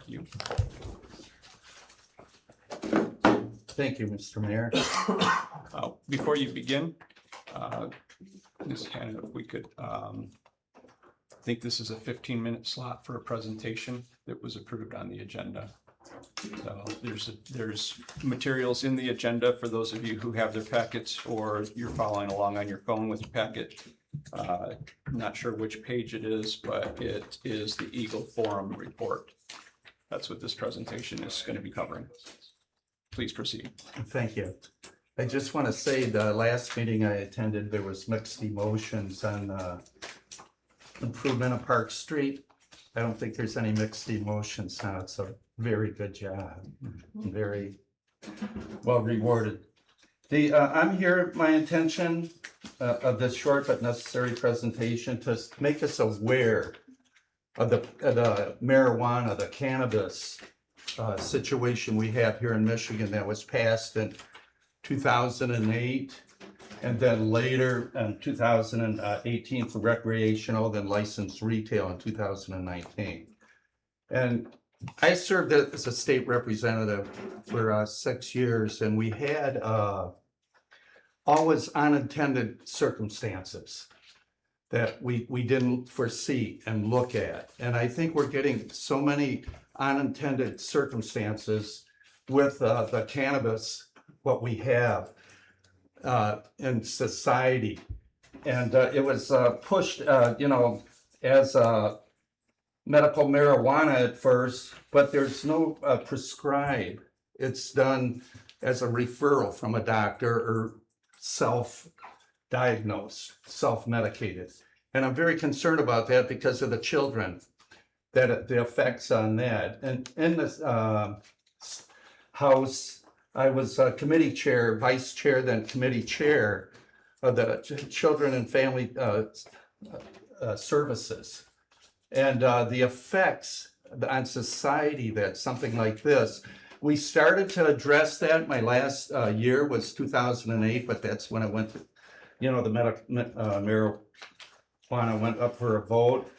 you. Thank you, Mr. Mayor. Before you begin, Ms. Hannah, if we could, I think this is a 15-minute slot for a presentation that was approved on the agenda. So there's materials in the agenda for those of you who have their packets or you're following along on your phone with your packet. Not sure which page it is, but it is the Eagle Forum report. That's what this presentation is going to be covering. Please proceed. Thank you. I just want to say the last meeting I attended, there was mixed emotions on improvement of Park Street. I don't think there's any mixed emotions now. It's a very good job, very well rewarded. I'm here, my intention of this short but necessary presentation to make us aware of the marijuana, the cannabis situation we have here in Michigan that was passed in 2008 and then later in 2018 for recreational, then licensed retail in 2019. And I served as a state representative for 6 years, and we had always unintended circumstances that we didn't foresee and look at. And I think we're getting so many unintended circumstances with the cannabis, what we have in society. And it was pushed, as medical marijuana at first, but there's no prescribe. It's done as a referral from a doctor or self-diagnosed, self-medicated. And I'm very concerned about that because of the children, that the effects on that. And in this House, I was committee chair, vice chair, then committee chair of the Children and Family Services. And the effects on society that something like this, we started to address that. My last year was 2008, but that's when I went to, the marijuana went up for a vote.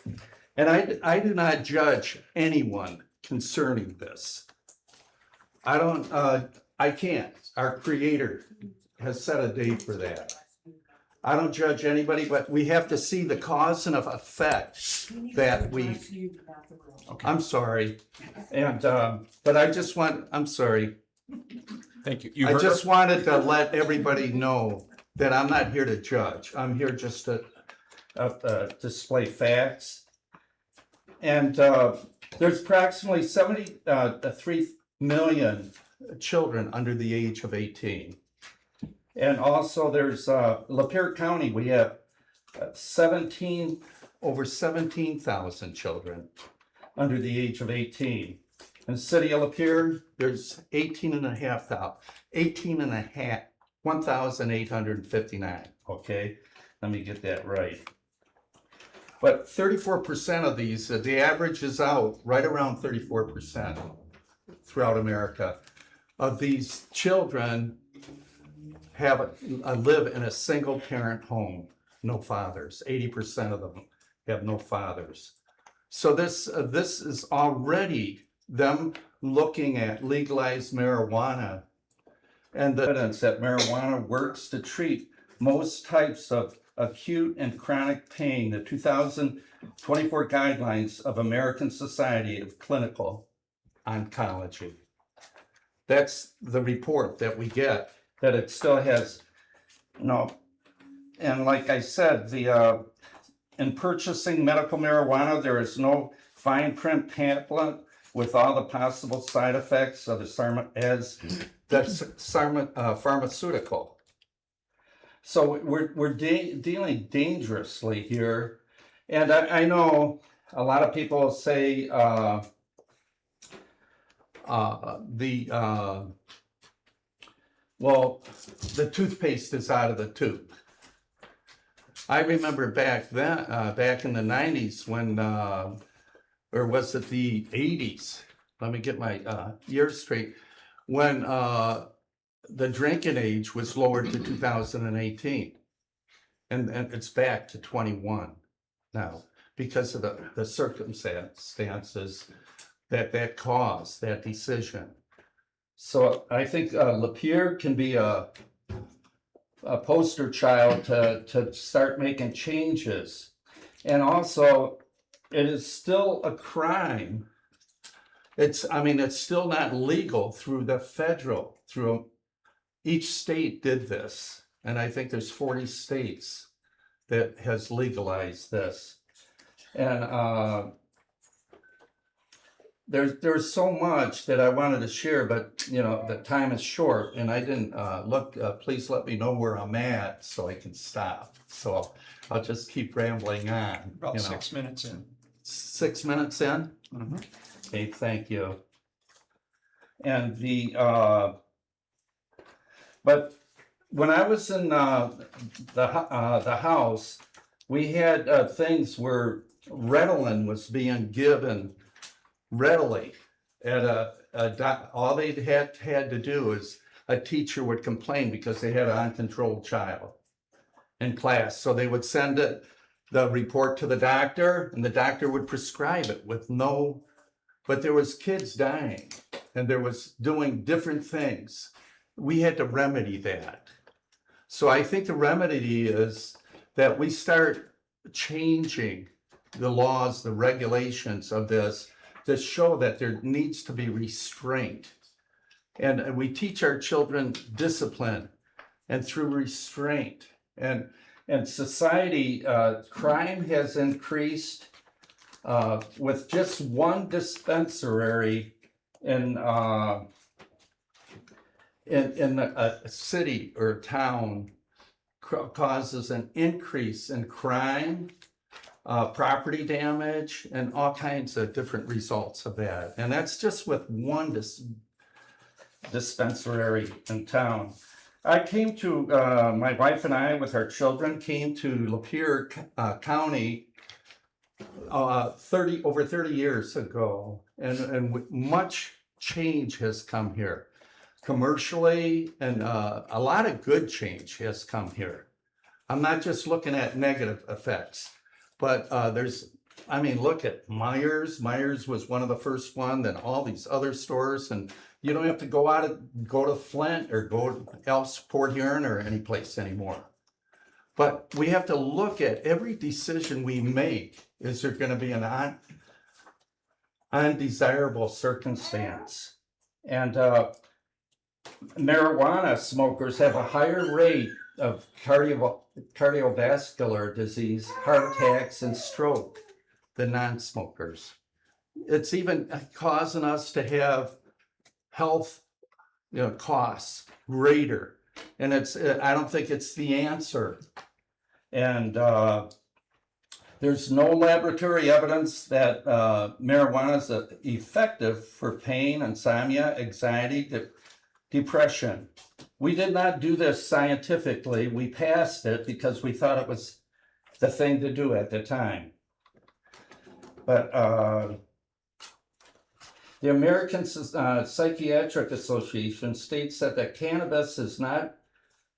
And I do not judge anyone concerning this. I can't. Our Creator has set a date for that. I don't judge anybody, but we have to see the cause and effect that we. Okay. I'm sorry, and but I'm sorry. Thank you. I just wanted to let everybody know that I'm not here to judge. I'm here just to display facts. And there's approximately 73 million children under the age of 18. And also there's Lapeer County, we have over 17,000 children under the age of 18. In the city of Lapeer, there's 1,859, okay? Let me get that right. But 34% of these, the average is out right around 34% throughout America of these children live in a single parent home, no fathers. 80% of them have no fathers. So this is already them looking at legalized marijuana and the evidence that marijuana works to treat most types of acute and chronic pain, the 2024 guidelines of American Society of Clinical Oncology. That's the report that we get, that it still has, and like I said, in purchasing medical marijuana, there is no fine print pamphlet with all the possible side effects of the pharmaceutical. So we're dealing dangerously here. And I know a lot of people say the toothpaste is out of the tube. I remember back then, back in the 90s when, or was it the 80s? Let me get my years straight. When the drinking age was lowered to 2018. And it's back to 21 now because of the circumstances that cause, that decision. So I think Lapeer can be a poster child to start making changes. And also, it is still a crime. I mean, it's still not legal through the federal, each state did this. And I think there's 40 states that has legalized this. And there's so much that I wanted to share, but you know, the time is short and I didn't look, please let me know where I'm at so I can stop. So I'll just keep rambling on. About you know. 6 minutes in. 6 minutes in? Mhm. Okay, thank you. And but when I was in the house, we had things where Ritalin was being given readily at all they had to do is a teacher would complain because they had an uncontrolled child in class. So they would send the report to the doctor and the doctor would prescribe it with no, but there was kids dying and there was doing different things. We had to remedy that. So I think the remedy is that we start changing the laws, the regulations of this to show that there needs to be restraint. And we teach our children discipline and through restraint. And society, crime has increased with just one dispensary in a city or town causes an increase in crime, property damage, and all kinds of different results of that. And that's just with one dispensary in town. I came to, my wife and I with our children came to Lapeer County over 30 years ago. And much change has come here. Commercially, and a lot of good change has come here. I'm not just looking at negative effects, but look at Myers. Myers was one of the first one, then all these other stores, and you don't have to go to Flint or go to Elks, Port Huron or any place anymore. But we have to look at every decision we make. Is there going to be an undesirable circumstance? And marijuana smokers have a higher rate of cardiovascular disease, heart attacks, and stroke than non-smokers. It's even causing us to have health, costs greater, and I don't think it's the answer. And there's no laboratory evidence that marijuana is effective for pain, insomnia, anxiety, depression. We did not do this scientifically. We passed it because we thought it was the thing to do at the time. But the American Psychiatric Association states that cannabis is not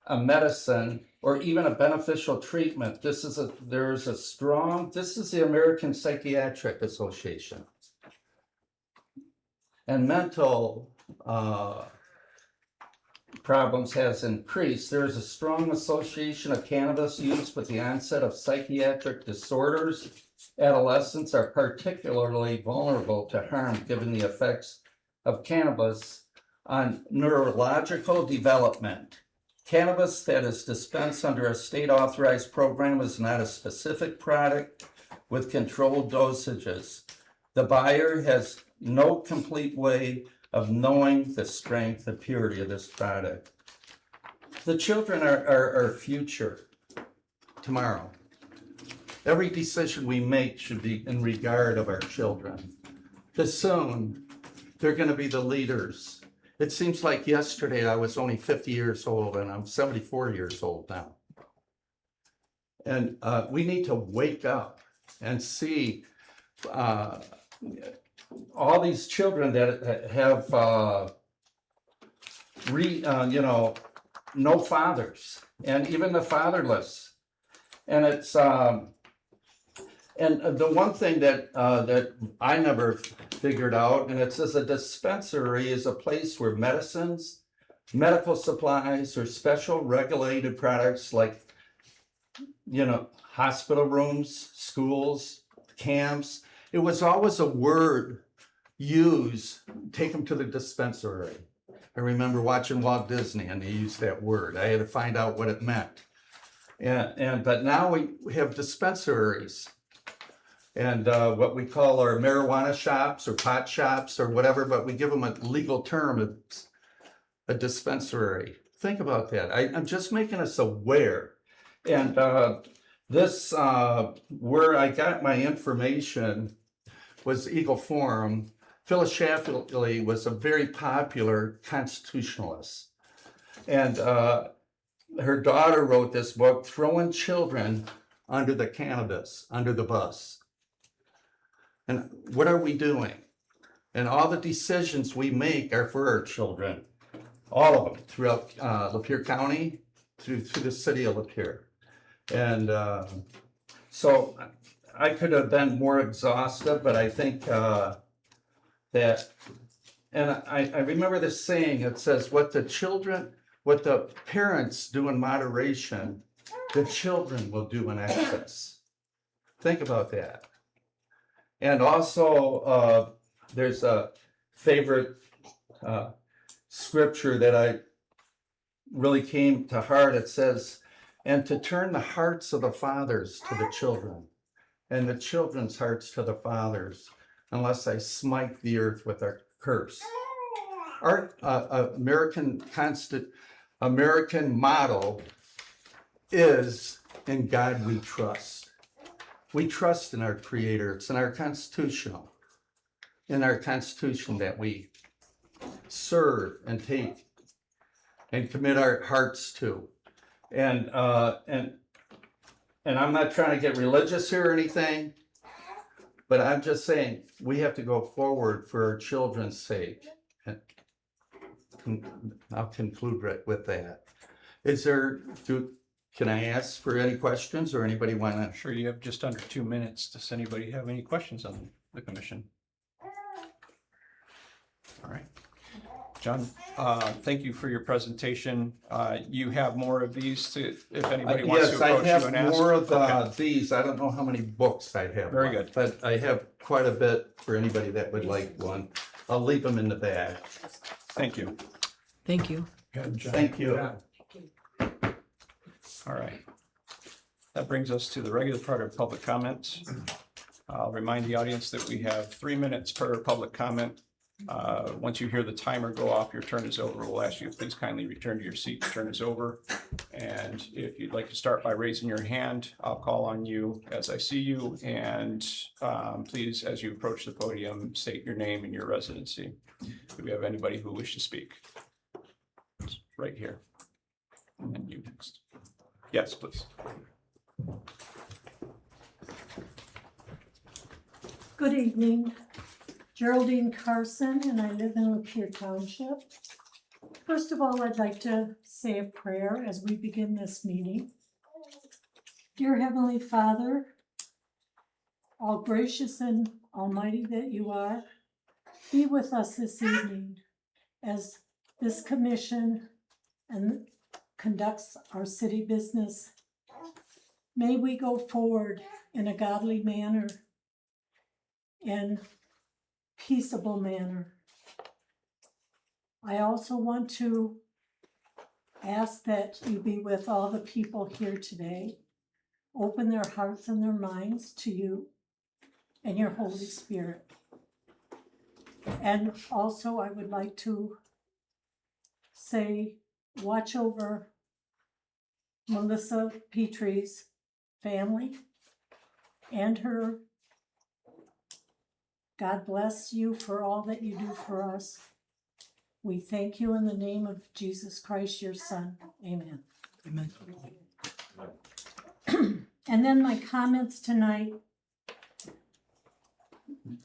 a medicine or even a beneficial treatment. This is the American Psychiatric Association. And mental problems has increased. There is a strong association of cannabis use with the onset of psychiatric disorders. Adolescents are particularly vulnerable to harm given the effects of cannabis on neurological development. Cannabis that is dispensed under a state-authorized program is not a specific product with controlled dosages. The buyer has no complete way of knowing the strength and purity of this product. The children are our future tomorrow. Every decision we make should be in regard of our children. Because soon, they're going to be the leaders. It seems like yesterday I was only 50 years old and I'm 74 years old now. And we need to wake up and see all these children that have no fathers, and even the fatherless. And it's And the one thing that, that I never figured out, and it says a dispensary is a place where medicines, medical supplies, or special regulated products like, you know, hospital rooms, schools, camps. It was always a word used, take them to the dispensary. I remember watching Walt Disney and they used that word. I had to find out what it meant. But now we have dispensaries. And what we call our marijuana shops or pot shops or whatever, but we give them a legal term, it's a dispensary. Think about that. I'm just making us aware. And this, where I got my information was Eagle Forum. Phyllis Schlafly was a very popular constitutionalist. And her daughter wrote this book, Throwing Children Under the Cannabis, Under the Bus. And what are we doing? And all the decisions we make are for our children, all of them throughout Lapeer County, through the city of Lapeer. And so I could have been more exhaustive, but I think that, and I remember this saying, it says, what the parents do in moderation, the children will do in excess. Think about that. And also, there's a favorite scripture that I really came to heart. It says, and to turn the hearts of the fathers to the children, and the children's hearts to the fathers, unless I smite the earth with a curse. Our American motto is, in God we trust. We trust in our Creator. It's in our Constitution that we serve and take and commit our hearts to. And I'm not trying to get religious here or anything, but I'm just saying we have to go forward for our children's sake. And I'll conclude right with that. Can I ask for any questions or anybody want to? Sure, you have just under 2 minutes. Does anybody have any questions on the commission? All right. John, thank you for your presentation. You have more of these if anybody wants to approach you and ask. Yes, I have more of Okay. these. I don't know how many books I have. Very left, good. but I have quite a bit for anybody that would like one. I'll leave them in the bag. Thank you. Thank you. Thank you. All right. That brings us to the regular part of public comments. I'll remind the audience that we have 3 minutes per public comment. Once you hear the timer go off, your turn is over. We'll ask you to please kindly return to your seat. Your turn is over. And if you'd like to start by raising your hand, I'll call on you as I see you. And please, as you approach the podium, state your name and your residency. Do we have anybody who wishes to speak? Right here. And then you next. Yes, please. Good evening, Geraldine Carson, and I live in Lapeer Township. First of all, I'd like to say a prayer as we begin this meeting. Dear Heavenly Father, all gracious and almighty that you are, be with us this evening as this commission and conducts our city business. May we go forward in a godly manner and peaceable manner. I also want to ask that you be with all the people here today. Open their hearts and their minds to you and your Holy Spirit. And also I would like to say, watch over Melissa Petrie's family and her. God bless you for all that you do for us. We thank you in the name of Jesus Christ, your Son. Amen. Amen. And then my comments tonight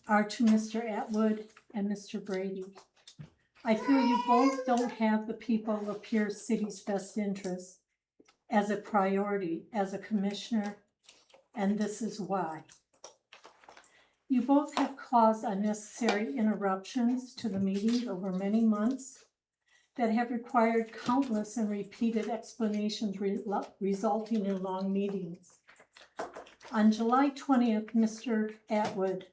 are to Mr. Atwood and Mr. Brady. I feel you both don't have the people of Lapeer City's best interest as a priority as a commissioner, and this is why. You both have caused unnecessary interruptions to the meeting over many months that have required countless and repeated explanations resulting in long meetings. On July 20th, Mr. Atwood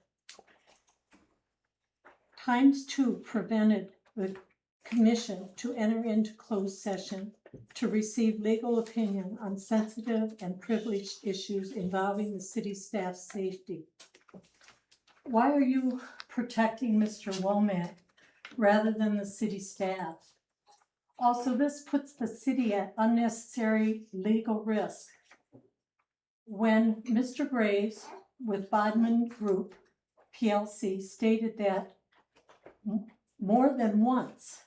×2 prevented the commission to enter into closed session to receive legal opinion on sensitive and privileged issues involving the city staff's safety. Why are you protecting Mr. Womack rather than the city staff? Also, this puts the city at unnecessary legal risk. When Mr. Graves with Bodman Group PLC stated that more than once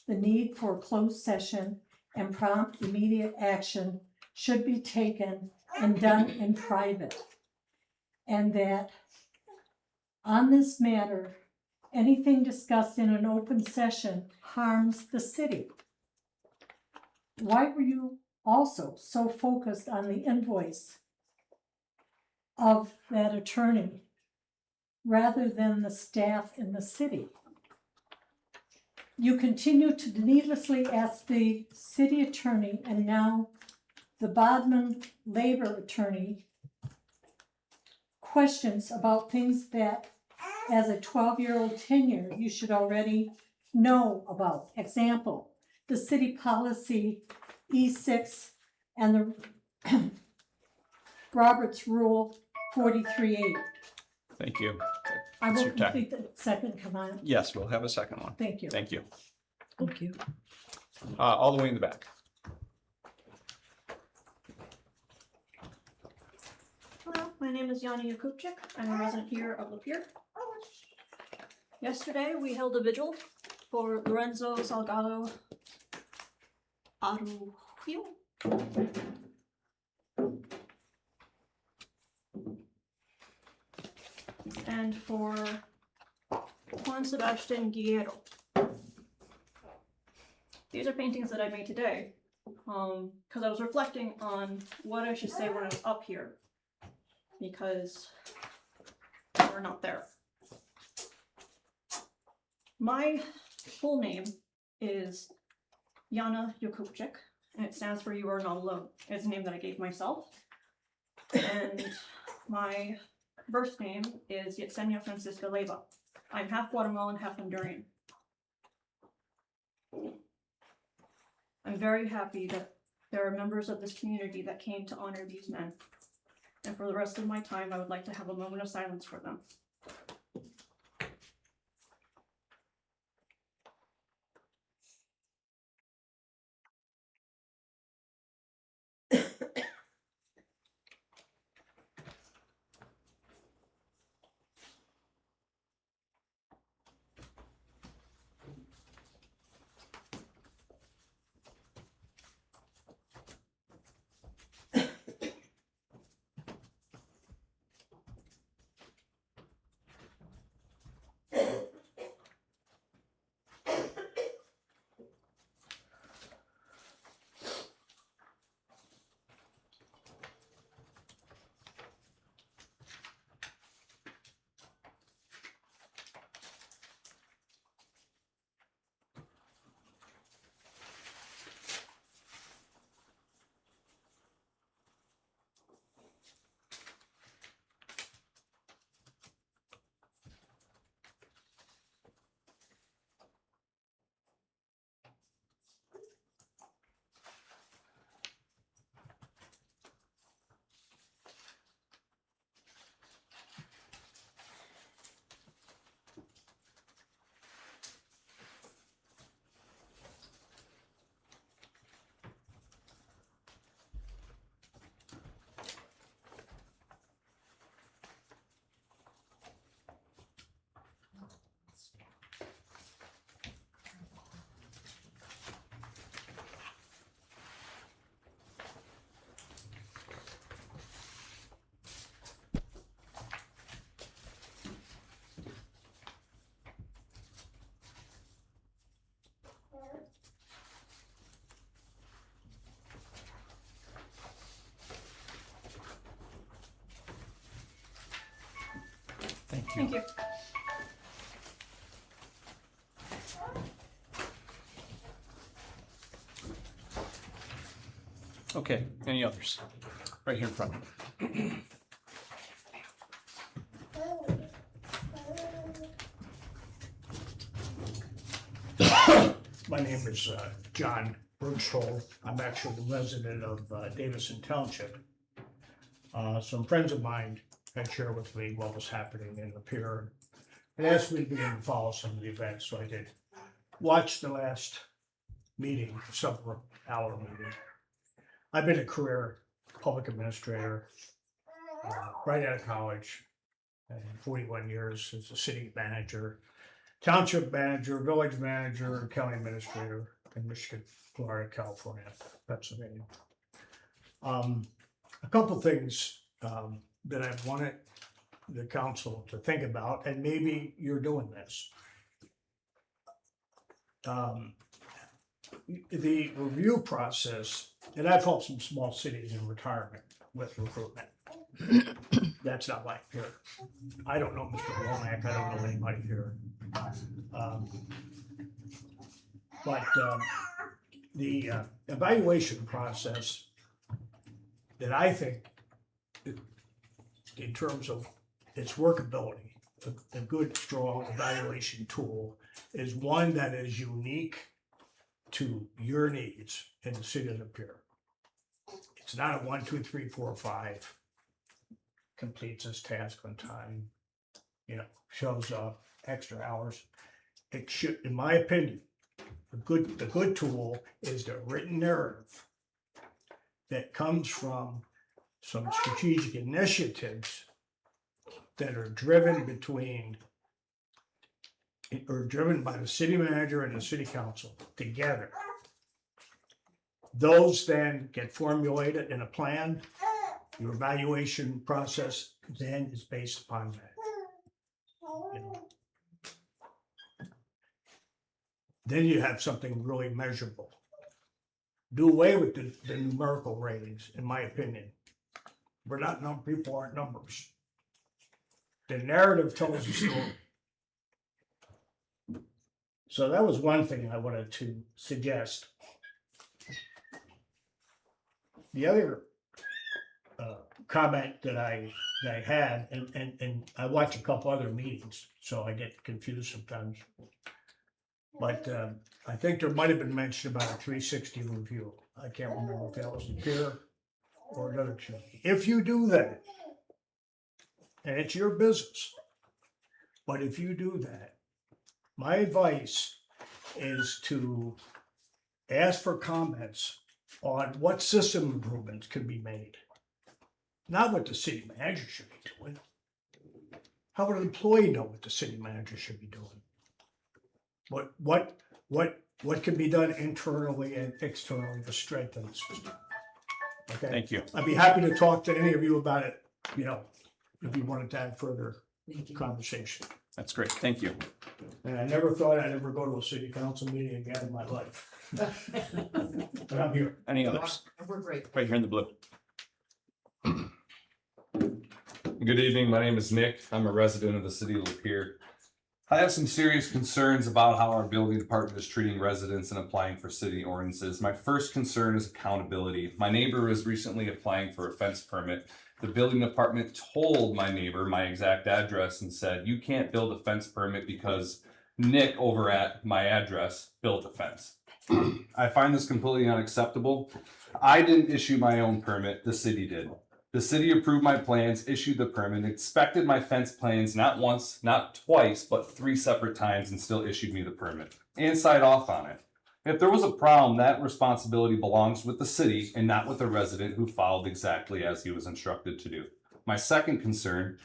the need for a closed session and prompt immediate action should be taken and done in private, and that on this matter, anything discussed in an open session harms the city. Why were you also so focused on the invoice of that attorney rather than the staff in the city? You continue to needlessly ask the city attorney and now the Bodman labor attorney questions about things that as a 12-year-old tenure you should already know about. Example, the city policy E6 and the Roberts Rule 43.8. Thank you. I That's will your time. complete the second command. Yes, we'll have a second one. Thank you. Thank you. Thank you. All the way in the back. Hello, my name is Yana Yakupchik. I'm a resident here of Lapeer. Yesterday, we held a vigil for Lorenzo Salgado Arujo. And for Juan Sebastian Guerrero. These are paintings that I made today, because I was reflecting on what I should say when I was up here, because we're not there. My full name is Yana Yakupchik, and it stands for You Are Not Alone. It's a name that I gave myself. And my birth name is Yesenia Francisca Leyva. I'm half Guatemalan, half Honduran. I'm very happy that there are members of this community that came to honor these men. And for the rest of my time, I would like to have a moment of silence for them. Thank you. Okay, any others? Right here in front. My name is John Bergstol. I'm actually the resident of Davison Township. Some friends of mine had shared with me what was happening in the pier and asked me to begin to follow some of the events, so I did. Watched the last meeting, several hour meeting. I've been a career public administrator right out of college, and 41 years as a city manager, township manager, village manager, county administrator in Michigan, Florida, California, Pennsylvania. A couple things that I wanted the council to think about, and maybe you're doing this. The review process, and I've helped some small cities in retirement with recruitment. That's not like here. I don't know Mr. Womack, I don't know anybody here. But the evaluation process that I think, in terms of its workability, a good, strong evaluation tool is one that is unique to your needs in the city of Lapeer. It's not a 1, 2, 3, 4, 5, completes this task on time, shows up, extra hours. It should, in my opinion, the good tool is the written narrative that comes from some strategic initiatives that are driven by the city manager and the city council together. Those then get formulated in a plan. Your evaluation process then is based upon that. Then you have something really measurable. Do away with the numerical ratings, in my opinion. People aren't numbers. The narrative tells a story. So that was one thing I wanted to suggest. The other comment that I had, and I watch a couple other meetings, so I get confused sometimes. But I think there might have been mention about a 360 review. I can't remember if that was the peer or another committee. If you do that, and it's your business, but if you do that, my advice is to ask for comments on what system improvements can be made. Not what the city manager should be doing. How would an employee know what the city manager should be doing? What can be done internally and externally to strengthen the system? Okay, Thank you. I'd be happy to talk to any of you about it, if you wanted to have further conversation. That's great. Thank you. And I never thought I'd ever go to a city council meeting again in my life. But I'm here. Any others? We're great. Right here in the blue. Good evening, my name is Nick. I'm a resident of the city of Lapeer. I have some serious concerns about how our building department is treating residents and applying for city ordinances. My first concern is accountability. My neighbor was recently applying for a fence permit. The building department told my neighbor my exact address and said, you can't build a fence permit because Nick over at my address built a fence. I find this completely unacceptable. I didn't issue my own permit, the city did. The city approved my plans, issued the permit, inspected my fence plans not once, not twice, but 3 separate times and still issued me the permit and signed off on it. If there was a problem, that responsibility belongs with the city and not with the resident who followed exactly as he was instructed to do. My second concern,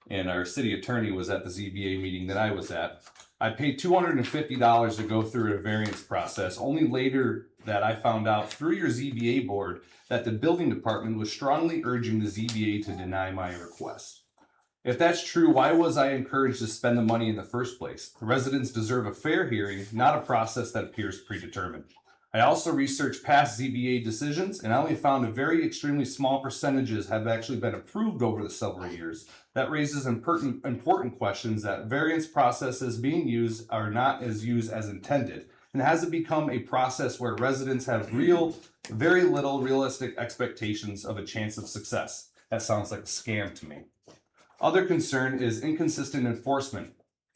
and our city attorney was at the ZBA meeting that I was at, I paid $250 to go through a variance process. Only later that I found out through your ZBA board that the building department was strongly urging the ZBA to deny my request. If that's true, why was I encouraged to spend the money in the first place? The residents deserve a fair hearing, not a process that appears predetermined. I also researched past ZBA decisions, and I only found a very extremely small percentages have actually been approved over the several years. That raises important questions that variance processes being used are not as used as intended. And has it become a process where residents have very little realistic expectations of a chance of success? That sounds like a scam to me. Other concern is inconsistent enforcement.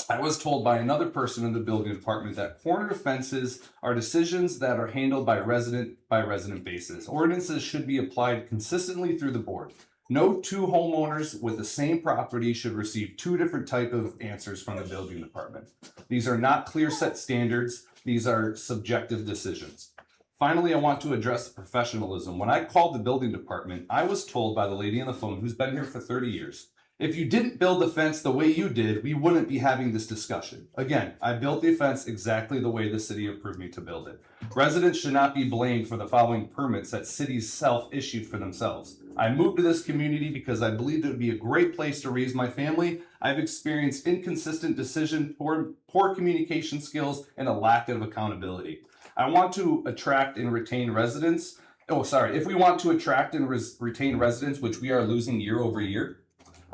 I was told by another person in the building department that corner fences are decisions that are handled by resident basis. Ordinances should be applied consistently through the board. No two homeowners with the same property should receive two different type of answers from the building department. These are not clear set standards. These are subjective decisions. Finally, I want to address professionalism. When I called the building department, I was told by the lady on the phone who's been here for 30 years, if you didn't build the fence the way you did, we wouldn't be having this discussion. Again, I built the fence exactly the way the city approved me to build it. Residents should not be blamed for the following permits that cities self-issued for themselves. I moved to this community because I believed it would be a great place to raise my family. I've experienced inconsistent decision, poor communication skills, and a lack of accountability. I want to attract and retain residents. If we want to attract and retain residents, which we are losing year over year,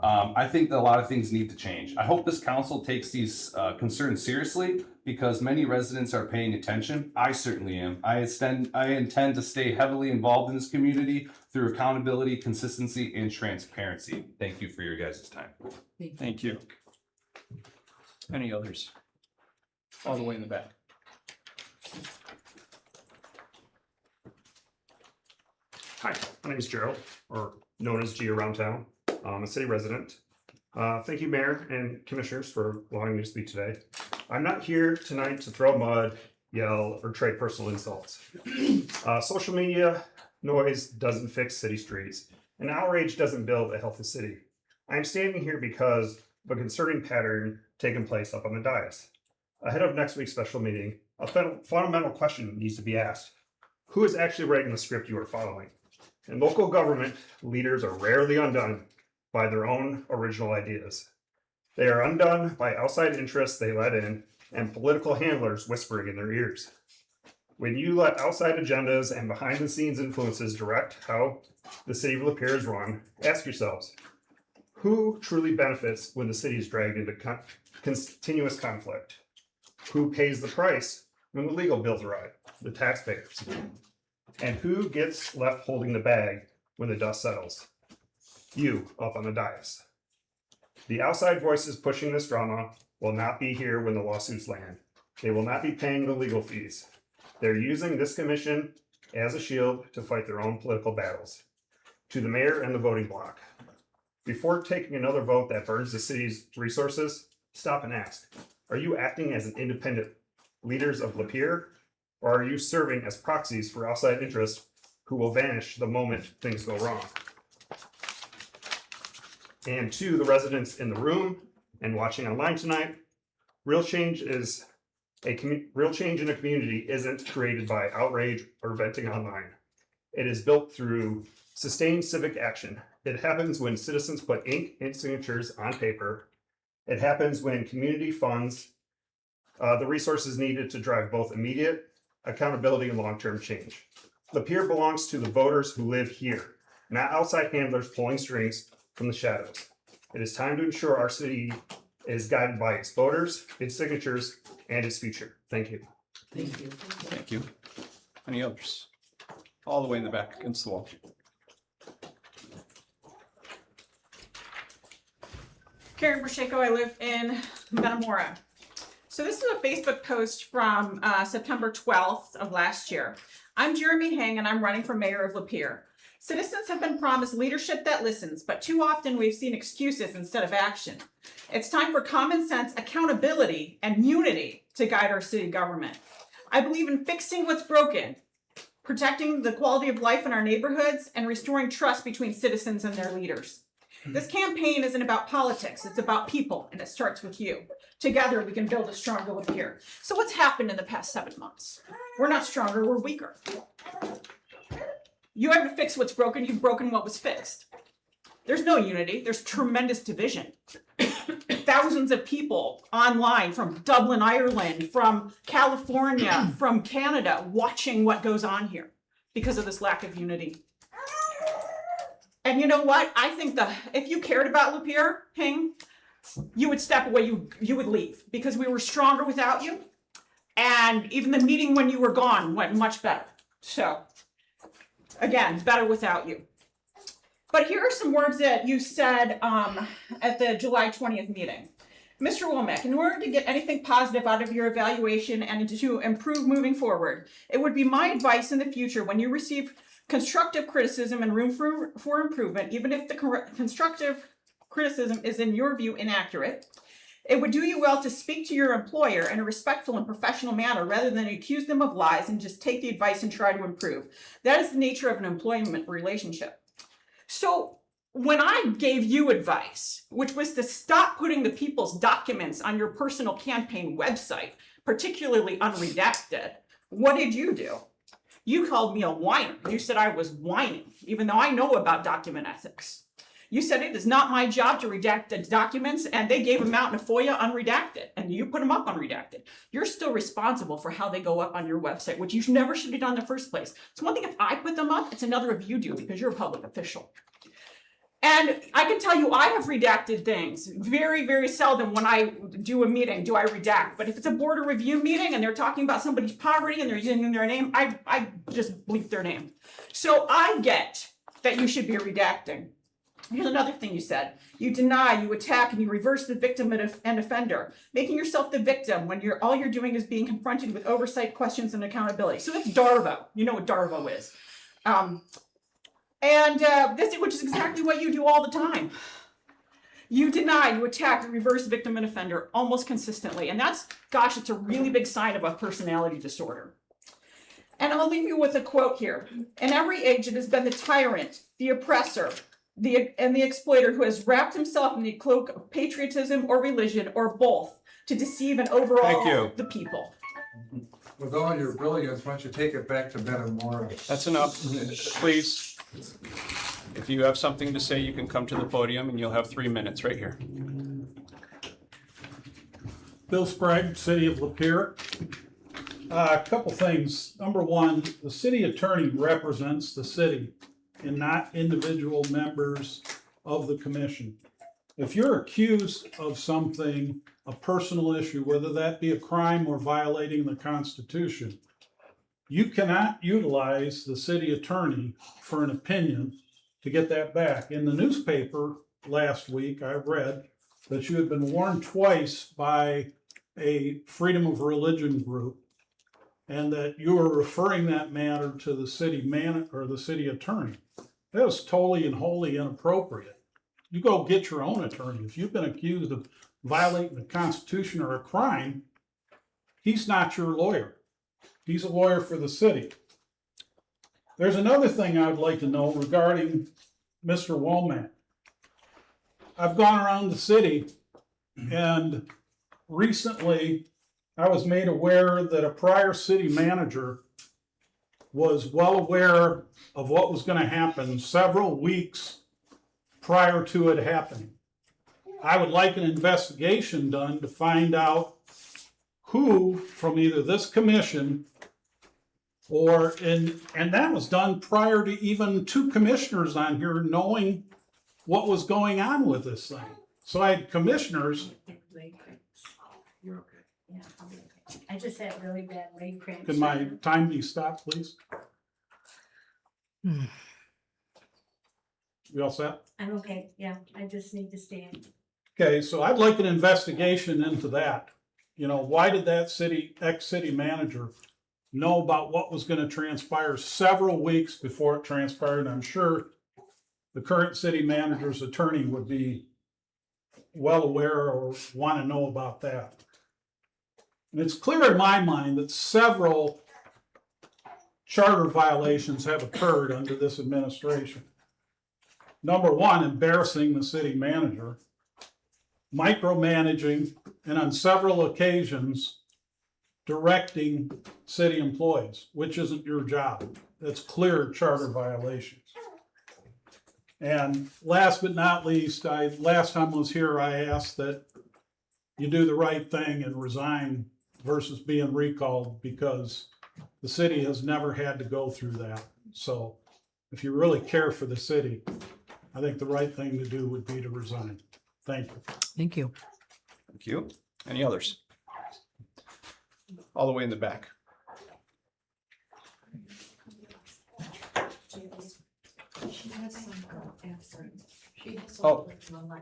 I think that a lot of things need to change. I hope this council takes these concerns seriously because many residents are paying attention. I certainly am. I intend to stay heavily involved in this community through accountability, consistency, and transparency. Thank you for your guys' time. Thank you. Any others? All the way in the back. Hi, my name is Gerald, or known as G around town. I'm a city resident. Thank you, Mayor and Commissioners, for allowing me to speak today. I'm not here tonight to throw mud, yell, or trade personal insults. Social media noise doesn't fix city streets, and outrage doesn't build a healthy city. I'm standing here because of a concerning pattern taking place up on the dais. Ahead of next week's special meeting, a fundamental question needs to be asked. Who is actually writing the script you are following? In local government, leaders are rarely undone by their own original ideas. They are undone by outside interests they let in and political handlers whispering in their ears. When you let outside agendas and behind-the-scenes influences direct how the city of Lapeer is run, ask yourselves, who truly benefits when the city is dragged into continuous conflict? Who pays the price when the legal bills arrive? The taxpayers. And who gets left holding the bag when the dust settles? You up on the dais. The outside voices pushing this drama will not be here when the lawsuits land. They will not be paying the legal fees. They're using this commission as a shield to fight their own political battles. To the mayor and the voting bloc, before taking another vote that burns the city's resources, stop and ask, are you acting as an independent leaders of Lapeer, or are you serving as proxies for outside interests who will vanish the moment things go wrong? And to the residents in the room and watching online tonight, real change in a community isn't created by outrage or venting online. It is built through sustained civic action. It happens when citizens put ink and signatures on paper. It happens when community funds the resources needed to drive both immediate accountability and long-term change. Lapeer belongs to the voters who live here, not outside handlers pulling strings from the shadows. It is time to ensure our city is guided by its voters, its signatures, and its future. Thank you. Thank you. Thank you. Any others? All the way in the back against the wall. Karen Pacheco, I live in Metamora. So this is a Facebook post from September 12th of last year. I'm Jeremy Hang and I'm running for mayor of Lapeer. Citizens have been promised leadership that listens, but too often we've seen excuses instead of action. It's time for common sense, accountability, and unity to guide our city government. I believe in fixing what's broken, protecting the quality of life in our neighborhoods, and restoring trust between citizens and their leaders. This campaign isn't about politics, it's about people, and it starts with you. Together, we can build a stronger Lapeer. So what's happened in the past 7 months? We're not stronger, we're weaker. You haven't fixed what's broken, you've broken what was fixed. There's no unity, there's tremendous division. thousands of people online from Dublin, Ireland, from California, from Canada, watching what goes on here because of this lack of unity. And you know what? I think if you cared about Lapeer, Hing, you would step away, you would leave, because we were stronger without you. And even the meeting when you were gone went much better. So, again, better without you. But here are some words that you said at the July 20th meeting. Mr. Womack, in order to get anything positive out of your evaluation and to improve moving forward, it would be my advice in the future when you receive constructive criticism and room for improvement, even if the constructive criticism is in your view inaccurate, it would do you well to speak to your employer in a respectful and professional manner rather than accuse them of lies and just take the advice and try to improve. That is the nature of an employment relationship. So when I gave you advice, which was to stop putting the people's documents on your personal campaign website, particularly unredacted, what did you do? You called me a whiner. You said I was whining, even though I know about document ethics. You said it is not my job to redact the documents, and they gave them out in a FOIA unredacted, and you put them up unredacted. You're still responsible for how they go up on your website, which you never should have done in the first place. It's one thing if I put them up, it's another if you do, because you're a public official. And I can tell you I have redacted things. Very, very seldom when I do a meeting do I redact. But if it's a board of review meeting and they're talking about somebody's poverty and they're using their name, I just bleep their name. So I get that you should be redacting. Here's another thing you said. You deny, you attack, and you reverse the victim and offender, making yourself the victim when all you're doing is being confronted with oversight, questions, and accountability. So that's DARVO. You know what DARVO is. Which is exactly what you do all the time. You deny, you attack, and reverse victim and offender almost consistently. And that's, gosh, it's a really big sign of a personality disorder. And I'll leave you with a quote here. In every age, it has been the tyrant, the oppressor, and the exploiter who has wrapped himself in the cloak of patriotism or religion or both to deceive and overall the people. With all your brilliance, why don't you take it back to Metamora? That's enough, please. If you have something to say, you can come to the podium and you'll have 3 minutes right here. Bill Sprague, City of Lapeer. A couple things. Number one, the city attorney represents the city and not individual members of the commission. If you're accused of something, a personal issue, whether that be a crime or violating the Constitution, you cannot utilize the city attorney for an opinion to get that back. In the newspaper last week, I read that you had been warned twice by a freedom of religion group, and that you were referring that matter to the city or the city attorney. That is totally and wholly inappropriate. You go get your own attorney. If you've been accused of violating the Constitution or a crime, he's not your lawyer. He's a lawyer for the city. There's another thing I would like to know regarding Mr. Womack. I've gone around the city, and recently I was made aware that a prior city manager was well aware of what was going to happen several weeks prior to it happening. I would like an investigation done to find out who from either this commission and that was done prior to even 2 commissioners on here knowing what was going on with this thing. So I had commissioners. You're okay. Yeah, I'll be okay. I just had really bad leg cramps. Can my time be stopped, please? You all set? I'm okay, yeah, I just need to stand. Okay, so I'd like an investigation into that. You know, why did that ex-city manager know about what was going to transpire several weeks before it transpired? I'm sure the current city manager's attorney would be well aware or want to know about that. And it's clear in my mind that several charter violations have occurred under this administration. Number one, embarrassing the city manager, micromanaging, and on several occasions, directing city employees, which isn't your job. That's clear charter violations. And last but not least, last time I was here, I asked that you do the right thing and resign versus being recalled, because the city has never had to go through that. So if you really care for the city, I think the right thing to do would be to resign. Thank you. Thank you. Thank you. Any others? All the way in the back. Oh.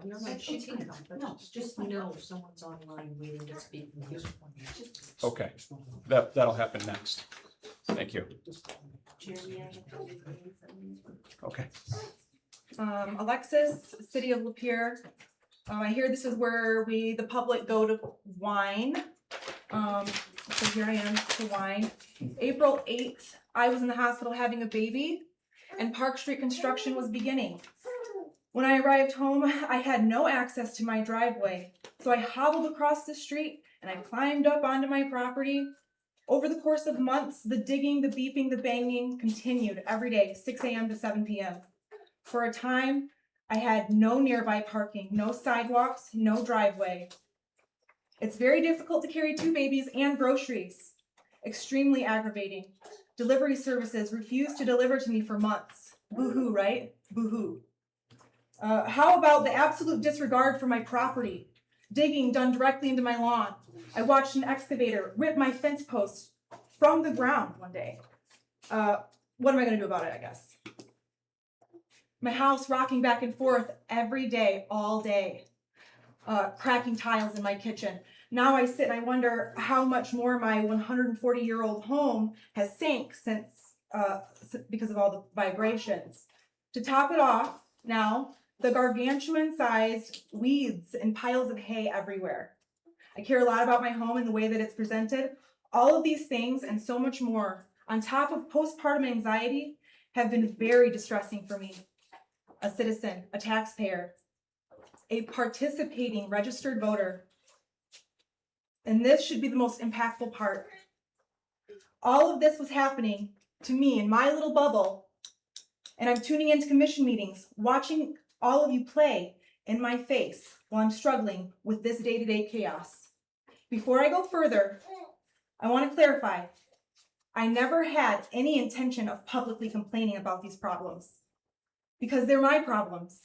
No, just know someone's online waiting to speak. Okay, that'll happen next. Thank you. Okay. Alexis, City of Lapeer. I hear this is where the public go to whine. So here I am to whine. April 8th, I was in the hospital having a baby, and Park Street construction was beginning. When I arrived home, I had no access to my driveway, so I hobbled across the street and I climbed up onto my property. Over the course of months, the digging, the beeping, the banging continued every day, 6 a.m. to 7 p.m. For a time, I had no nearby parking, no sidewalks, no driveway. It's very difficult to carry 2 babies and groceries. Extremely aggravating. Delivery services refused to deliver to me for months. Boo-hoo, right? Boo-hoo. How about the absolute disregard for my property? Digging done directly into my lawn. I watched an excavator rip my fence post from the ground one day. What am I gonna do about it, I guess? My house rocking back and forth every day, all day. Cracking tiles in my kitchen. Now I sit and I wonder how much more my 140-year-old home has sank since, because of all the vibrations. To top it off, now, the gargantuan-sized weeds and piles of hay everywhere. I care a lot about my home and the way that it's presented. All of these things and so much more, on top of postpartum anxiety, have been very distressing for me. A citizen, a taxpayer, a participating registered voter. And this should be the most impactful part. All of this was happening to me in my little bubble, and I'm tuning into commission meetings, watching all of you play in my face while I'm struggling with this day-to-day chaos. Before I go further, I want to clarify, I never had any intention of publicly complaining about these problems, because they're my problems.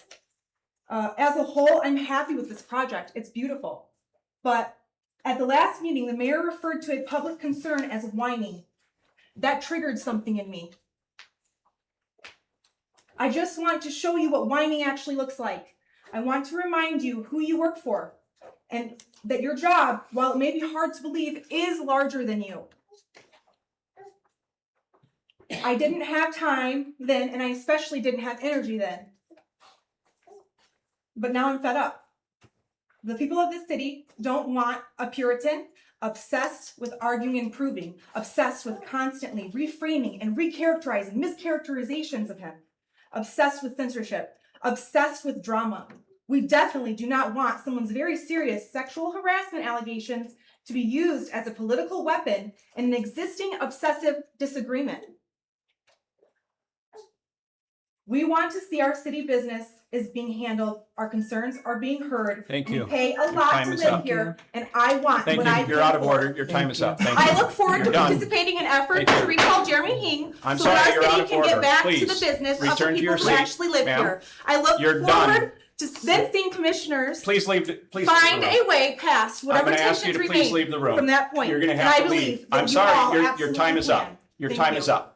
As a whole, I'm happy with this project. It's beautiful. But at the last meeting, the mayor referred to a public concern as whining. That triggered something in me. I just want to show you what whining actually looks like. I want to remind you who you work for, and that your job, while it may be hard to believe, is larger than you. I didn't have time then, and I especially didn't have energy then. But now I'm fed up. The people of this city don't want a Puritan obsessed with arguing and proving, obsessed with constantly reframing and recharacterizing mischaracterizations of him, obsessed with censorship, obsessed with drama. We definitely do not want someone's very serious sexual harassment allegations to be used as a political weapon in an existing obsessive disagreement. We want to see our city business is being handled, our concerns are being heard. Thank We you. pay a Your lot time to is live up. here, and I want Thank what I you. You're pay out of for. order. Your time is up. Thank you. I look forward You're to done. participating in efforts Thank to recall Jeremy Hing, I'm so sorry, that you're our out city of can order. get back to Please, the business of the return to people your who seat, actually live ma'am. here. I look You're done. forward to then seeing commissioners Please leave, please. leave find the a room. way past I'm whatever gonna ask you tensions to please remain leave the room. from that point. You're gonna And have I to believe leave. that I'm you sorry, all your absolutely time is up. can. Your Thank time you. is up.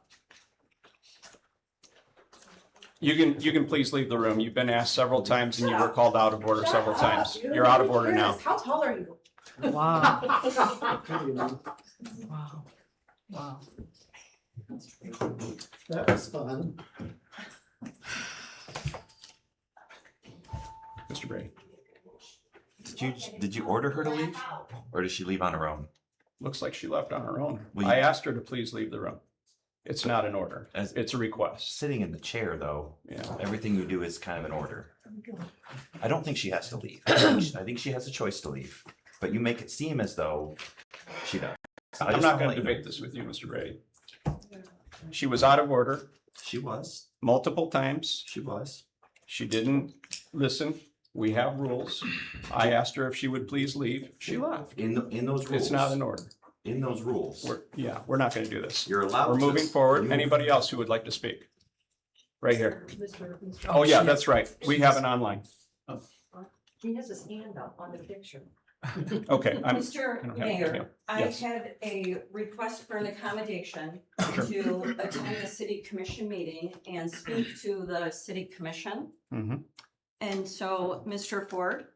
You can please leave the room. You've been asked several times and you were called out of order several times. You're out of order now. How tall are you? Wow. Wow. Wow. That was fun. Mr. Brady, Did you order her to leave, or did she leave on her own? looks like she left on her own. Well, I asked her to please leave the room. It's not an order. As- It's a request. Sitting in the chair, though, Yeah. everything you do is kind of an order. I don't think she has to leave. I think she has a choice to leave, but you make it seem as though she does. I I'm just not wanna gonna let you know. debate this with you, Mr. Brady. She was out of order She was. multiple times. She was. She didn't listen. We have rules. I asked her if she would please leave. She left. In those rules. It's not in order. In those rules. We're not gonna do this. You're allowed. We're to- moving forward. you- Anybody else who would like to speak? Right here. Mr. Oh, yeah, that's right. We have an online. He has his hand up on the picture. Okay, I Mr. don't have- Mayor, yeah. I Yes. had a request for an accommodation Sure. to attend the city commission meeting and speak to the city commission. Mhm. And so, Mr. Ford,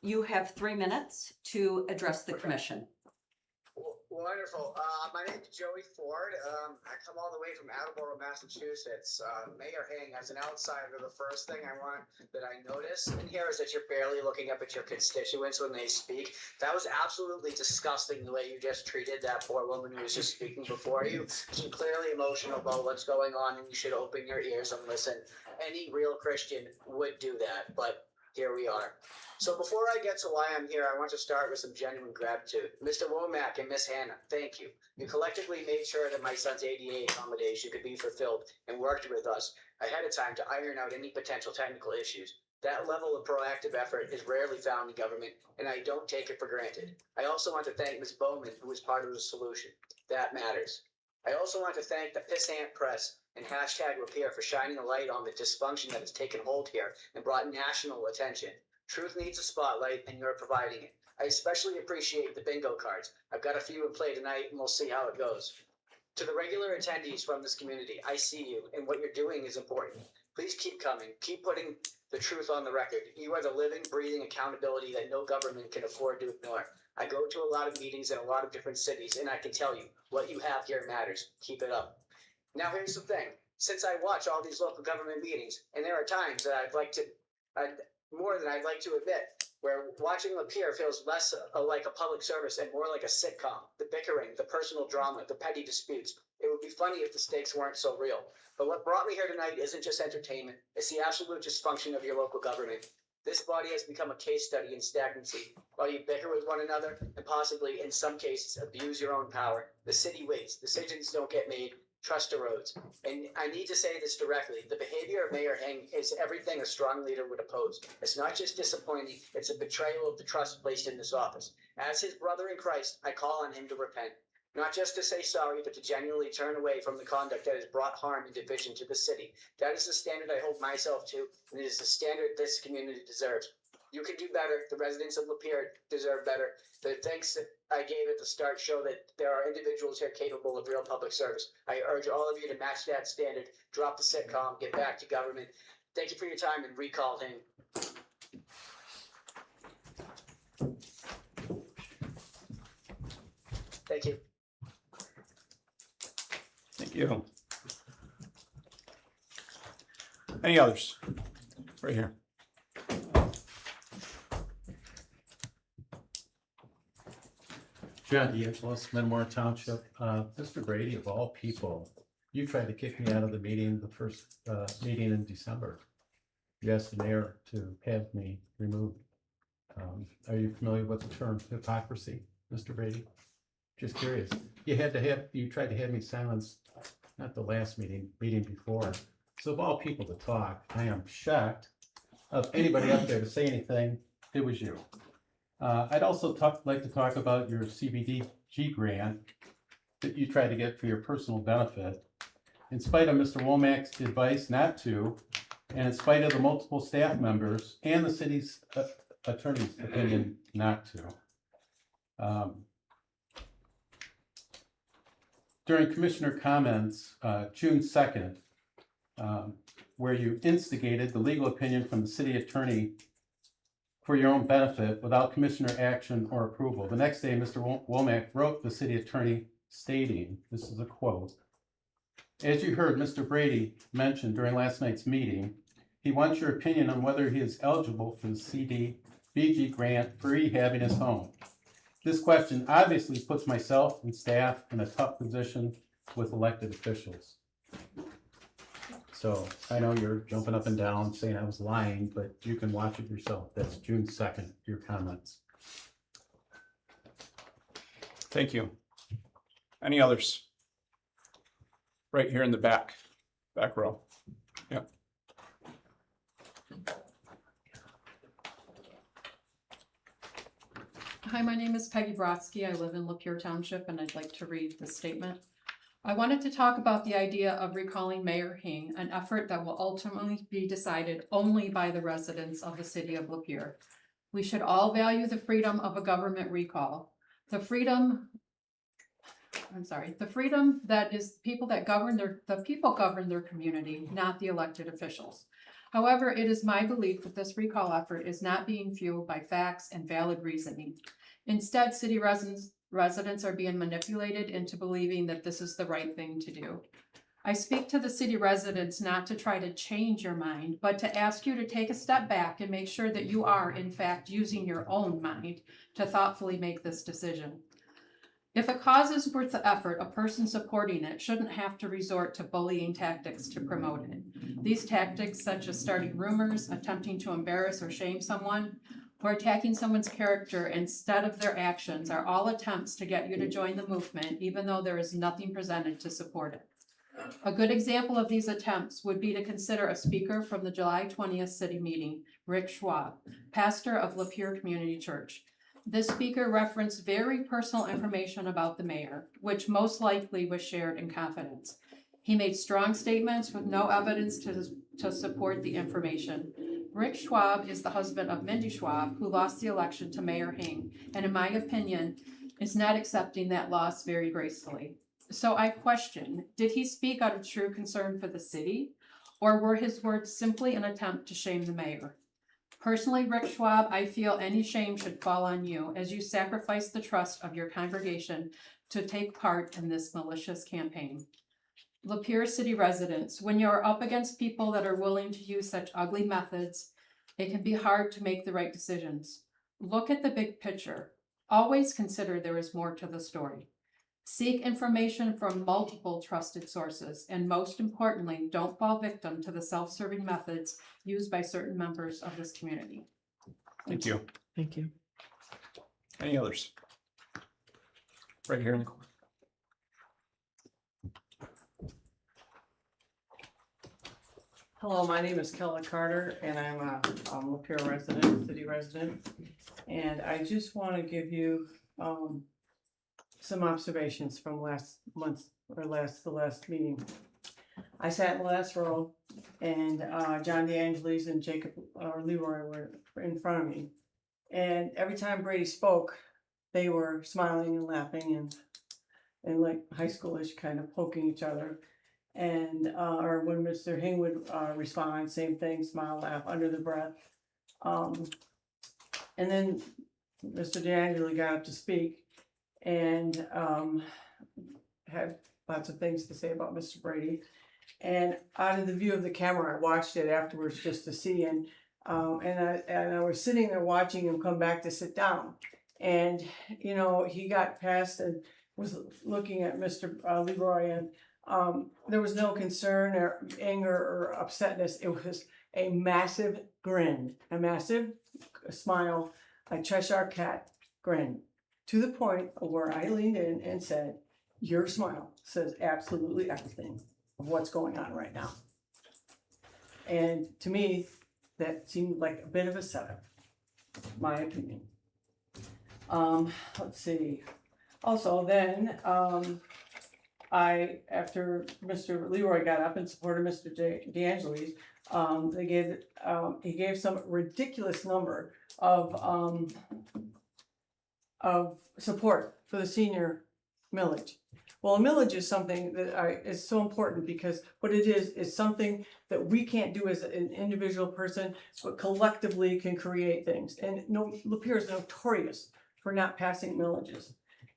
you have 3 minutes to address the commission. Wonderful. My name is Joey Ford. I come all the way from Attleboro, Massachusetts. Mayor Hang, as an outsider, the first thing I notice in here is that you're barely looking up at your constituents when they speak. That was absolutely disgusting the way you just treated that poor woman who was just speaking before you. She's clearly emotional about what's going on, and you should open your ears and listen. Any real Christian would do that, but here we are. So before I get to why I'm here, I want to start with some genuine gratitude. Mr. Womack and Miss Hannah, thank you. You collectively made sure that my son's ADA accommodation could be fulfilled and worked with us ahead of time to iron out any potential technical issues. That level of proactive effort is rarely found in government, and I don't take it for granted. I also want to thank Ms. Bowman, who was part of the solution. That matters. I also want to thank the Pissant Press and #Repair for shining a light on the dysfunction that has taken hold here and brought national attention. Truth needs a spotlight, and you're providing it. I especially appreciate the bingo cards. I've got a few in play tonight, and we'll see how it goes. To the regular attendees from this community, I see you, and what you're doing is important. Please keep coming. Keep putting the truth on the record. You are the living, breathing accountability that no government can afford to ignore. I go to a lot of meetings in a lot of different cities, and I can tell you, what you have here matters. Keep it up. Now, here's the thing. Since I watch all these local government meetings, and there are times that more than I'd like to admit, where watching Lapeer feels less like a public service and more like a sitcom. The bickering, the personal drama, the petty disputes. It would be funny if the stakes weren't so real. But what brought me here tonight isn't just entertainment. It's the absolute dysfunction of your local government. This body has become a case study in stagnancy. While you bicker with one another and possibly, in some cases, abuse your own power, the city waits. Decisions don't get made. Trust erodes. And I need to say this directly. The behavior of Mayor Heng is everything a strong leader would oppose. It's not just disappointing, it's a betrayal of the trust placed in this office. As his brother in Christ, I call on him to repent. Not just to say sorry, but to genuinely turn away from the conduct that has brought harm and division to the city. That is the standard I hold myself to, and it is the standard this community deserves. You can do better. The residents of Lapeer deserve better. The thanks that I gave at the start show that there are individuals here capable of real public service. I urge all of you to match that standard, drop the sitcom, get back to government. Thank you for your time, and recall him. Thank you. Thank you. Any others? Right here. John D'Angelos, Menmore Township. Mr. Brady, of all people, you tried to kick me out of the meeting, the first meeting in December. You asked the mayor to have me removed. Are you familiar with the term hypocrisy, Mr. Brady? Just curious. You tried to have me silenced, not the last meeting before. So of all people to talk, I am shocked of anybody up there to say anything. It was you. I'd also like to talk about your CBDG grant that you tried to get for your personal benefit. In spite of Mr. Womack's advice not to, and in spite of the multiple staff members and the city's attorney's opinion not to. During commissioner comments, June 2nd, where you instigated the legal opinion from the city attorney for your own benefit without commissioner action or approval. The next day, Mr. Womack wrote the city attorney stating, this is a quote, "As you heard Mr. Brady mention during last night's meeting, he wants your opinion on whether he is eligible for the CDBG grant for rehabbing his home. This question obviously puts myself and staff in a tough position with elected officials." So I know you're jumping up and down saying I was lying, but you can watch it yourself. That's June 2nd, your comments. Thank you. Any others? Right here in the back row. Hi, my name is Peggy Brodsky. I live in Lapeer Township, and I'd like to read the statement. I wanted to talk about the idea of recalling Mayor Hing, an effort that will ultimately be decided only by the residents of the city of Lapeer. We should all value the freedom of a government recall. The freedom that is the people govern their community, not the elected officials. However, it is my belief that this recall effort is not being fueled by facts and valid reasoning. Instead, city residents are being manipulated into believing that this is the right thing to do. I speak to the city residents not to try to change your mind, but to ask you to take a step back and make sure that you are, in fact, using your own mind to thoughtfully make this decision. If a cause is worth the effort, a person supporting it shouldn't have to resort to bullying tactics to promote it. These tactics, such as starting rumors, attempting to embarrass or shame someone, or attacking someone's character instead of their actions, are all attempts to get you to join the movement, even though there is nothing presented to support it. A good example of these attempts would be to consider a speaker from the July 20th city meeting, Rick Schwab, pastor of Lapeer Community Church. This speaker referenced very personal information about the mayor, which most likely was shared in confidence. He made strong statements with no evidence to support the information. Rick Schwab is the husband of Mindy Schwab, who lost the election to Mayor Hing, and in my opinion, is not accepting that loss very gracefully. So I question, did he speak out of true concern for the city, or were his words simply an attempt to shame the mayor? Personally, Rick Schwab, I feel any shame should fall on you as you sacrifice the trust of your congregation to take part in this malicious campaign. Lapeer City residents, when you are up against people that are willing to use such ugly methods, it can be hard to make the right decisions. Look at the big picture. Always consider there is more to the story. Seek information from multiple trusted sources, and most importantly, don't fall victim to the self-serving methods used by certain members of this community. Thank you. Thank you. Any others? Right here in the corner. Hello, my name is Kella Carter, and I'm a Lapeer resident, city resident. And I just want to give you some observations from last month or the last meeting. I sat in the last row, and John DeAngelis and Jacob Leroy were in front of me. And every time Brady spoke, they were smiling and laughing and like high schoolish, kind of poking each other. And or when Mr. Hing would respond, same thing, smile, laugh under the breath. And then Mr. DeAngelo got up to speak and had lots of things to say about Mr. Brady. And out of the view of the camera, I watched it afterwards just to see. And I was sitting there watching him come back to sit down. And, you know, he got past and was looking at Mr. Leroy, and there was no concern or anger or upsetness. It was a massive grin, a massive smile, a Cheshire cat grin, to the point of where I leaned in and said, "Your smile says absolutely everything of what's going on right now." And to me, that seemed like a bit of a setup, my opinion. Let's see. Also, then after Mr. Leroy got up and supported Mr. DeAngelis, he gave some ridiculous number of support for the senior millage. Well, a millage is something that is so important, because what it is something that we can't do as an individual person, but collectively can create things. And Lapeer is notorious for not passing millages.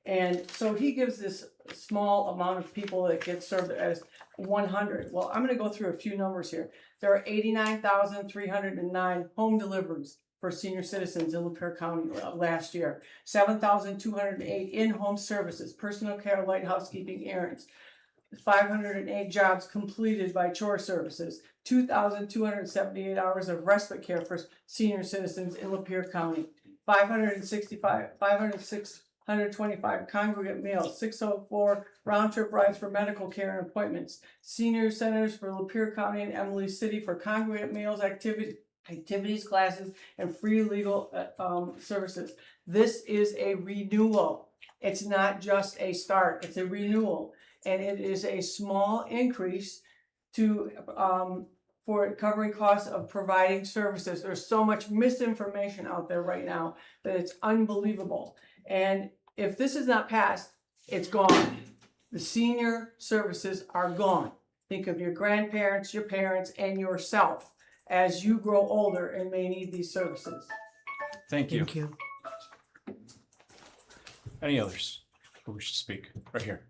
And so he gives this small amount of people that get served as 100. Well, I'm going to go through a few numbers here. There are 89,309 home deliveries for senior citizens in Lapeer County last year. 7,208 in-home services, personal care, light housekeeping, errands. 508 jobs completed by chore services. 2,278 hours of respite care for senior citizens in Lapeer County. 525 congregate meals, 604 round-trip rides for medical care and appointments, senior centers for Lapeer County and Emily City for congregate meals, activities classes, and free legal services. This is a renewal. It's not just a start, it's a renewal. And it is a small increase to for covering costs of providing services. There's so much misinformation out there right now that it's unbelievable. And if this is not passed, it's gone. The senior services are gone. Think of your grandparents, your parents, and yourself as you grow older and may need these services. Thank you. Any others who wish to speak? Right here.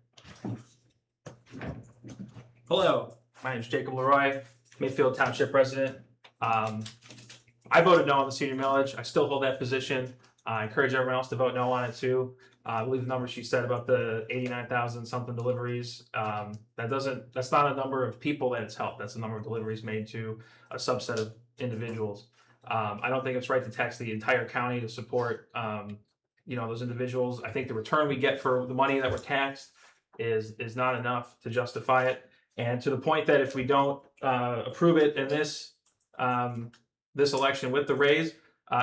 Hello, my name is Jacob Leroy, Mayfield Township resident. I voted no on the senior millage. I still hold that position. I encourage everyone else to vote no on it too. I believe the number she said about the 89,000 something deliveries, that's not a number of people that it's helped. That's the number of deliveries made to a subset of individuals. I don't think it's right to tax the entire county to support, those individuals. I think the return we get for the money that we're taxed is not enough to justify it. And to the point that if we don't approve it in this election with the raise,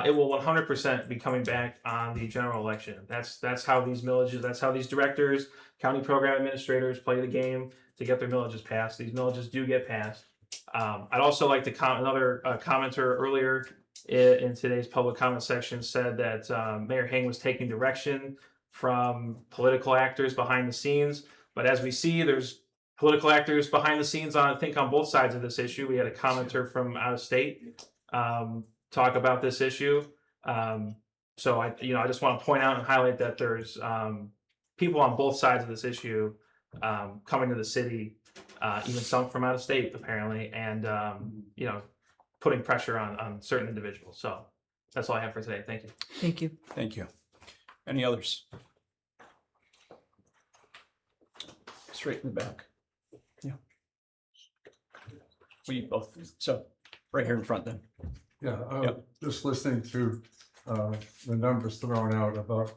it will 100% be coming back on the general election. That's how these millages, that's how these directors, county program administrators play the game to get their millages passed. These millages do get passed. I'd also like to another commenter earlier in today's public comment section said that Mayor Heng was taking direction from political actors behind the scenes. But as we see, there's political actors behind the scenes on both sides of this issue. We had a commenter from out of state talk about this issue. So I just want to point out and highlight that there's people on both sides of this issue coming to the city, even some from out of state apparently, and putting pressure on certain individuals. So that's all I have for today. Thank you. Thank you. Thank you. Any others? Straight in the back. Yeah. We both, so right here in front then. Yeah, Yep. just listening to the numbers thrown out about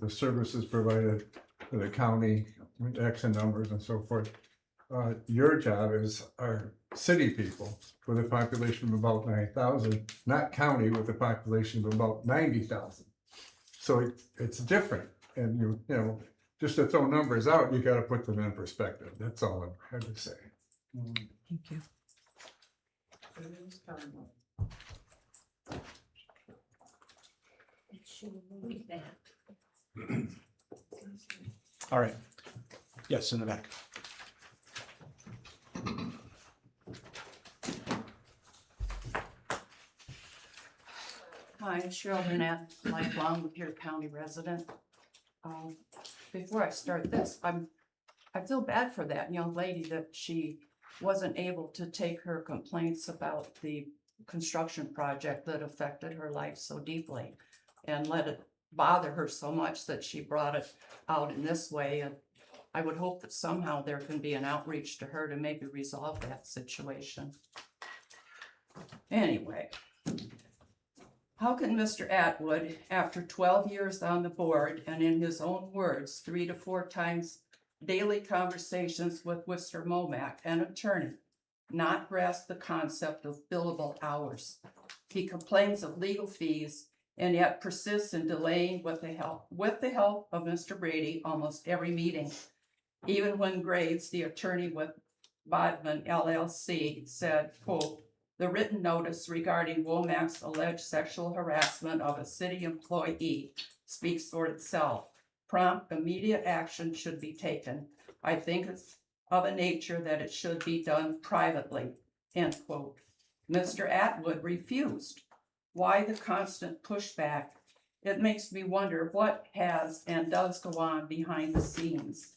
the services provided to the county, X numbers and so forth. Your job is our city people with a population of about 9,000, not county with a population of about 90,000. So it's different. And you know, just to throw numbers out, you got to put them in perspective. That's all I have to say. Thank you. All right. Yes, in the back. Hi, Cheryl Burnett, lifelong Lapeer County resident. Before I start this, I feel bad for that young lady that she wasn't able to take her complaints about the construction project that affected her life so deeply and let it bother her so much that she brought it out in this way. And I would hope that somehow there can be an outreach to her to maybe resolve that situation. Anyway, how can Mr. Atwood, after 12 years on the board and in his own words, 3 to 4 times daily conversations with Mr. Momack, an attorney, not grasp the concept of billable hours? He complains of legal fees and yet persists in delaying with the help of Mr. Brady almost every meeting. Even when Graves, the attorney with Bodman LLC, said, quote, "The written notice regarding Womack's alleged sexual harassment of a city employee speaks for itself. Prompt, immediate action should be taken. I think it's of a nature that it should be done privately," end quote. Mr. Atwood refused. Why the constant pushback? It makes me wonder what has and does go on behind the scenes.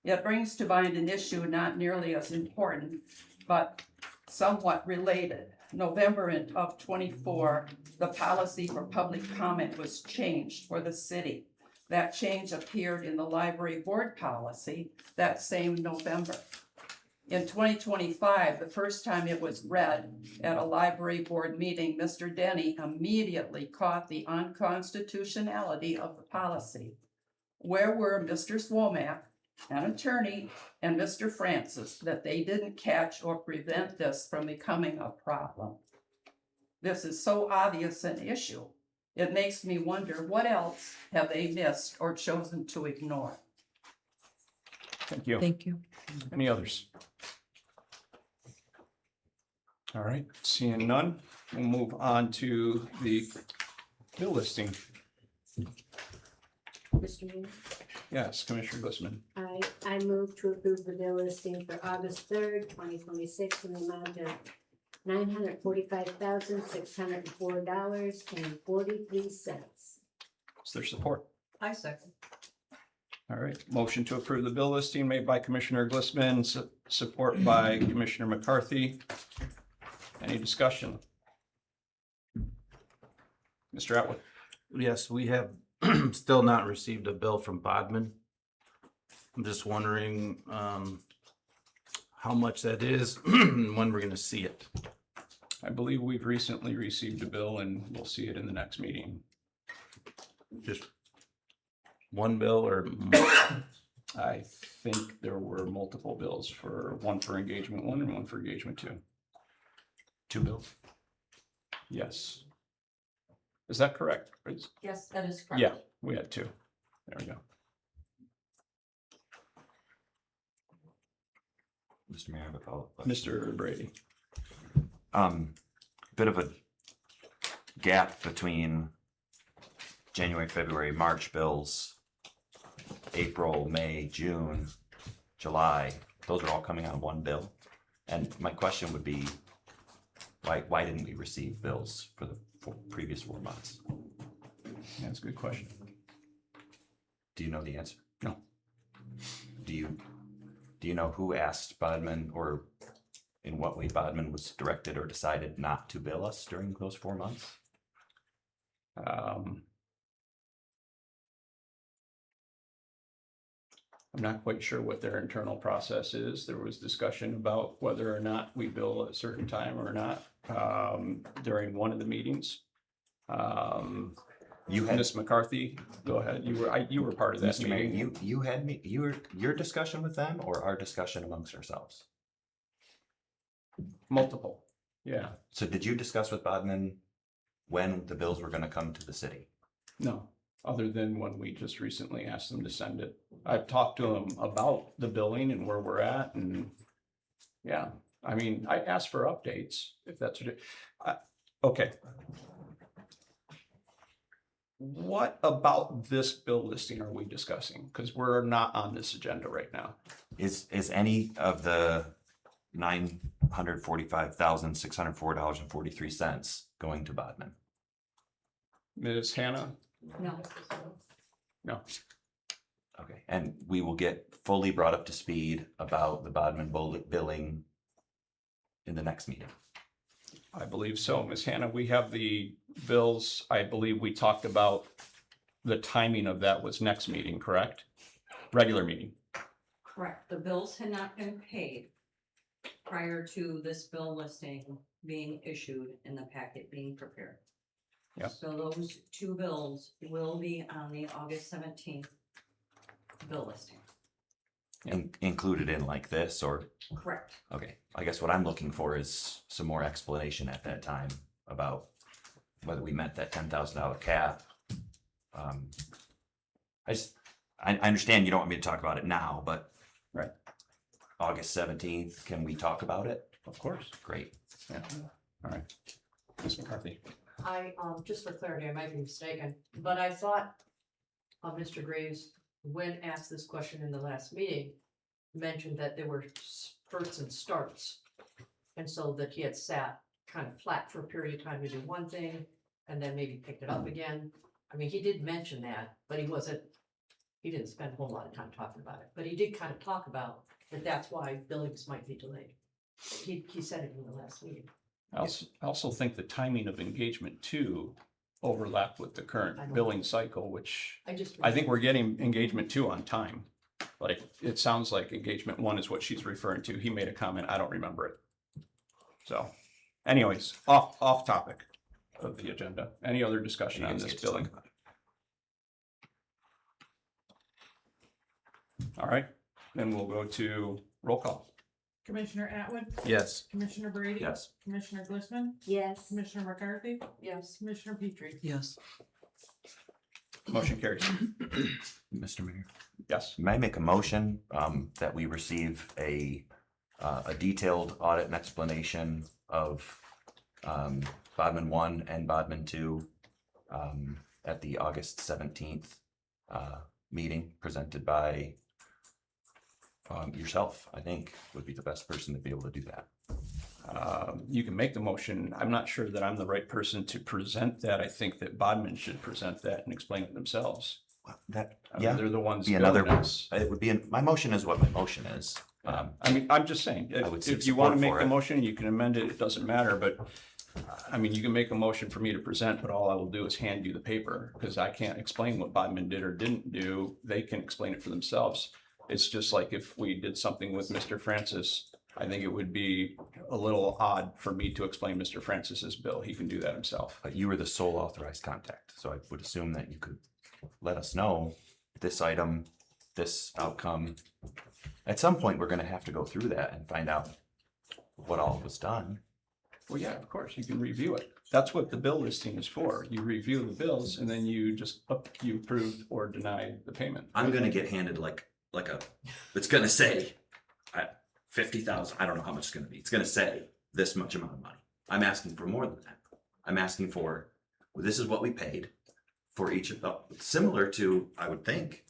It brings to mind an issue not nearly as important, but somewhat related. November of 24, the policy for public comment was changed for the city. That change appeared in the library board policy that same November. In 2025, the first time it was read at a library board meeting, Mr. Denny immediately caught the unconstitutionality of the policy. Where were Mr. Womack, an attorney, and Mr. Francis that they didn't catch or prevent this from becoming a problem? This is so obvious an issue. It makes me wonder what else have they missed or chosen to ignore? Thank you. Thank you. Any others? All right, seeing none, we'll move on to the bill listing. Mr. Mayor, Yes, Commissioner Glissman. I move to approve the bill listing for August 3rd, 2026 in the amount of $945,604.43. Is there support? I second. All right, motion to approve the bill listing made by Commissioner Glissman, support by Commissioner McCarthy. Any discussion? Mr. Atwood? Yes, we have still not received a bill from Bodman. I'm just wondering how much that is and when we're gonna see it. I believe we've recently received a bill and we'll see it in the next meeting. Just one bill or? I think there were multiple bills one for engagement 1 and one for engagement 2. 2 bills? Yes. Is that correct? Yes, that is correct. Yeah, we had 2. There we go. Mr. Mayor, I have a follow-up. Mr. Brady. Bit of a gap between January, February, March bills, April, May, June, July. Those are all coming out of one bill. And my question would be, why didn't we receive bills for the previous 4 months? Yeah, that's a good question. Do you know the answer? No. Do you know who asked Bodman, or in what way Bodman was directed or decided not to bill us during those 4 months? I'm not quite sure what their internal process is. There was discussion about whether or not we bill at a certain time or not during one of the meetings. You had Ms. McCarthy, go ahead. You were part of that Mr. Mayor, meeting. you had me, your discussion with them or our discussion amongst ourselves? Multiple, yeah. So did you discuss with Bodman when the bills were gonna come to the city? No, other than when we just recently asked them to send it. I've talked to them about the billing and where we're at and yeah, I mean, I asked for updates if that's what okay. What about this bill listing are we discussing? Because we're not on this agenda right now. Is any of the $945,604.43 going to Bodman? Ms. Hannah? No. No. Okay, and we will get fully brought up to speed about the Bodman billing in the next meeting. I believe so. Ms. Hannah, we have the bills. I believe we talked about the timing of that was next meeting, correct? Regular meeting. Correct. The bills had not been paid prior to this bill listing being issued and the packet being prepared. Yep. So those 2 bills will be on the August 17th bill listing. Included in like this, or? Correct. Okay, I guess what I'm looking for is some more explanation at that time about whether we met that $10,000 cap. I understand you don't want me to talk about it now, but right, August 17th, can we talk about it? Of course. Great. Yeah. All right. Ms. McCarthy. Just for clarity, I might be mistaken, but I thought Mr. Graves, when asked this question in the last meeting, mentioned that there were spurts and starts. And so that he had sat kind of flat for a period of time to do one thing and then maybe picked it up again. I mean, he did mention that, but he didn't spend a whole lot of time talking about it, but he did kind of talk about that that's why billings might be delayed. He said it in the last meeting. I also think the timing of engagement 2 overlapped with the current billing cycle, which I think we're getting engagement 2 on time. Like, it sounds like engagement 1 is what she's referring to. He made a comment. I don't remember it. So anyways, off topic of the agenda. Any other discussion on this billing? All right, then we'll go to roll call. Commissioner Atwood, Yes. Commissioner Brady. Yes. Commissioner Glistman, Yes. Commissioner McCarthy, Yes. Commissioner Petrie. Yes. Motion carries. Mr. Mayor. Yes. May I make a motion that we receive a detailed audit and explanation of Bodman 1 and Bodman 2 at the August 17th meeting presented by yourself, I think, would be the best person to be able to do that. You can make the motion. I'm not sure that I'm the right person to present that. I think that Bodman should present that and explain it themselves. That, I mean, yeah. they're the ones. Be another, building this. it would be, my motion is what my motion is. I mean, I'm just saying, I would if seek you want to support make for the it. motion, you can amend it, it doesn't matter, but I mean, you can make a motion for me to present, but all I will do is hand you the paper, because I can't explain what Bodman did or didn't do. They can explain it for themselves. It's just like if we did something with Mr. Francis, I think it would be a little odd for me to explain Mr. Francis's bill. He can do that himself. But you were the sole authorized contact, so I would assume that you could let us know this item, this outcome. At some point, we're gonna have to go through that and find out what all was done. Well, yeah, of course, you can review it. That's what the bill listing is for. You review the bills and then you just, you approve or deny the payment. I'm gonna get handed like a, it's gonna say, 50,000, I don't know how much it's gonna be. It's gonna say this much amount of money. I'm asking for more than that. I'm asking for, well, this is what we paid for each of the, similar to, I would think,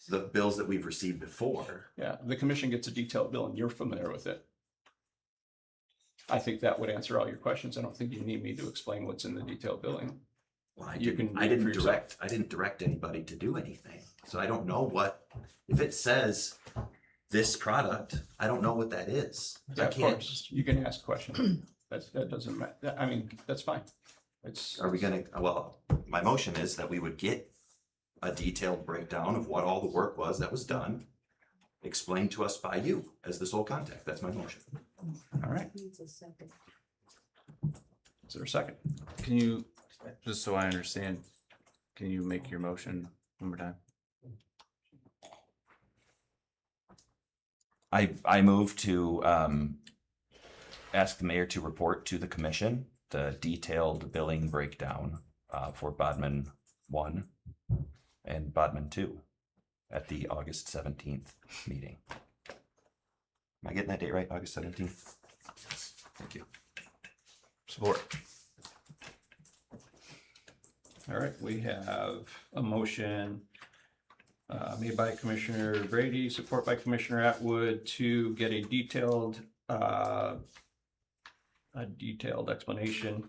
the bills that we've received before. Yeah, the commission gets a detailed bill and you're familiar with it. I think that would answer all your questions. I don't think you need me to explain what's in the detailed billing. Well, You can I read it for didn't yourself. direct, I didn't direct anybody to do anything. So I don't know what, if it says this product, I don't know what that is. Yeah, I of can't, course, you can ask questions. That doesn't matter. I mean, that's fine. It's, are we gonna, well, my motion is that we would get a detailed breakdown of what all the work was that was done, explained to us by you as the sole contact. That's my motion. all right. Needs a second. Is there a second? Can you, just so I understand, can you make your motion one more time? I move to ask the mayor to report to the commission the detailed billing breakdown for Bodman 1 and Bodman 2 at the August 17th meeting. Am I getting that date right? August 17th? Thank you. Support. All right, we have a motion made by Commissioner Brady, support by Commissioner Atwood to get a detailed explanation,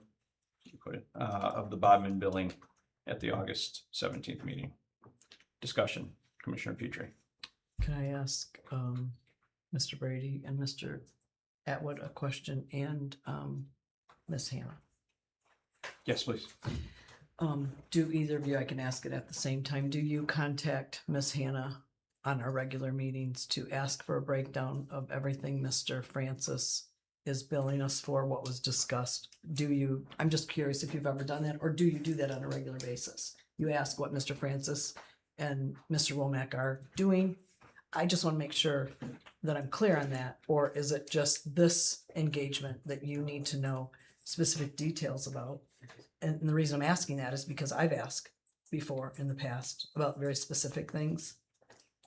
you put it, of the Bodman billing at the August 17th meeting. Discussion, Commissioner Petrie. Can I ask Mr. Brady and Mr. Atwood a question and Ms. Hannah? Yes, please. Do either of you, I can ask it at the same time, do you contact Ms. Hannah on our regular meetings to ask for a breakdown of everything Mr. Francis is billing us for, what was discussed? Do you, I'm just curious if you've ever done that, or do you do that on a regular basis? You ask what Mr. Francis and Mr. Womack are doing. I just want to make sure that I'm clear on that, or is it just this engagement that you need to know specific details about? And the reason I'm asking that is because I've asked before in the past about very specific things,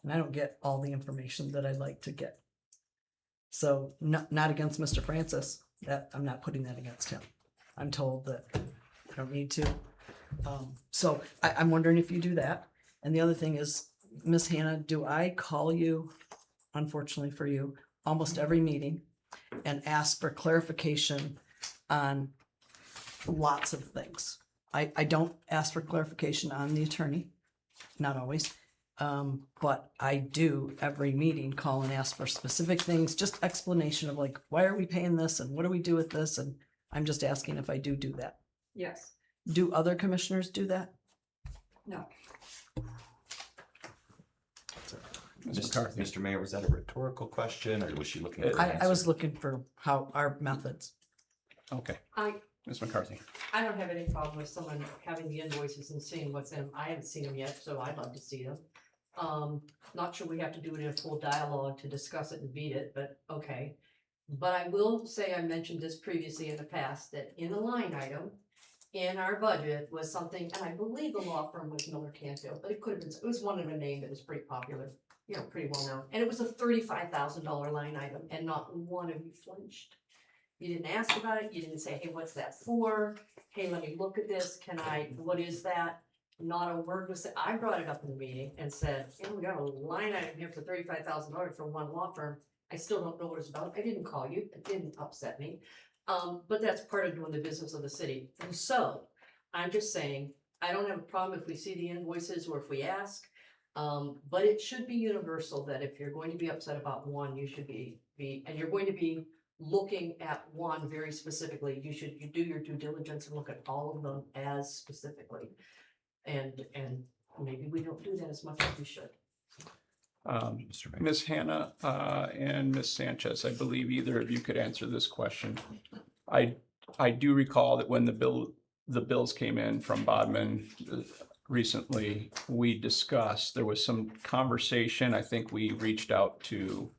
and I don't get all the information that I'd like to get. So not against Mr. Francis, that I'm not putting that against him. I'm told that I don't need to. So I'm wondering if you do that. And the other thing is, Miss Hannah, do I call you, unfortunately for you, almost every meeting and ask for clarification on lots of things? I don't ask for clarification on the attorney, not always. But I do every meeting call and ask for specific things, just explanation of like, why are we paying this and what do we do with this? And I'm just asking if I do that. Yes. Do other commissioners do that? No. Mr. Mayor, was that a rhetorical question or was she looking for an I answer? was looking for how our methods. Okay, I Ms. McCarthy. don't have any problem with someone having the invoices and seeing what's in them. I haven't seen them yet, so I'd love to see them. Not sure we have to do it in a full dialogue to discuss it and beat it, but okay. But I will say, I mentioned this previously in the past, that in a line item in our budget was something, and I believe the law firm was Miller Canfield, but it could have been, it was one of a name that was pretty popular, you know, pretty well known. And it was a $35,000 line item, and not one of you flinched. You didn't ask about it, you didn't say, hey, what's that for? Hey, let me look at this, what is that? Not a word was said. I brought it up in the meeting and said, we got a line item here for $35,000 from one law firm. I still don't know what it's about. I didn't call you. It didn't upset me. But that's part of doing the business of the city. And so I'm just saying, I don't have a problem if we see the invoices or if we ask. But it should be universal that if you're going to be upset about one, you should be, and you're going to be looking at one very specifically, you do your due diligence and look at all of them as specifically. And maybe we don't do that as much as we should. Ms. Hannah and Ms. Sanchez, I believe either of you could answer this question. I do recall that when the bills came in from Bodman recently, we discussed, there was some conversation. I think we reached out to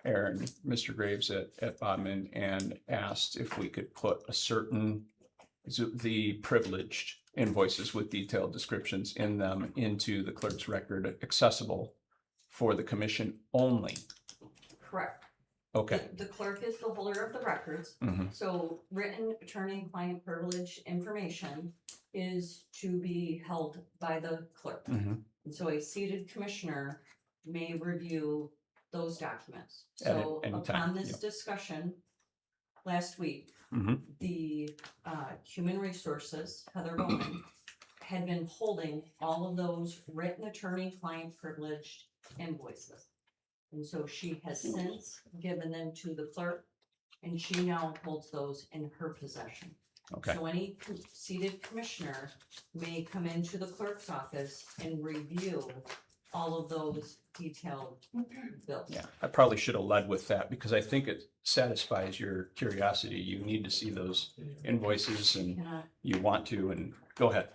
Aaron, Mr. Graves at Bodman, and asked if we could put the privileged invoices with detailed descriptions in them into the clerk's record, accessible for the commission only. Correct. Okay. The clerk is the holder of the records, so written attorney-client privilege information is to be held by the clerk. And so a seated commissioner may review those documents. So upon this discussion last week, the Human Resources, Heather Bowman, had been holding all of those written attorney-client privileged invoices. And so she has since given them to the clerk, and she now holds those in her possession. Okay. So any seated commissioner may come into the clerk's office and review all of those detailed bills. Yeah, I probably should have led with that because I think it satisfies your curiosity. You need to see those invoices and you want to, and go ahead.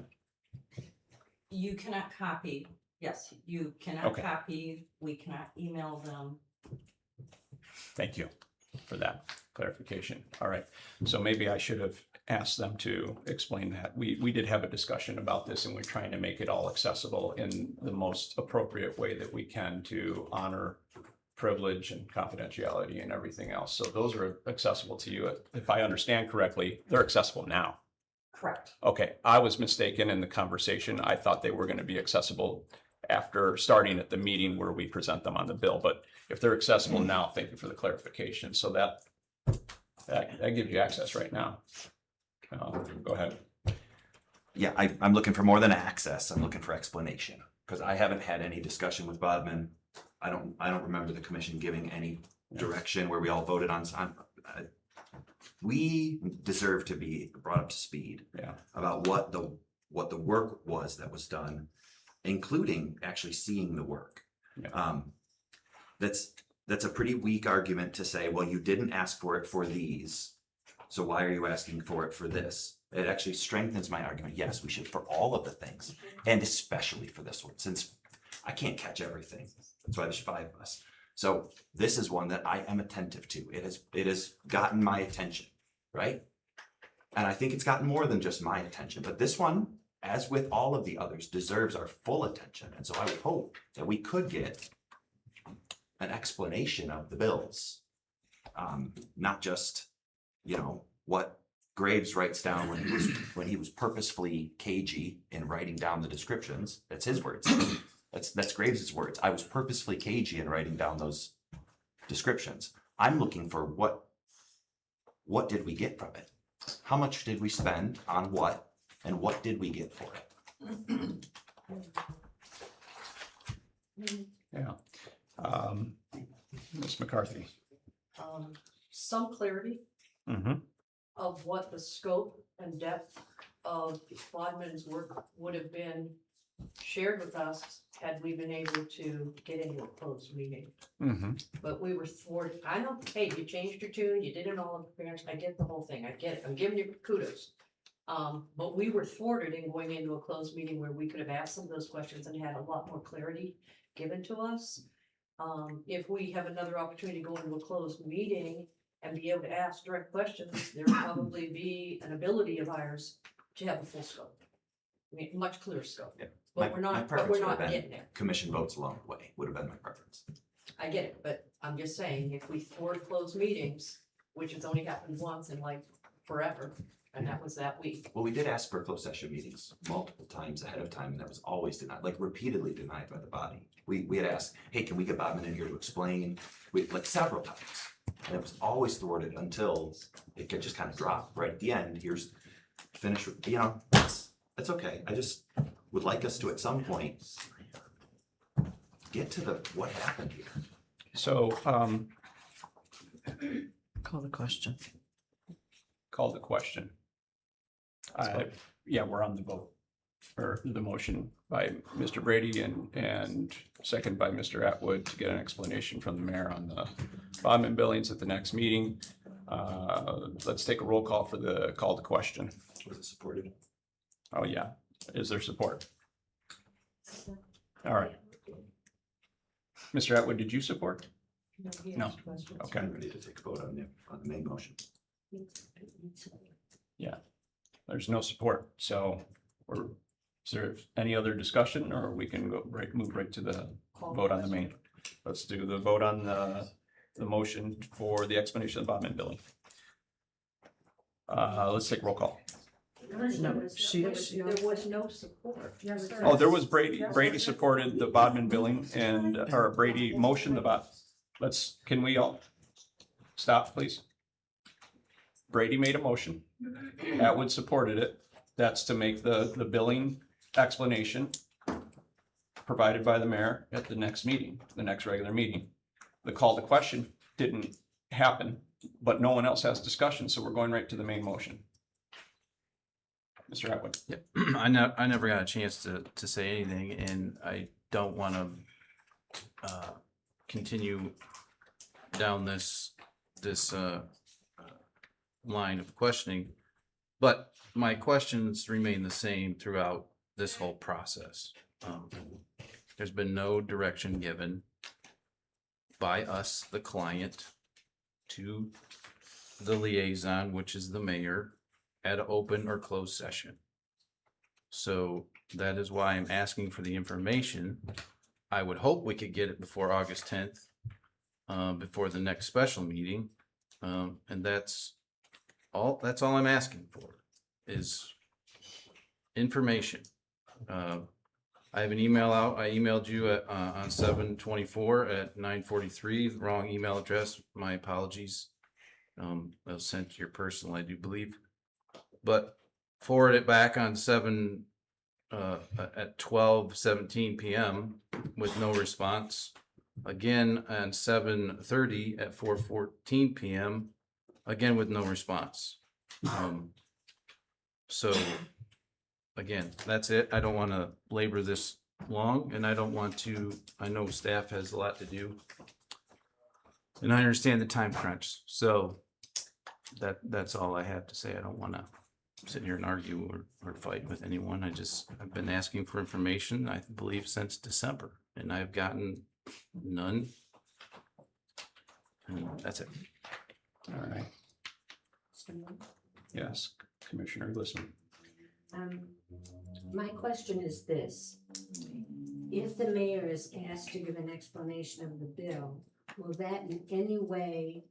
You cannot copy, yes, you cannot Okay. copy, we cannot email them. Thank you for that clarification. All right. So maybe I should have asked them to explain that. We did have a discussion about this and we're trying to make it all accessible in the most appropriate way that we can to honor privilege and confidentiality and everything else. So those are accessible to you. If I understand correctly, they're accessible now. Correct. Okay, I was mistaken in the conversation. I thought they were going to be accessible after starting at the meeting where we present them on the bill. But if they're accessible now, thank you for the clarification. So that gives you access right now. Go ahead. Yeah, I'm looking for more than access. I'm looking for explanation because I haven't had any discussion with Bodman. I don't remember the commission giving any direction where we all voted on. We deserve to be brought up to speed about what the work was that was done, including actually seeing the work. That's a pretty weak argument to say, well, you didn't ask for it for these, so why are you asking for it for this? It actually strengthens my argument. Yes, we should for all of the things, and especially for this one, since I can't catch everything. That's why there's 5 of us. So this is one that I am attentive to. It has gotten my attention, right? And I think it's gotten more than just my attention, but this one, as with all of the others, deserves our full attention. And so I would hope that we could get an explanation of the bills, not just, what Graves writes down when he was purposefully cagey in writing down the descriptions. That's his words. That's Graves's words. I was purposefully cagey in writing down those descriptions. I'm looking for what did we get from it? How much did we spend on what, and what did we get for it? Yeah. Ms. McCarthy. Some clarity of what the scope and depth of Bodman's work would have been shared with us had we been able to get into a closed meeting. But we were thwarted. I know, hey, you changed your tune, you did it all in fairness. I get the whole thing. I get it. I'm giving you kudos. But we were thwarted in going into a closed meeting where we could have asked some of those questions and had a lot more clarity. given to us. If we have another opportunity to go into a closed meeting and be able to ask direct questions, there will probably be an ability of ours to have a full scope. I mean, much clearer scope. Yeah. But we're not, but we're not getting there. Commission votes along the way would have been my preference. I get it, but I'm just saying, if we thwart closed meetings, which has only happened once in like forever, and that was that week. Well, we did ask for closed session meetings multiple times ahead of time, and that was always denied, like repeatedly denied by the body. We had asked, hey, can we get Bodman in here to explain? Like several times. And it was always thwarted until it could just kind of drop right at the end. Here's finish, that's okay. I just would like us to at some point get to what happened here. So, Call the question. call the question. Yeah, we're on the vote, or the motion by Mr. Brady and second by Mr. Atwood to get an explanation from the mayor on the Bodman billings at the next meeting. Let's take a roll call for the call to question. Was it supported? Oh, yeah. Is there support? All right. Mr. Atwood, did you support? No. Okay. I'm ready to take a vote on the main motion. Yeah, there's no support, so is there any other discussion, or we can move right to the vote on the main? Let's do the vote on the motion for the explanation of the Bodman billing. Let's take roll call. There was no support. Oh, there was Brady. Brady supported the Bodman billing or Brady motioned the can we all stop, please? Brady made a motion. Atwood supported it. That's to make the billing explanation provided by the mayor at the next meeting, the next regular meeting. The call to question didn't happen, but no one else has discussion, so we're going right to the main motion. Mr. Atwood. Yep. I never got a chance to say anything, and I don't want to continue down this line of questioning, but my questions remain the same throughout this whole process. There's been no direction given by us, the client, to the liaison, which is the mayor, at an open or closed session. So that is why I'm asking for the information. I would hope we could get it before August 10th, before the next special meeting. And that's all I'm asking for is information. I have an email out. I emailed you on 7/24 at 9:43, the wrong email address. My apologies. It was sent to your personal, I do believe. But forward it back on at 12:17 p.m. with no response. Again on 7:30 at 4:14 p.m. again with no response. So again, that's it. I don't want to labor this long, and I don't want to. I know staff has a lot to do, and I understand the time crunch. So that's all I have to say. I don't want to sit here and argue or fight with anyone. I've been asking for information, I believe, since December, and I've gotten none. And that's it. All right. Yes, Commissioner Glissman. My question is this: if the mayor is asked to give an explanation of the bill, will that in any way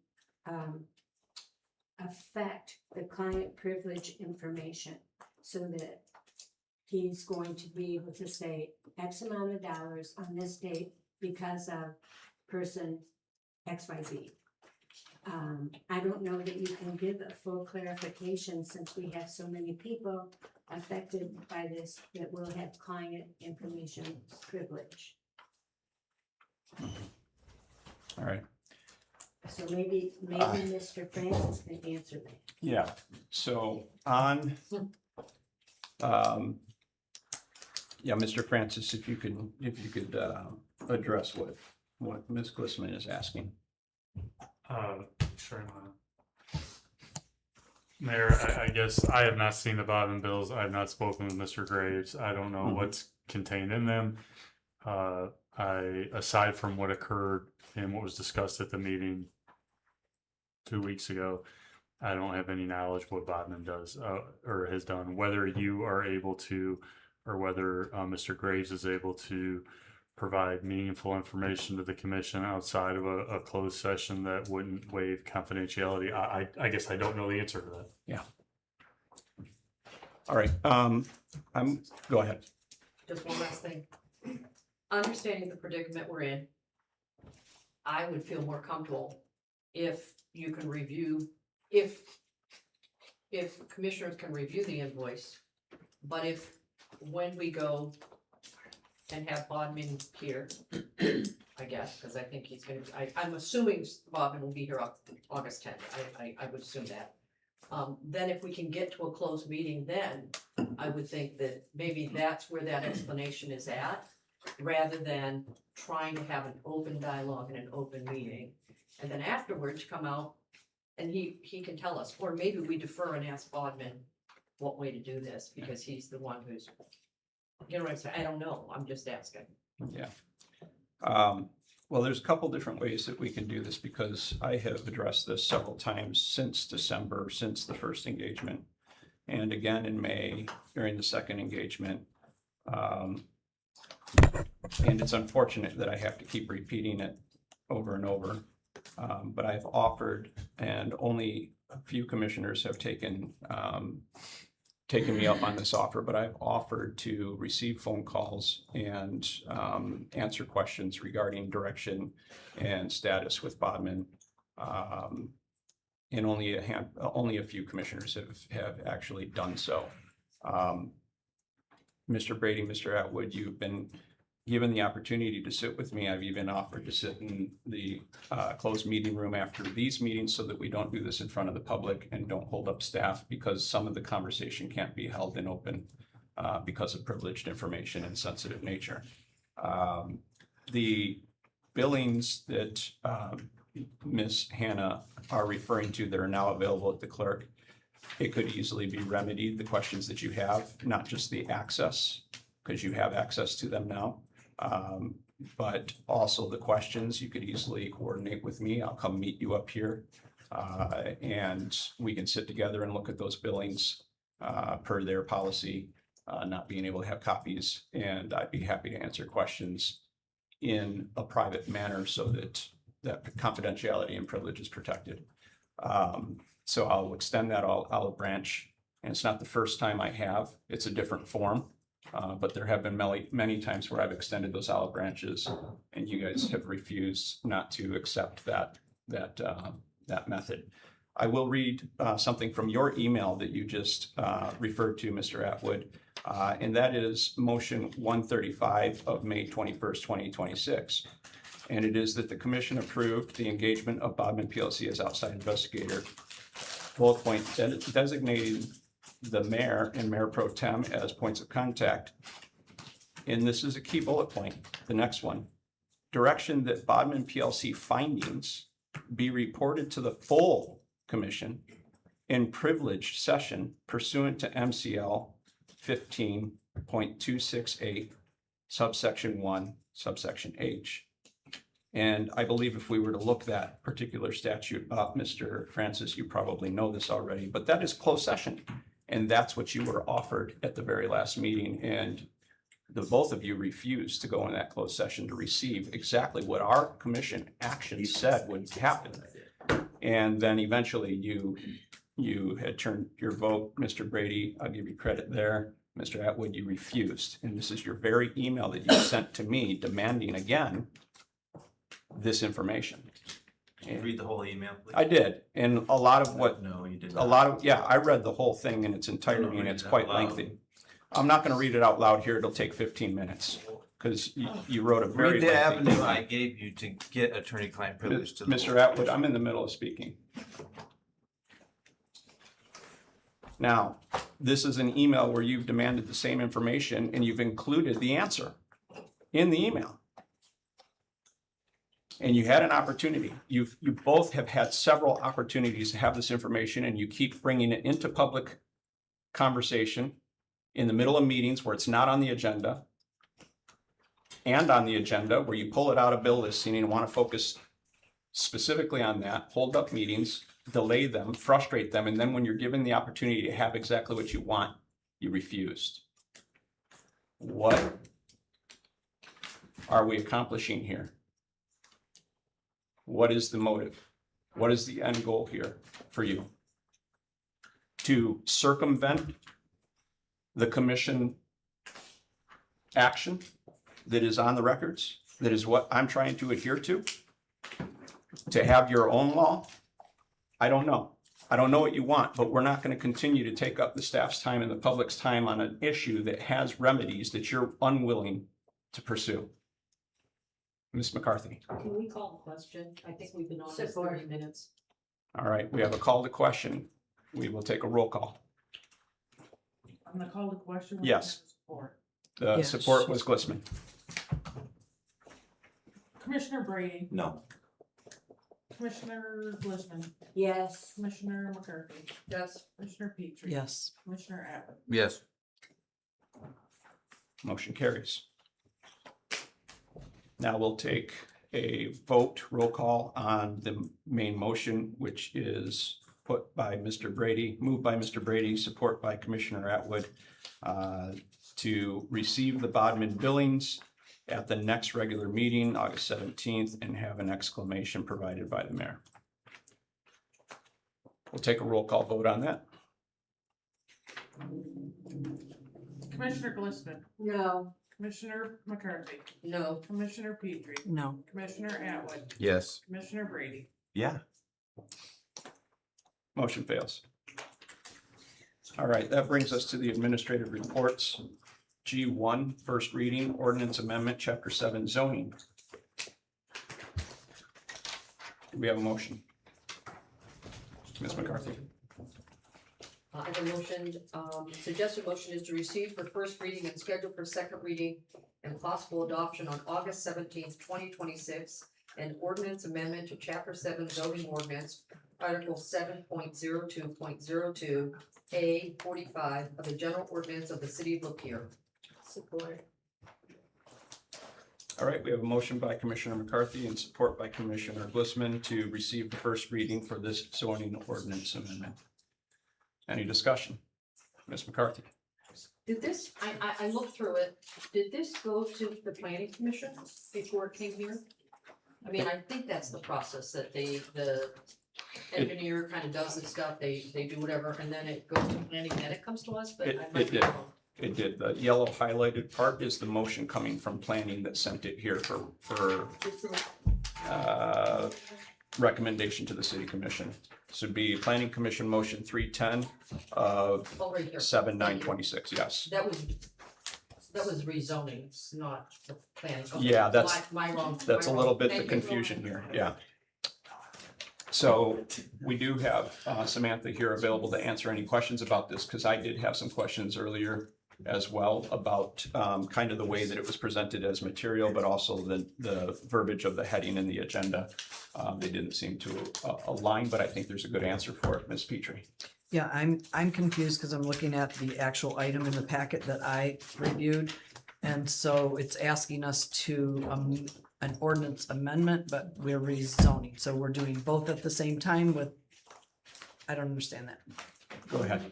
affect the client privilege information so that he's going to be able to say X amount of dollars on this date because of person XYZ? I don't know that you can give a full clarification since we have so many people affected by this that will have client information privilege. All right. So maybe Mr. Francis can answer that. Yeah, so on, Mr. Francis, if you could address what Ms. Glissman is asking. Sure. Mayor, I guess I have not seen the Bodman bills. I have not spoken with Mr. Graves. I don't know what's contained in them. I aside from what occurred and what was discussed at the meeting 2 weeks ago, I don't have any knowledge what Bodman does or has done. Whether you are able to, or whether Mr. Graves is able to provide meaningful information to the commission outside of a closed session that wouldn't waive confidentiality, I guess I don't know the answer to that. Yeah. All right, go ahead. Just one last thing. Understanding the predicament we're in, I would feel more comfortable if you can review, if commissioners can review the invoice, but if, when we go and have Bodman here, I guess, because I think he's gonna, I'm assuming Bodman will be here August 10th, I would assume that. Then if we can get to a closed meeting, then I would think that maybe that's where that explanation is at, rather than trying to have an open dialogue and an open meeting. And then afterwards come out and he can tell us, or maybe we defer and ask Bodman what way to do this, because he's the one who's, you know what I'm saying? I don't know, I'm just asking. Yeah. Well, there's a couple different ways that we can do this, because I have addressed this several times since December, since the first engagement, and again in May during the second engagement. And it's unfortunate that I have to keep repeating it over and over. But I've offered, and only a few commissioners have taken me up on this offer, but I've offered to receive phone calls and answer questions regarding direction and status with Bodman. And only a few commissioners have actually done so. Mr. Brady, Mr. Atwood, you've been given the opportunity to sit with me. I've even offered to sit in the closed meeting room after these meetings so that we don't do this in front of the public and don't hold up staff, because some of the conversation can't be held in open because of privileged information and sensitive nature. The billings that Ms. Hannah are referring to that are now available at the clerk, it could easily be remedied, the questions that you have, not just the access, because you have access to them now. But also the questions, you could easily coordinate with me. I'll come meet you up here. And we can sit together and look at those billings per their policy, not being able to have copies. And I'd be happy to answer questions in a private manner so that confidentiality and privilege is protected. So I'll extend that olive branch. And it's not the first time I have. It's a different form. But there have been many times where I've extended those olive branches, and you guys have refused not to accept that method. I will read something from your email that you just referred to, Mr. Atwood, and that is motion 135 of May 21st, 2026. And it is that the commission approved the engagement of Bodman PLC as outside investigator, bullet point designating the mayor and mayor pro tem as points of contact. And this is a key bullet point, the next one. Direction that Bodman PLC findings be reported to the full commission in privileged session pursuant to MCL 15.268, subsection 1, subsection H. And I believe if we were to look that particular statute up, Mr. Francis, you probably know this already, but that is closed session. And that's what you were offered at the very last meeting. And the both of you refused to go in that closed session to receive exactly what our commission action said would happen. And then eventually you had turned your vote, Mr. Brady, I'll give you credit there. Mr. Atwood, you refused. And this is your very email that you sent to me demanding again this information. Can you read the whole email, please? I did, and a lot of what, No, you did a not. lot of, yeah, I read the whole thing in its entirety, and read it's it out quite loud. lengthy. I'm not gonna read it out loud here, it'll take 15 minutes, because you wrote a very Read the lengthy. avenue I gave you to get attorney-client privilege to the Mr. board. Atwood, I'm in the middle of speaking. Now, this is an email where you've demanded the same information, and you've included the answer in the email. And you had an opportunity. You both have had several opportunities to have this information, and you keep bringing it into public conversation in the middle of meetings where it's not on the agenda. and on the agenda where you pull it out of bill listing and want to focus specifically on that, hold up meetings, delay them, frustrate them, and then when you're given the opportunity to have exactly what you want, you refused. What are we accomplishing here? What is the motive? What is the end goal here for you? To circumvent the commission action that is on the records, that is what I'm trying to adhere to? To have your own law? I don't know. I don't know what you want, but we're not going to continue to take up the staff's time and the public's time on an issue that has remedies that you're unwilling to pursue. Ms. McCarthy. Can we call the question? I think we've been on this 30 minutes. All right, we have a call to question. We will take a roll call. I'm gonna call the question. Yes. Support. The Yes. support was Glissman. Commissioner Brady, No. Commissioner Glissman, Yes. Commissioner McCarthy. Yes. Commissioner Petrie. Yes. Commissioner Abbott. Yes. Motion carries. Now we'll take a vote, roll call on the main motion, which is put by Mr. Brady, moved by Mr. Brady, support by Commissioner Atwood, to receive the Bodman billings at the next regular meeting, August 17th, and have an exclamation provided by the mayor. We'll take a roll call vote on that. Commissioner Glissman, No. Commissioner McCarthy, No. Commissioner Petrie, No. Commissioner Atwood, Yes. Commissioner Brady. Yeah. Motion fails. All right, that brings us to the administrative reports. G1, first reading, ordinance amendment, chapter 7 zoning. Do we have a motion? Ms. McCarthy. I have a motion, suggested motion is to receive for first reading and schedule for second reading and possible adoption on August 17th, 2026, an ordinance amendment to chapter 7 zoning ordinance, article 7.02.02, A 45 of the general ordinance of the city of Lapeer. Support. All right, we have a motion by Commissioner McCarthy and support by Commissioner Glissman to receive the first reading for this zoning ordinance amendment. Any discussion? Ms. McCarthy? Did this, I looked through it, did this go to the planning commission before it came here? I mean, I think that's the process, that the engineer kind of does this stuff, they do whatever, and then it goes to planning, and then it comes to us, but I It might be did. wrong. It did. The yellow highlighted part is the motion coming from planning that sent it here for recommendation to the city commission. This would be planning commission motion 310 of Oh, right here. 7/9/26, yes. That was rezoning, it's not the planning. Okay, Yeah, that's, my wrong. that's a my little wrong. bit the Thank you. confusion here, yeah. So we do have Samantha here available to answer any questions about this, because I did have some questions earlier as well about kind of the way that it was presented as material, but also the verbiage of the heading and the agenda. They didn't seem to align, but I think there's a good answer for it, Ms. Petrie. Yeah, I'm confused because I'm looking at the actual item in the packet that I reviewed. And so it's asking us to, an ordinance amendment, but we're rezoning. So we're doing both at the same time with, I don't understand that. Go ahead.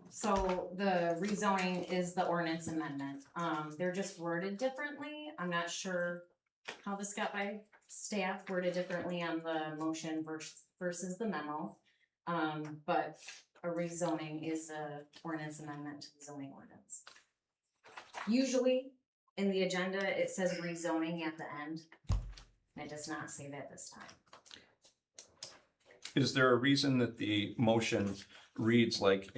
So the rezoning is the ordinance amendment. They're just worded differently. I'm not sure how this got by staff, worded differently on the motion versus the memo. But a rezoning is a ordinance amendment to the zoning ordinance. Usually in the agenda, it says rezoning at the end. It does not say that this time. Is there a reason that the motion reads like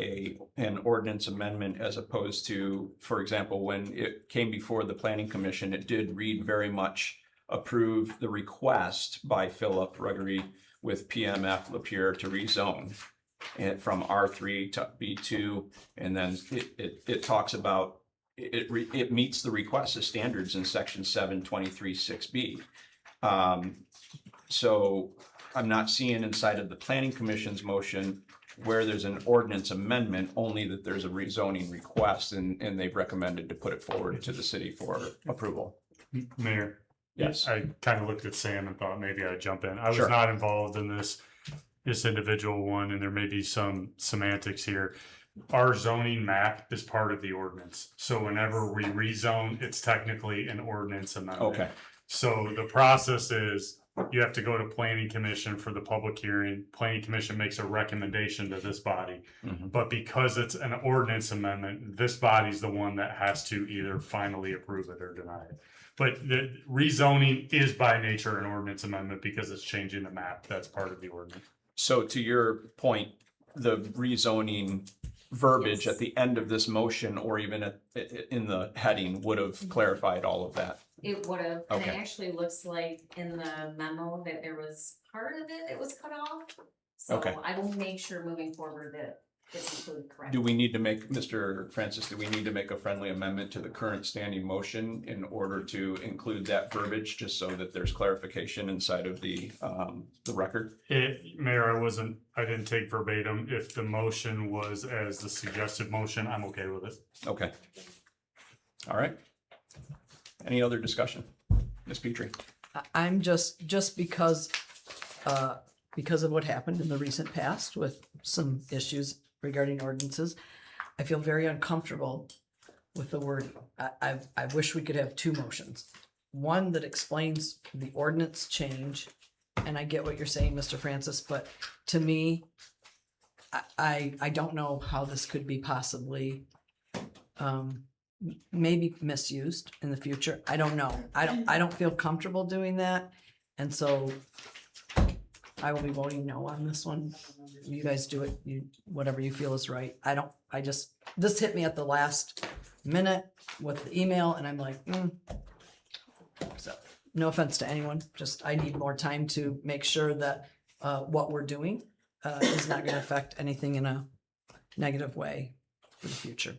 an ordinance amendment as opposed to, for example, when it came before the planning commission, it did read very much approve the request by Philip Ruggery with PMF Lapeer to rezone and from R3 to B2, and then it talks about it meets the request of standards in section 723(6)B. So I'm not seeing inside of the planning commission's motion where there's an ordinance amendment, only that there's a rezoning request, and they've recommended to put it forward to the city for approval. Mayor. Yes. I kind of looked at Sam and thought maybe I'd jump in. I was Sure. not involved in this individual one, and there may be some semantics here. Our zoning map is part of the ordinance. So whenever we rezone, it's technically an ordinance amendment. Okay. So the process is you have to go to planning commission for the public hearing. Planning commission makes a recommendation to this body. Mhm. But because it's an ordinance amendment, this body's the one that has to either finally approve it or deny it. But the rezoning is by nature an ordinance amendment because it's changing the map. That's part of the ordinance. So to your point, the rezoning verbiage Yes. at the end of this motion or even in the heading would have clarified all of that. It would have, and it Okay. actually looks like in the memo that there was part of it that was cut off. So Okay. I will make sure moving forward that it's included correctly. Do we need to make, Mr. Francis, do we need to make a friendly amendment to the current standing motion in order to include that verbiage, just so that there's clarification inside of the record? Mayor, I didn't take verbatim. If the motion was as the suggested motion, I'm okay with it. Okay. All right. Any other discussion? Ms. Petrie? I'm just because of what happened in the recent past with some issues regarding ordinances, I feel very uncomfortable with the word. I wish we could have two motions. One that explains the ordinance change, and I get what you're saying, Mr. Francis, but to me, I don't know how this could be possibly maybe misused in the future. I don't know. I don't feel comfortable doing that. And so I will be voting no on this one. You guys do it, whatever you feel is right. This hit me at the last minute with the email and I'm like, So, no offense to anyone, just I need more time to make sure that what we're doing is not gonna affect anything in a negative way for the future.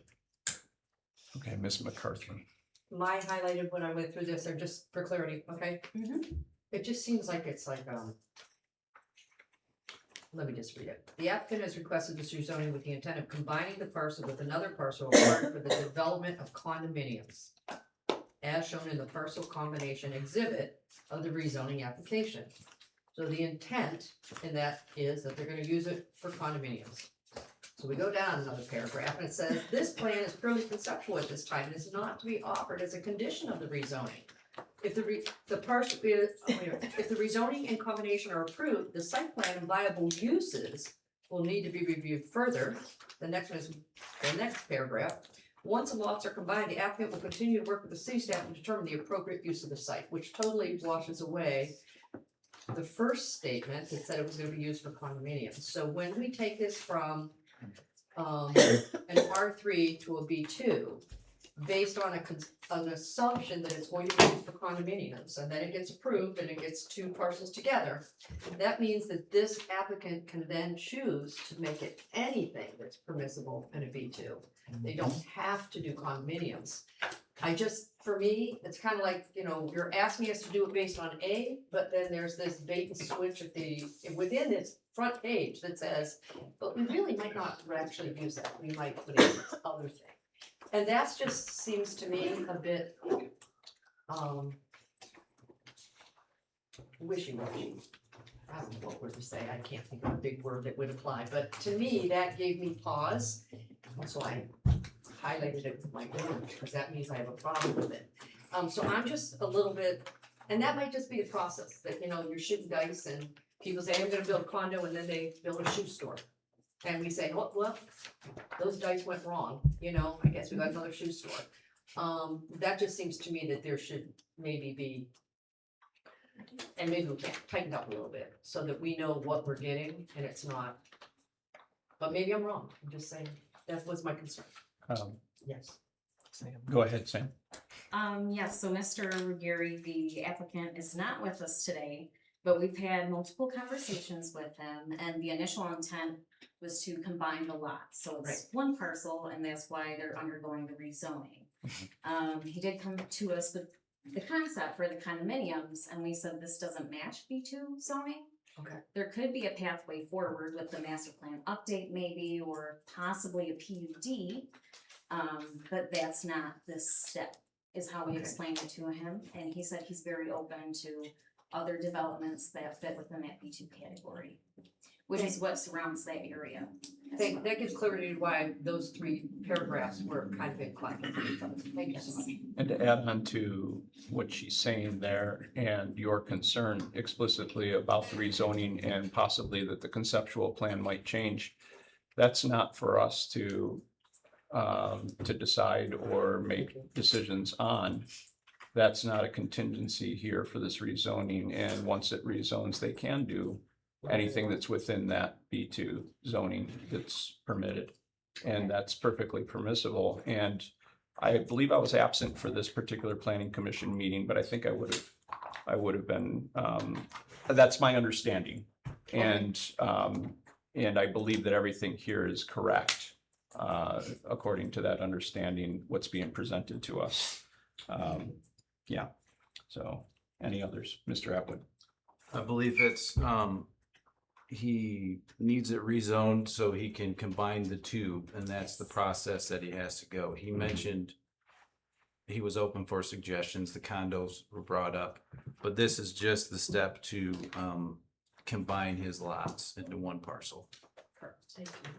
Okay, Ms. McCarthy. My highlighted when I went through this, or just for clarity, okay? It just seems like it's like, let me just read it. The applicant has requested this rezoning with the intent of combining the parcel with another parcel acquired for the development of condominiums, as shown in the parcel combination exhibit of the rezoning application. So the intent in that is that they're gonna use it for condominiums. So we go down another paragraph and it says, this plan is purely conceptual at this time and is not to be offered as a condition of the rezoning. If the rezoning and combination are approved, the site plan and viable uses will need to be reviewed further. The next one is the next paragraph. Once the lots are combined, the applicant will continue to work with the city staff to determine the appropriate use of the site, which totally washes away the first statement that said it was gonna be used for condominiums. So when we take this from an R3 to a B2, based on an assumption that it's going to be used for condominiums, and then it gets approved and it gets two parcels together, that means that this applicant can then choose to make it anything that's permissible in a B2. They don't have to do condominiums. For me, it's kind of like, you're asking us to do it based on A, but then there's this bait and switch within this front page that says, but we really might not actually use that. We might put in this other thing. And that just seems to me a bit, wishy-washy. I don't know what word to say. I can't think of a big word that would apply, but to me, that gave me pause. So I highlighted it with my orange, because that means I have a problem with it. So I'm just a little bit, and that might just be a process that, you're shooting dice and people say, I'm gonna build a condo, and then they build a shoe store. And we say, well, those dice went wrong, I guess we got another shoe store. That just seems to me that there should maybe be, and maybe we can tighten up a little bit so that we know what we're getting and it's not. But maybe I'm wrong. I'm just saying, that was my concern. Yes. Go ahead, Sam. Yes, so Mr. Ruggieri, the applicant, is not with us today, but we've had multiple conversations with him, and the initial intent was to combine the lots. So it's one parcel, and that's why they're undergoing the rezoning. He did come to us with the concept for the condominiums, and we said this doesn't match B2 zoning. Okay. There could be a pathway forward with the master plan update maybe, or possibly a PUD, but that's not this step. is how we explained it to him, and he said he's very open to other developments that fit within that B2 category, which is what surrounds that area. That gives clarity to why those 3 paragraphs were kind of in conflict with each other. Thank you so much. And to add on to what she's saying there and your concern explicitly about the rezoning and possibly that the conceptual plan might change, that's not for us to decide or make decisions on. That's not a contingency here for this rezoning, and once it rezones, they can do anything that's within that B2 zoning that's permitted. And that's perfectly permissible. And I believe I was absent for this particular planning commission meeting, but I think I would have been, that's my understanding. And I believe that everything here is correct, according to that understanding, what's being presented to us. Yeah, so any others? Mr. Atwood? I believe it's, he needs it rezoned so he can combine the two, and that's the process that he has to go. He mentioned he was open for suggestions, the condos were brought up, but this is just the step to combine his lots into one parcel. Thank you.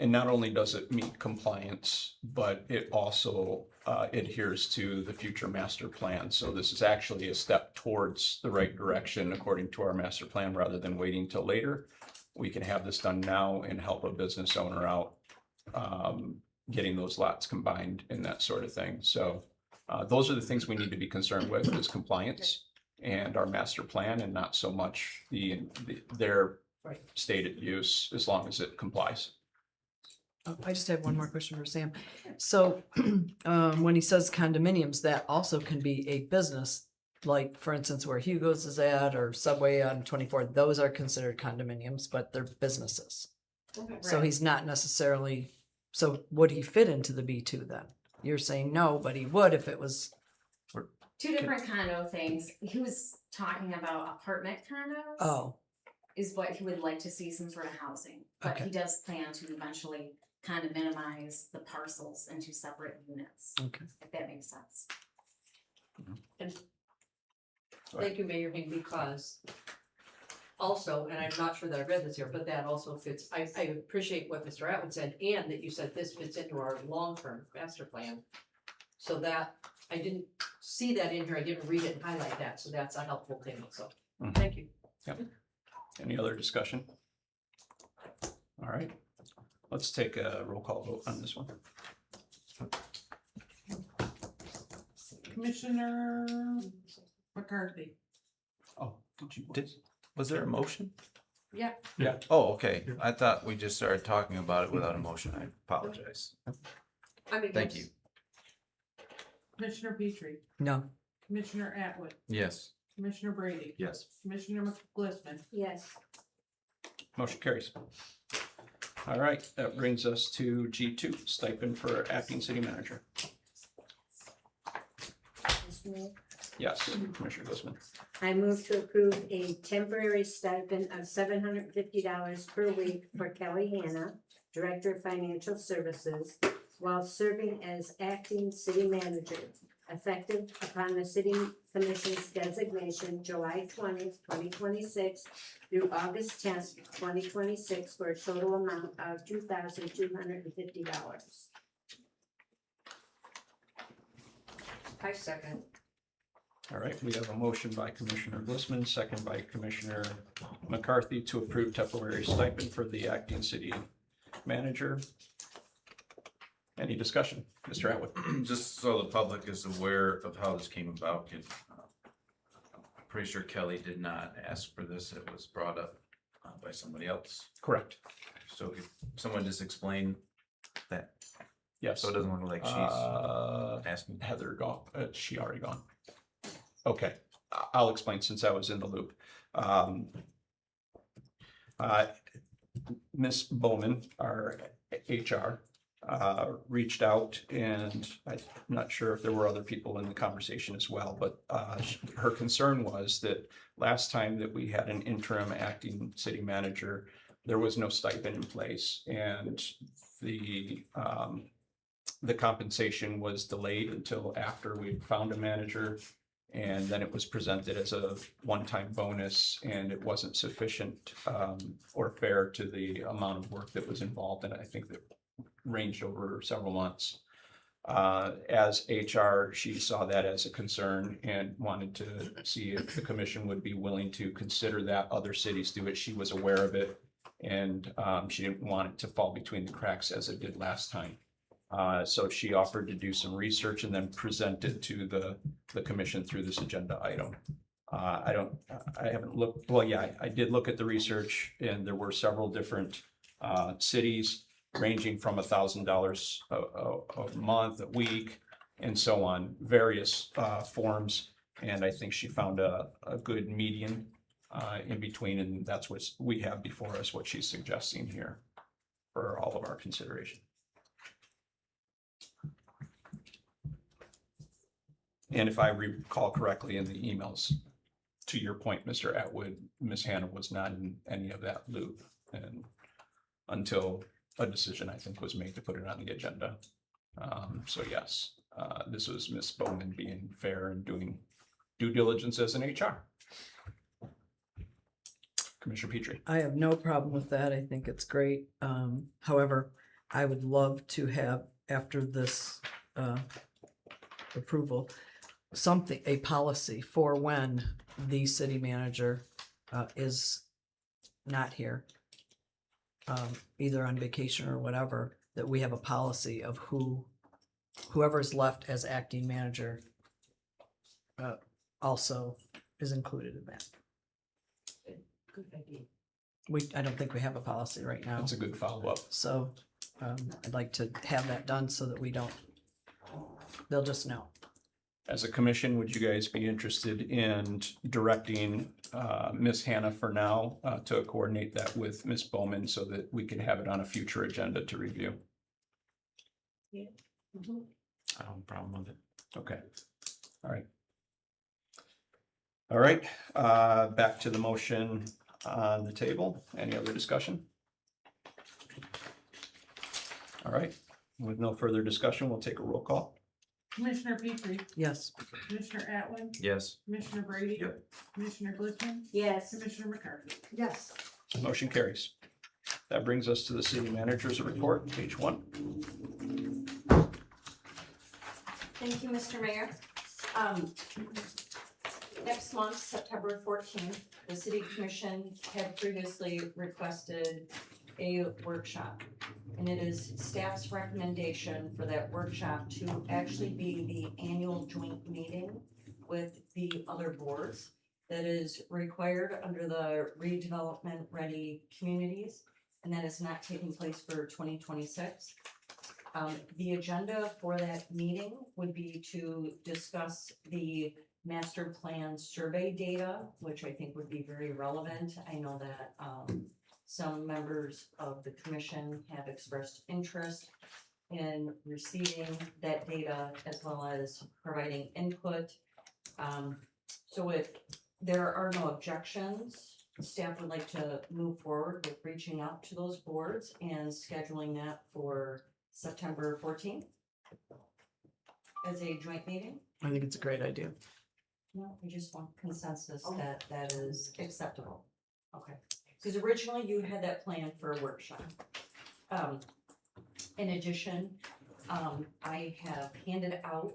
And not only does it meet compliance, but it also adheres to the future master plan. So this is actually a step towards the right direction according to our master plan, rather than waiting till later. We can have this done now and help a business owner out, getting those lots combined and that sort of thing. So those are the things we need to be concerned with, is compliance and our master plan, and not so much their stated use, as long as it complies. I just have one more question for Sam. So when he says condominiums, that also can be a business, like for instance, where Hugo's is at or Subway on 24, those are considered condominiums, but they're businesses. So Right. he's not necessarily, so would he fit into the B2 then? You're saying no, but he would if it was. Two different condo things. He was talking about apartment condos. Oh, Is what he would like to see, some sort of housing, but Okay. he does plan to eventually kind of minimize the parcels into separate units. Okay. If that makes sense. And thank you, Mayor Hing, because also, and I'm not sure that I read this here, but that also fits, I appreciate what Mr. Atwood said, and that you said this fits into our long-term master plan. So that, I didn't see that in here, I didn't read it and highlight that, so that's a helpful thing also. Thank you. Yep. Any other discussion? All right, let's take a roll call vote on this one. Commissioner McCarthy. Oh, Was there a motion? Yeah. Yeah. Oh, okay. I thought we just started talking about it without a motion. I apologize. I mean, Thank you. Commissioner Petrie, no. Commissioner Atwood, Yes. Commissioner Brady. Yes. Commissioner Glistman. Yes. Motion carries. All right, that brings us to G2, stipend for acting city manager. Yes, Commissioner Glissman. I move to approve a temporary stipend of $750 per week for Kelly Hanna, Director of Financial Services, while serving as acting city manager, effective upon the city commission's designation July 20th, 2026 through August 10th, 2026, for a total amount of $2,250. I second. All right, we have a motion by Commissioner Glissman, second by Commissioner McCarthy to approve temporary stipend for the acting city manager. Any discussion? Mr. Atwood? Just so the public is aware of how this came about, I'm pretty sure Kelly did not ask for this. It was brought up by somebody else. Correct. So if someone just explain that. Yes. So it doesn't look like she's asking. Heather gone, she already gone. Okay, I'll explain since I was in the loop. Ms. Bowman, our HR, reached out, and I'm not sure if there were other people in the conversation as well, but her concern was that last time that we had an interim acting city manager, there was no stipend in place, and the the compensation was delayed until after we found a manager. And then it was presented as a one-time bonus, and it wasn't sufficient or fair to the amount of work that was involved. And I think that ranged over several months. As HR, she saw that as a concern and wanted to see if the commission would be willing to consider that. Other cities do it. She was aware of it, and she didn't want it to fall between the cracks as it did last time. So she offered to do some research and then present it to the commission through this agenda item. I haven't looked, well, yeah, I did look at the research, and there were several different cities ranging from $1,000 a month, a week, and so on, various forms. And I think she found a good median in between, and that's what we have before us, what she's suggesting here for all of our consideration. And if I recall correctly in the emails, to your point, Mr. Atwood, Ms. Hannah was not in any of that loop, and until a decision, I think, was made to put it on the agenda. So yes, this was Ms. Bowman being fair and doing due diligence as an HR. Commissioner Petrie. I have no problem with that. I think it's great. However, I would love to have, after this approval, a policy for when the city manager is not here, either on vacation or whatever, that we have a policy of whoever's left as acting manager also is included in that. Good idea. I don't think we have a policy right now. That's a good follow-up. So I'd like to have that done so that they'll just know. As a commission, would you guys be interested in directing Ms. Hannah for now to coordinate that with Ms. Bowman so that we can have it on a future agenda to review? Yeah. I don't have a problem with it. Okay. All right. All right, back to the motion on the table. Any other discussion? All right, with no further discussion, we'll take a roll call. Commissioner Petrie, Yes. Commissioner Atwood, Yes. Commissioner Brady. Yep. Commissioner Glidden, Yes. Commissioner McCarthy. Yes. Motion carries. That brings us to the city manager's report, page 1. Thank you, Mr. Mayor. Next month, September 14th, the City Commission had previously requested a workshop. And it is staff's recommendation for that workshop to actually be the annual joint meeting with the other boards that is required under the redevelopment ready communities, and that is not taking place for 2026. The agenda for that meeting would be to discuss the master plan survey data, which I think would be very relevant. I know that some members of the commission have expressed interest in receiving that data as well as providing input. So if there are no objections, staff would like to move forward with reaching out to those boards and scheduling that for September 14th as a joint meeting. I think it's a great idea. No, we just want consensus that that is acceptable. Okay, because originally you had that planned for a workshop. In addition, I have handed out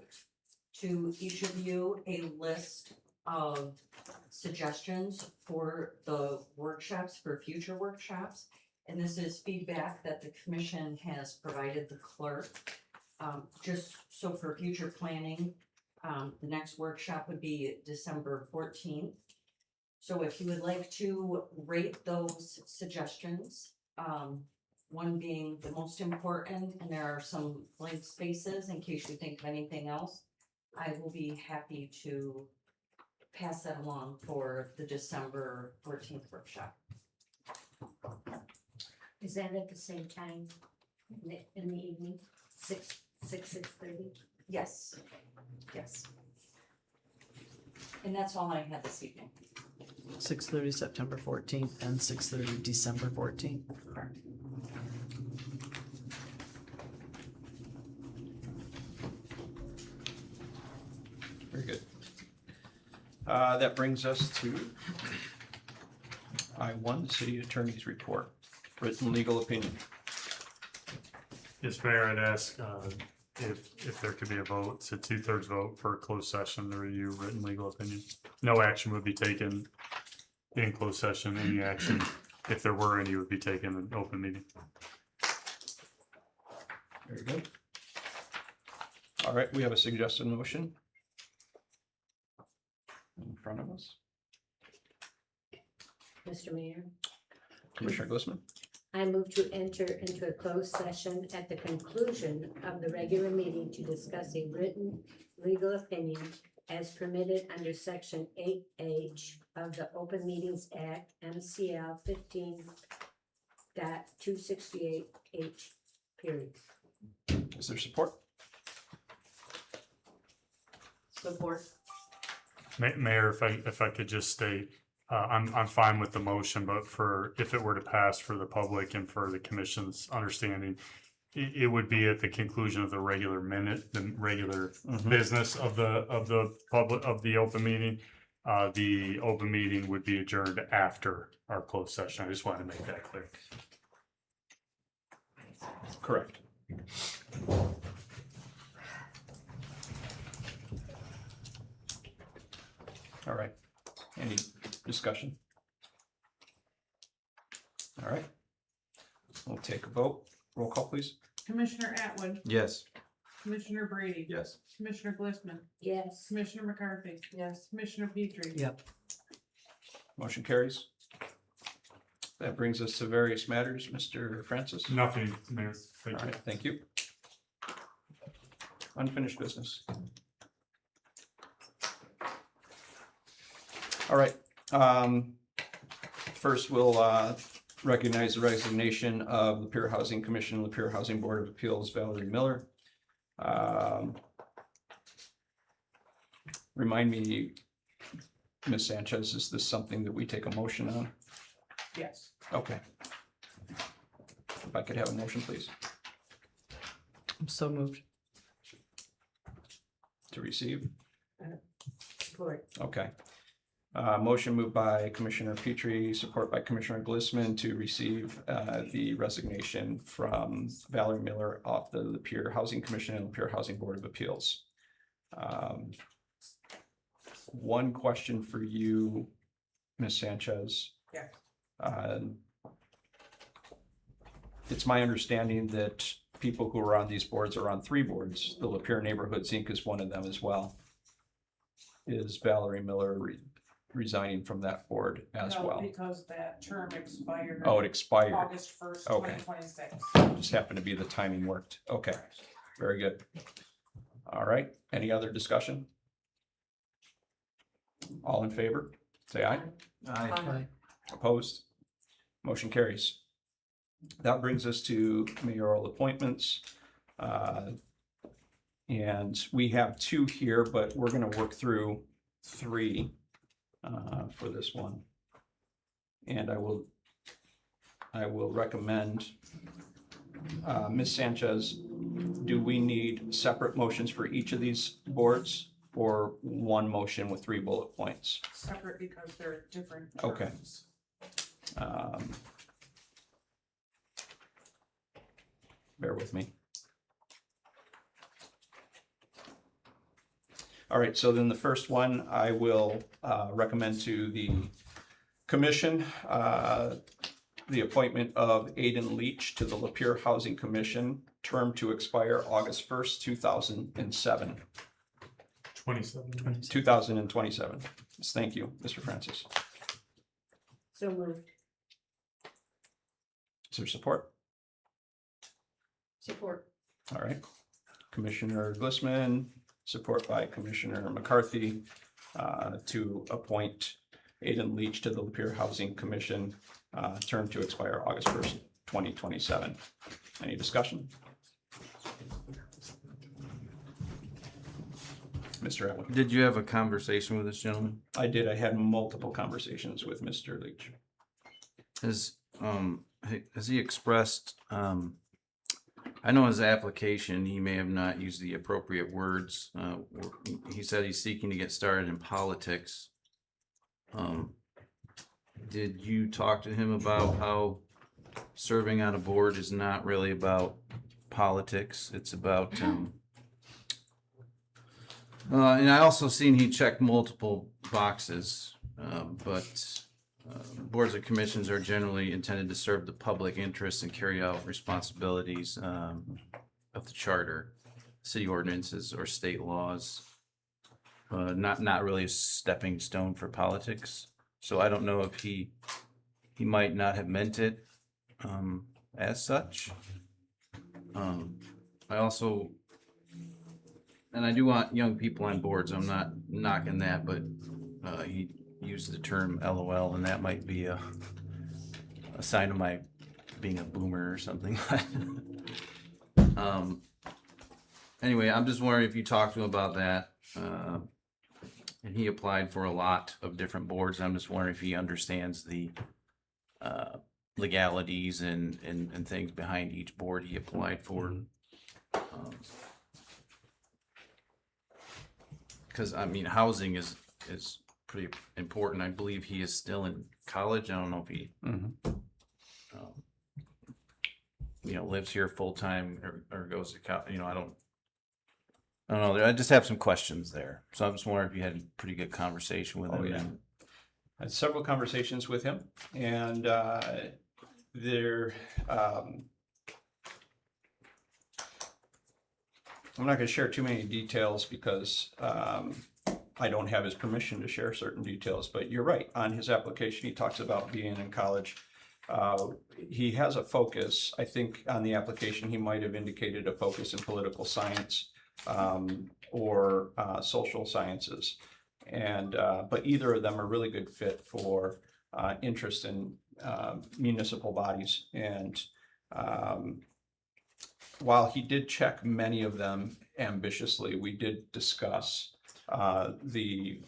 to each of you a list of suggestions for the workshops, for future workshops. And this is feedback that the commission has provided the clerk. Just so for future planning, the next workshop would be December 14th. So if you would like to rate those suggestions, one being the most important, and there are some blank spaces in case you think of anything else, I will be happy to pass that along for the December 14th workshop. Is that at the same time in the evening, 6:30? Yes, yes. And that's all I had this evening. 6:30 September 14th and 6:30 December 14th. That brings us to I-1, the city attorney's report, written legal opinion. Yes, Mayor, I'd ask if there could be a vote, it's a 2/3 vote for a closed session to review written legal opinion. No action would be taken in closed session. Any action, if there were any, would be taken in open meeting. Very good. All right, we have a suggested motion in front of us. Mr. Mayor, Commissioner Glissman. I move to enter into a closed session at the conclusion of the regular meeting to discuss a written legal opinion as permitted under section 8H of the Open Meetings Act, MCL 15.268H, period. Is there support? Support. Mayor, if I could just state, I'm fine with the motion, but if it were to pass for the public and for the commission's understanding, it would be at the conclusion of the regular business of the open meeting. The open meeting would be adjourned after our closed session. I just wanted to make that clear. Correct. All right. Any discussion? All right. We'll take a vote. Roll call, please. Commissioner Atwood, Yes. Commissioner Brady. Yes. Commissioner Glissman, Yes. Commissioner McCarthy. Yes. Commissioner Petrie. Yep. Motion carries. That brings us to various matters. Mr. Francis? Nothing, Mayor. All Thank you. right, thank you. Unfinished business. All right, first we'll recognize the resignation of Lapeer Housing Commission, Lapeer Housing Board of Appeals, Valerie Miller. Remind me, Ms. Sanchez, is this something that we take a motion on? Yes. Okay. If I could have a motion, please, I'm so moved. to receive. Support. Okay. Motion moved by Commissioner Petrie, support by Commissioner Glissman to receive the resignation from Valerie Miller off the Lapeer Housing Commission and Lapeer Housing Board of Appeals. One question for you, Ms. Sanchez. Yeah. It's my understanding that people who are on these boards are on 3 boards. The Lapeer Neighborhoods Inc. is one of them as well. Is Valerie Miller resigning from that board as well? Because that term expired. Oh, it expired. August 1st, Okay. 2026. Just happened to be the timing worked. Okay, very good. All right, any other discussion? All in favor, say aye. Aye. Opposed? Motion carries. That brings us to mayoral appointments. And we have 2 here, but we're gonna work through 3 for this one. And I will recommend, Ms. Sanchez, do we need separate motions for each of these boards or one motion with 3 bullet points? Separate because they're different Okay. terms. Bear with me. All right, so then the first one I will recommend to the commission, the appointment of Aidan Leach to the Lapeer Housing Commission, term to expire August 1st, 2007. 2027. Yes, thank you, Mr. Francis. So moved. Is there support? Support. All right. Commissioner Glissman, support by Commissioner McCarthy, to appoint Aidan Leach to the Lapeer Housing Commission, term to expire August 1st, 2027. Any discussion? Mr. Atwood. Did you have a conversation with this gentleman? I did. I had multiple conversations with Mr. Leach. Has he expressed, I know his application, he may have not used the appropriate words. He said he's seeking to get started in politics. Did you talk to him about how serving on a board is not really about politics? It's about, and I also seen he checked multiple boxes, but boards and commissions are generally intended to serve the public interest and carry out responsibilities of the charter, city ordinances, or state laws. Not really a stepping stone for politics. So I don't know if he might not have meant it as such. I also, and I do want young people on boards. I'm not knocking that, but he used the term LOL, and that might be a sign of my being a boomer or something. Anyway, I'm just wondering if you talked to him about that. And he applied for a lot of different boards. I'm just wondering if he understands the legalities and things behind each board he applied for. Because I mean, housing is pretty important. I believe he is still in college. I don't know if he, lives here full time or goes to college. I don't know. I just have some questions there. So I'm just wondering if you had a pretty good conversation with him. Oh, yeah. I had several conversations with him, and I'm not going to share too many details because I don't have his permission to share certain details, but you're right. On his application, he talks about being in college. He has a focus. I think on the application, he might have indicated a focus in political science or social sciences. But either of them are really good fit for interest in municipal bodies. And while he did check many of them ambitiously, we did discuss the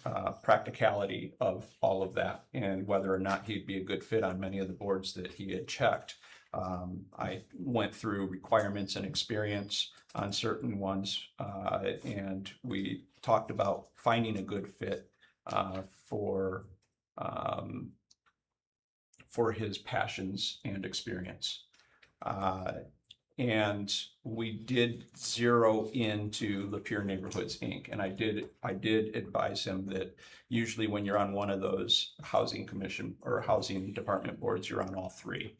practicality of all of that and whether or not he'd be a good fit on many of the boards that he had checked. I went through requirements and experience on certain ones, and we talked about finding a good fit for his passions and experience. And we did zero into Lapeer Neighborhoods, Inc. And I did advise him that usually when you're on one of those housing commission or housing department boards, you're on all three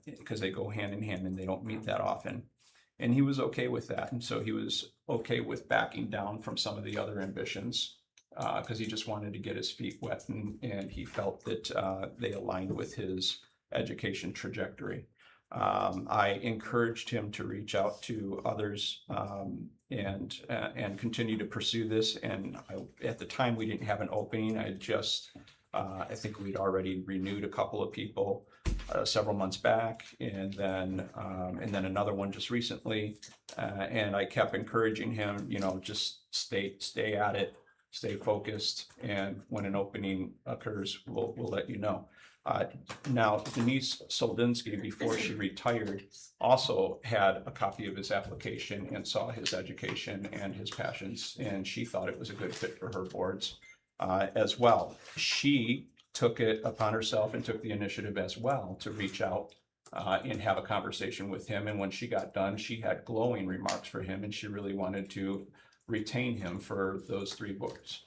because they go hand in hand and they don't meet that often. And he was okay with that. And so he was okay with backing down from some of the other ambitions because he just wanted to get his feet wet and he felt that they aligned with his education trajectory. I encouraged him to reach out to others and continue to pursue this. And at the time, we didn't have an opening. I think we'd already renewed a couple of people several months back, and then another one just recently. And I kept encouraging him, just stay at it, stay focused, and when an opening occurs, we'll let you know. Now, Denise Soldinsky, before she retired, also had a copy of his application and saw his education and his passions, and she thought it was a good fit for her boards as well. She took it upon herself and took the initiative as well to reach out and have a conversation with him. And when she got done, she had glowing remarks for him, and she really wanted to retain him for those three boards.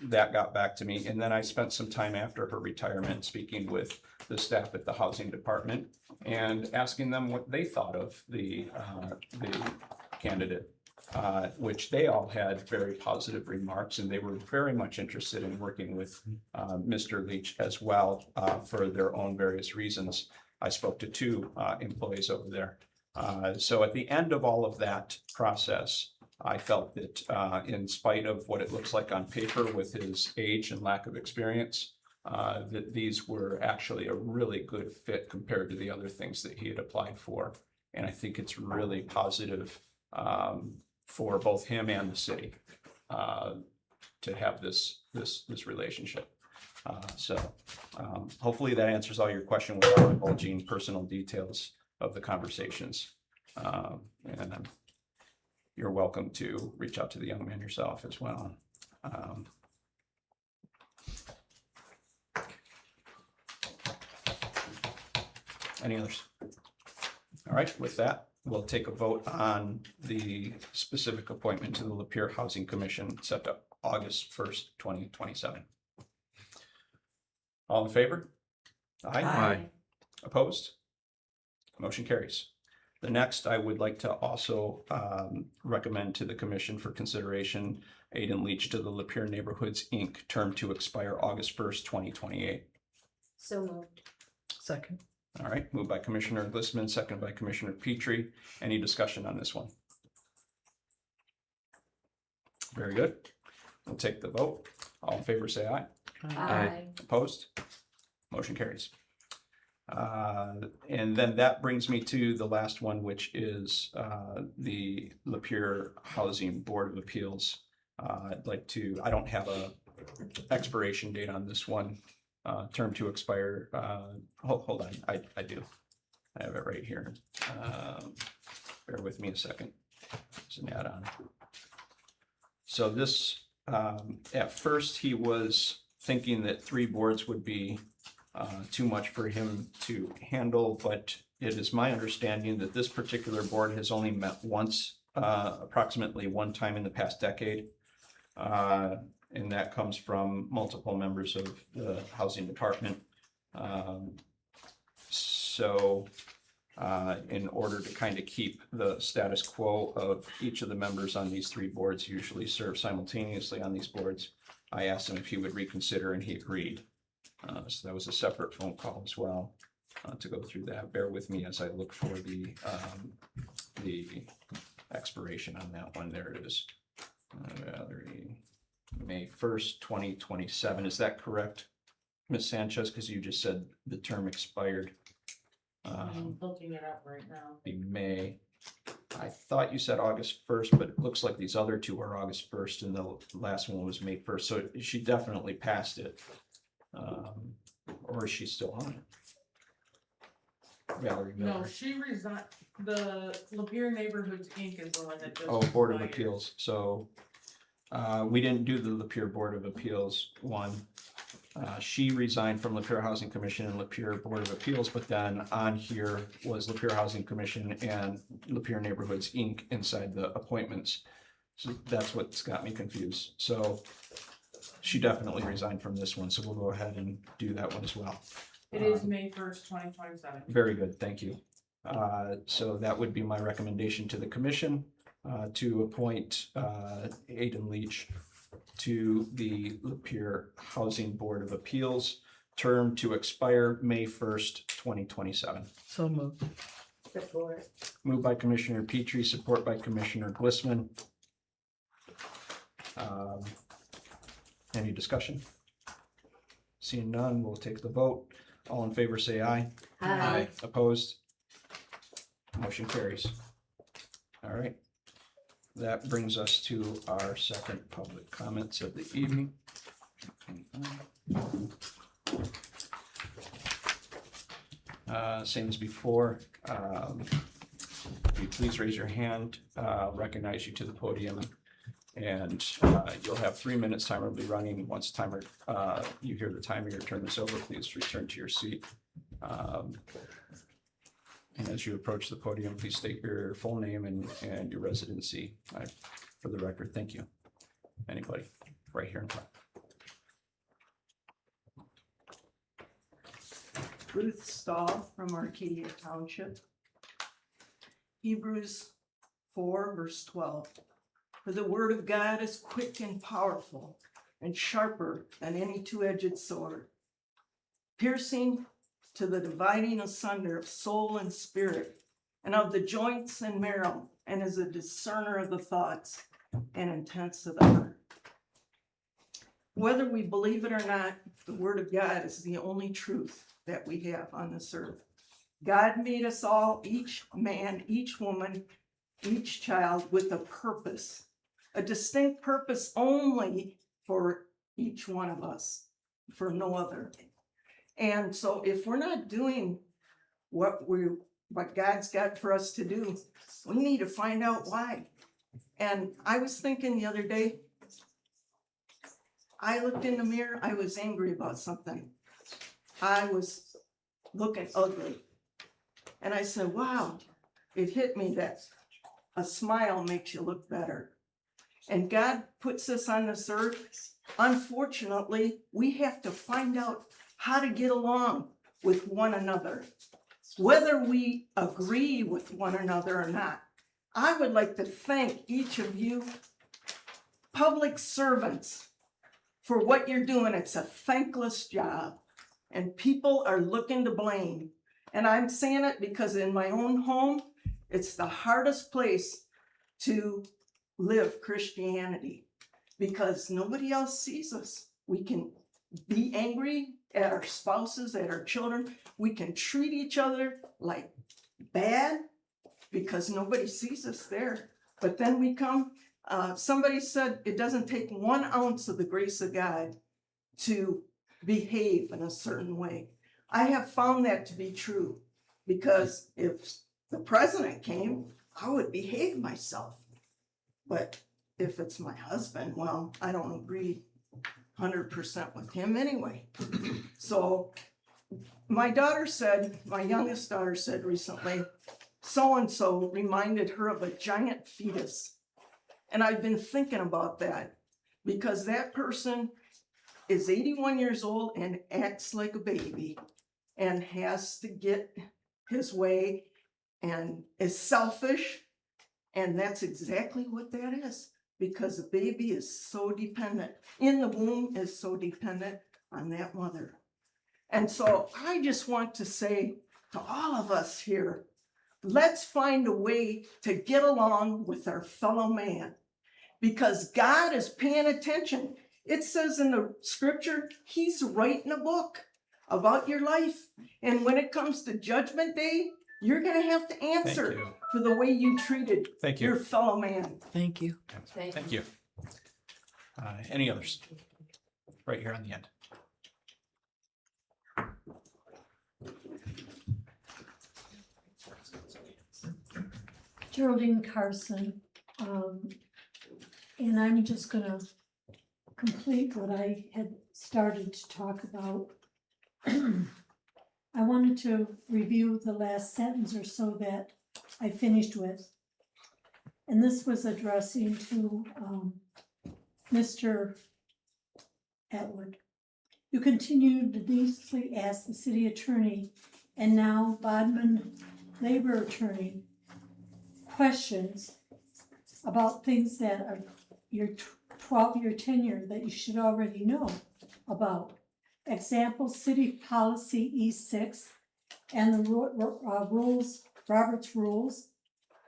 That got back to me. And then I spent some time after her retirement speaking with the staff at the housing department and asking them what they thought of the candidate, which they all had very positive remarks, and they were very much interested in working with Mr. Leach as well for their own various reasons. I spoke to two employees over there. So at the end of all of that process, I felt that in spite of what it looks like on paper with his age and lack of experience, that these were actually a really good fit compared to the other things that he had applied for. And I think it's really positive for both him and the city to have this relationship. So hopefully that answers all your question without divulging personal details of the conversations. And you're welcome to reach out to the young man yourself as well. Any others? All right, with that, we'll take a vote on the specific appointment to the Lapeer Housing Commission set up August 1st, 2027. All in favor? Aye. Opposed? Motion carries. The next, I would like to also recommend to the commission for consideration Aidan Leach to the Lapeer Neighborhoods, Inc., term to expire August 1st, 2028. So moved. Second. All right, moved by Commissioner Glissman, second by Commissioner Petrie. Any discussion on this one? Very good. We'll take the vote. All in favor, say aye. Aye. Opposed? Motion carries. And then that brings me to the last one, which is the Lapeer Housing Board of Appeals. I'd like to, I don't have a expiration date on this one, term to expire. Hold on, I do. I have it right here. Bear with me a second. It's an add-on. So this, at first he was thinking that 3 boards would be too much for him to handle, but it is my understanding that this particular board has only met once, approximately one time in the past decade. And that comes from multiple members of the housing department. So in order to kind of keep the status quo of each of the members on these 3 boards usually serve simultaneously on these boards, I asked him if he would reconsider and he agreed. So that was a separate phone call as well to go through that. Bear with me as I look for the expiration on that one. There it is. May 1st, 2027. Is that correct, Ms. Sanchez? Because you just said the term expired. I'm looking it up right now. Be May. I thought you said August 1st, but it looks like these other 2 are August 1st and the last one was May 1st. So she definitely passed it. Or is she still on it? Valerie Miller. No, she resigned, the Lapeer Neighborhoods Inc. is the one that just. Oh, Board of expired. Appeals. So we didn't do the Lapeer Board of Appeals one. She resigned from Lapeer Housing Commission and Lapeer Board of Appeals, but then on here was Lapeer Housing Commission and Lapeer Neighborhoods Inc. inside the appointments. So that's what's got me confused. So she definitely resigned from this one, so we'll go ahead and do that one as well. It is May 1st, 2027. Very good, thank you. So that would be my recommendation to the commission to appoint Aidan Leach to the Lapeer Housing Board of Appeals, term to expire May 1st, 2027. So moved. Support. Moved by Commissioner Petrie, support by Commissioner Glissman. Any discussion? Seeing none, we'll take the vote. All in favor, say aye. Aye. Opposed? Motion carries. All right. That brings us to our second public comments of the evening. Same as before, if you please raise your hand, recognize you to the podium, and you'll have 3 minutes. Timer will be running. Once timer, you hear the timer, you turn this over, please return to your seat. And as you approach the podium, please state your full name and your residency for the record. Thank you. Anybody? Right here in front. Ruth Stahl from Arcadia Township. Hebrews 4, verse 12. For the word of God is quick and powerful and sharper than any two-edged sword, piercing to the dividing asunder of soul and spirit, and of the joints and marrow, and is a discerner of the thoughts and intents of the heart. Whether we believe it or not, the word of God is the only truth that we have on this earth. God made us all, each man, each woman, each child, with a purpose, a distinct purpose only for each one of us, for no other. And so if we're not doing what God's got for us to do, we need to find out why. And I was thinking the other day, I looked in the mirror, I was angry about something. I was looking ugly. And I said, wow, it hit me that a smile makes you look better. And God puts us on this earth. Unfortunately, we have to find out how to get along with one another, whether we agree with one another or not. I would like to thank each of you public servants for what you're doing. It's a thankless job, and people are looking to blame. And I'm saying it because in my own home, it's the hardest place to live Christianity because nobody else sees us. We can be angry at our spouses, at our children. We can treat each other like bad because nobody sees us there. But then we come, somebody said it doesn't take 1 ounce of the grace of God to behave in a certain way. I have found that to be true because if the president came, I would behave myself. But if it's my husband, well, I don't agree 100% with him anyway. So my daughter said, my youngest daughter said recently, so-and-so reminded her of a giant fetus. And I've been thinking about that because that person is 81 years old and acts like a baby and has to get his way and is selfish. And that's exactly what that is, because a baby is so dependent, in the womb is so dependent on that mother. And so I just want to say to all of us here, let's find a way to get along with our fellow man, because God is paying attention. It says in the scripture, he's writing a book about your life. And when it comes to Judgment Day, you're going to have to answer for the way you treated your fellow man. Thank you. Thank you. Any others? Right here on the end. Geraldine Carson, and I'm just gonna complete what I had started to talk about. I wanted to review the last sentence or so that I finished with. And this was addressing to Mr. Atwood. You continue to needlessly ask the city attorney and now Bodman labor attorney questions about things that are your 12-year tenure that you should already know about. Example, city policy E6 and the rules, Robert's rules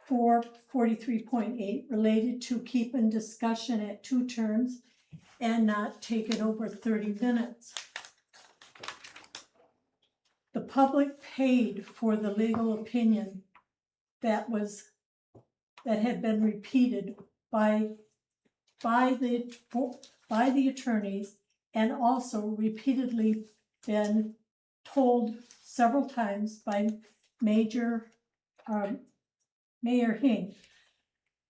443.8 related to keeping discussion at 2 terms and not taking over 30 minutes. The public paid for the legal opinion that had been repeated by the attorneys and also repeatedly been told several times by Mayor Hing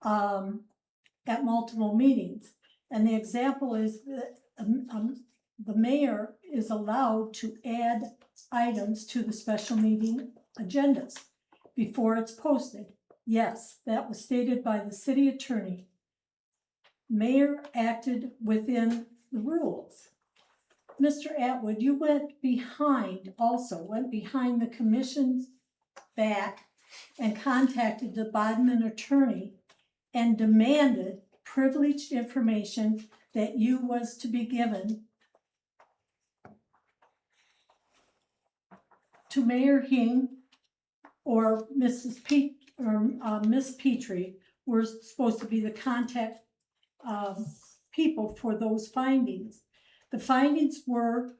at multiple meetings. And the example is that the mayor is allowed to add items to the special meeting agendas before it's posted. Yes, that was stated by the city attorney. Mayor acted within the rules. Mr. Atwood, you went behind the commission's back and contacted the Bodman attorney and demanded privileged information that you was to be given to Mayor Hing or Miss Petrie were supposed to be the contact people for those findings. The findings were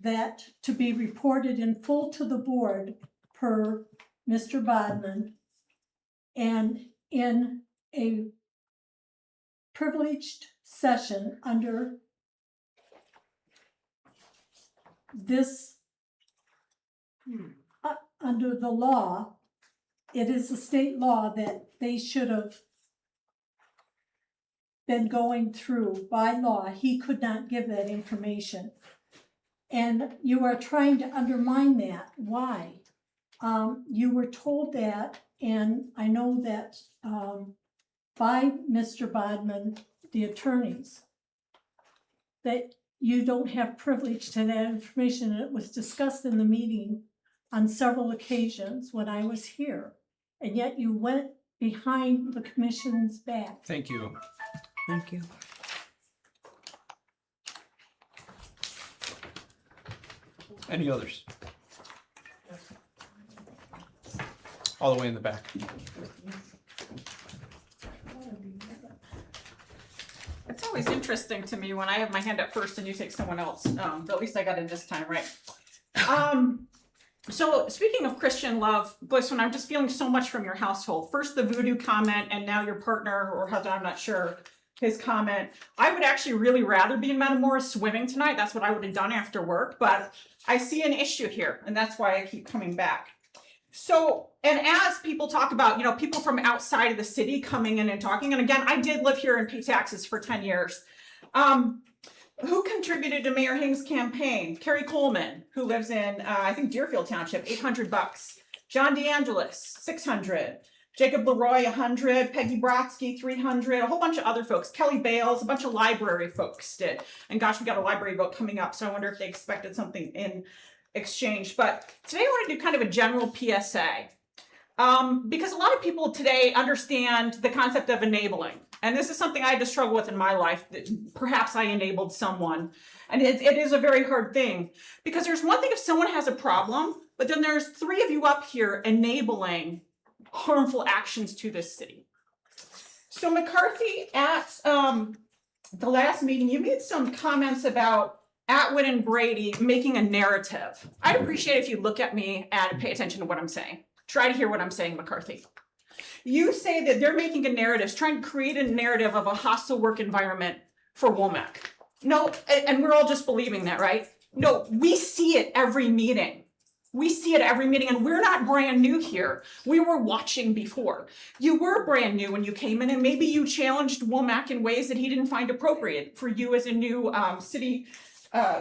that to be reported in full to the board per Mr. Bodman and in a privileged session under this, under the law, it is a state law that they should have been going through by law. He could not give that information. And you are trying to undermine that. Why? you were told that, and I know that, by Mr. Bodman, the attorneys, that you don't have privilege to that information, and it was discussed in the meeting on several occasions when I was here, and yet you went behind the commission's back. Thank you. Thank you. Any others? All the way in the back. It's always interesting to me when I have my hand up first and you take someone else, but at least I got it this time, right? So speaking of Christian love, Blissman, I'm just feeling so much from your household. First the voodoo comment, and now your partner or husband, I'm not sure, his comment. I would actually really rather be in Metamora swimming tonight. That's what I would have done after work, but I see an issue here, and that's why I keep coming back. So, and as people talk about, you know, people from outside of the city coming in and talking, and again, I did live here and pay taxes for 10 years. Who contributed to Mayor Hing's campaign? Kerry Coleman, who lives in, I think Deerfield Township, $800. John DeAngelis, $600. Jacob Leroy, $100. Peggy Brodsky, $300. A whole bunch of other folks. Kelly Bales, a bunch of library folks did. And gosh, we got a library vote coming up, so I wonder if they expected something in exchange. But today I want to do kind of a general PSA. Because a lot of people today understand the concept of enabling. And this is something I had to struggle with in my life, that perhaps I enabled someone. And it is a very hard thing. Because there's one thing if someone has a problem, but then there's 3 of you up here enabling harmful actions to this city. So McCarthy, at the last meeting, you made some comments about Atwood and Brady making a narrative. I'd appreciate if you look at me and pay attention to what I'm saying. Try to hear what I'm saying, McCarthy. You say that they're making a narrative, trying to create a narrative of a hostile work environment for Womack. No, and we're all just believing that, right? No, we see it every meeting. We see it every meeting, and we're not brand new here. We were watching before. You were brand new when you came in, and maybe you challenged Womack in ways that he didn't find appropriate for you as a new city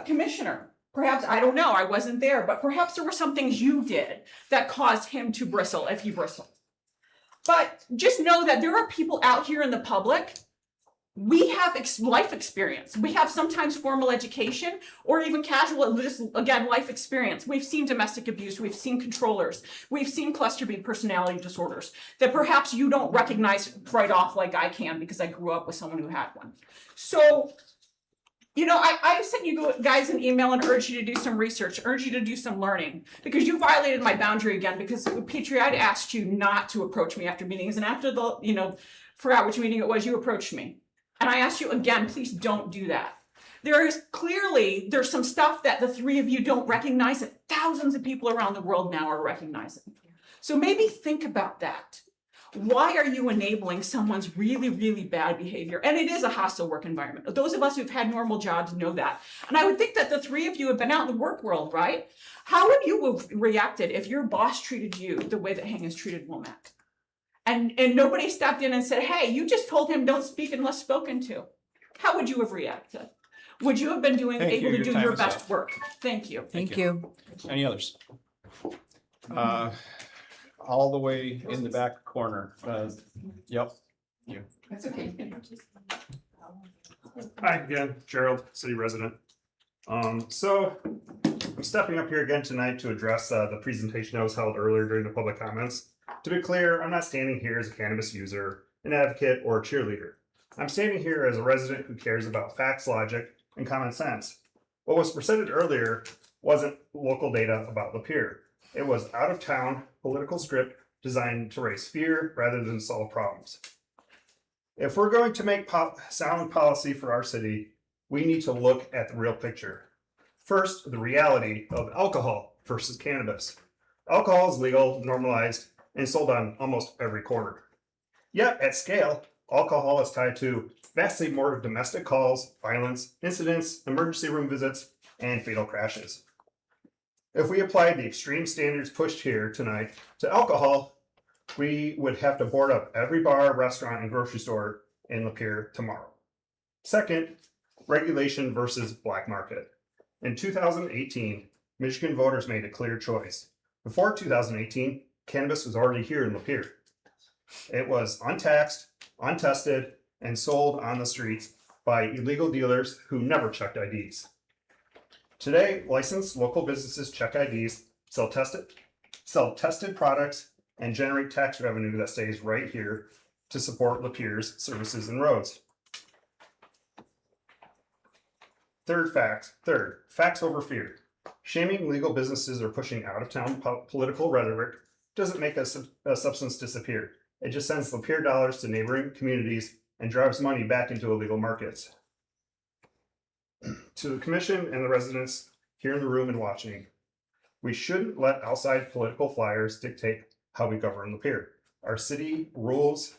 commissioner. Perhaps, I don't know, I wasn't there, but perhaps there were some things you did that caused him to bristle if he bristled. But just know that there are people out here in the public. We have life experience. We have sometimes formal education or even casual, just again, life experience. We've seen domestic abuse. We've seen controllers. We've seen cluster B personality disorders that perhaps you don't recognize right off like I can because I grew up with someone who had one. So, you know, I sent you guys an email and urged you to do some research, urged you to do some learning, because you violated my boundary again, because Petrie, I'd asked you not to approach me after meetings, and after the, you know, forgot which meeting it was, you approached me. And I asked you again, please don't do that. There's some stuff that the 3 of you don't recognize that thousands of people around the world now are recognizing. So maybe think about that. Why are you enabling someone's really, really bad behavior? And it is a hostile work environment. Those of us who've had normal jobs know that. And I would think that the 3 of you have been out in the work world, right? How would you have reacted if your boss treated you the way that Hing has treated Womack? And nobody stepped in and said, hey, you just told him don't speak unless spoken to. How would you have reacted? Would you have been able to do your best work? Thank you. Thank you. Any others? All the way in the back corner. Yep. You. That's okay. Hi again, Gerald, city resident. So I'm stepping up here again tonight to address the presentation that was held earlier during the public comments. To be clear, I'm not standing here as a cannabis user, an advocate, or a cheerleader. I'm standing here as a resident who cares about facts, logic, and common sense. What was presented earlier wasn't local data about Lapeer. It was out-of-town political script designed to raise fear rather than solve problems. If we're going to make sound policy for our city, we need to look at the real picture. First, the reality of alcohol versus cannabis. Alcohol is legal, normalized, and sold on almost every corner. Yet, at scale, alcohol is tied to vastly more domestic calls, violence, incidents, emergency room visits, and fatal crashes. If we applied the extreme standards pushed here tonight to alcohol, we would have to board up every bar, restaurant, and grocery store in Lapeer tomorrow. Second, regulation versus black market. In 2018, Michigan voters made a clear choice. Before 2018, cannabis was already here in Lapeer. It was untaxed, untested, and sold on the streets by illegal dealers who never checked IDs. Today, licensed local businesses check IDs, sell tested products, and generate tax revenue that stays right here to support Lapeer's services and roads. Third, facts over fear. Shaming legal businesses or pushing out-of-town political rhetoric doesn't make a substance disappear. It just sends Lapeer dollars to neighboring communities and drives money back into illegal markets. To the commission and the residents here in the room and watching, we shouldn't let outside political flyers dictate how we govern Lapeer. Our city rules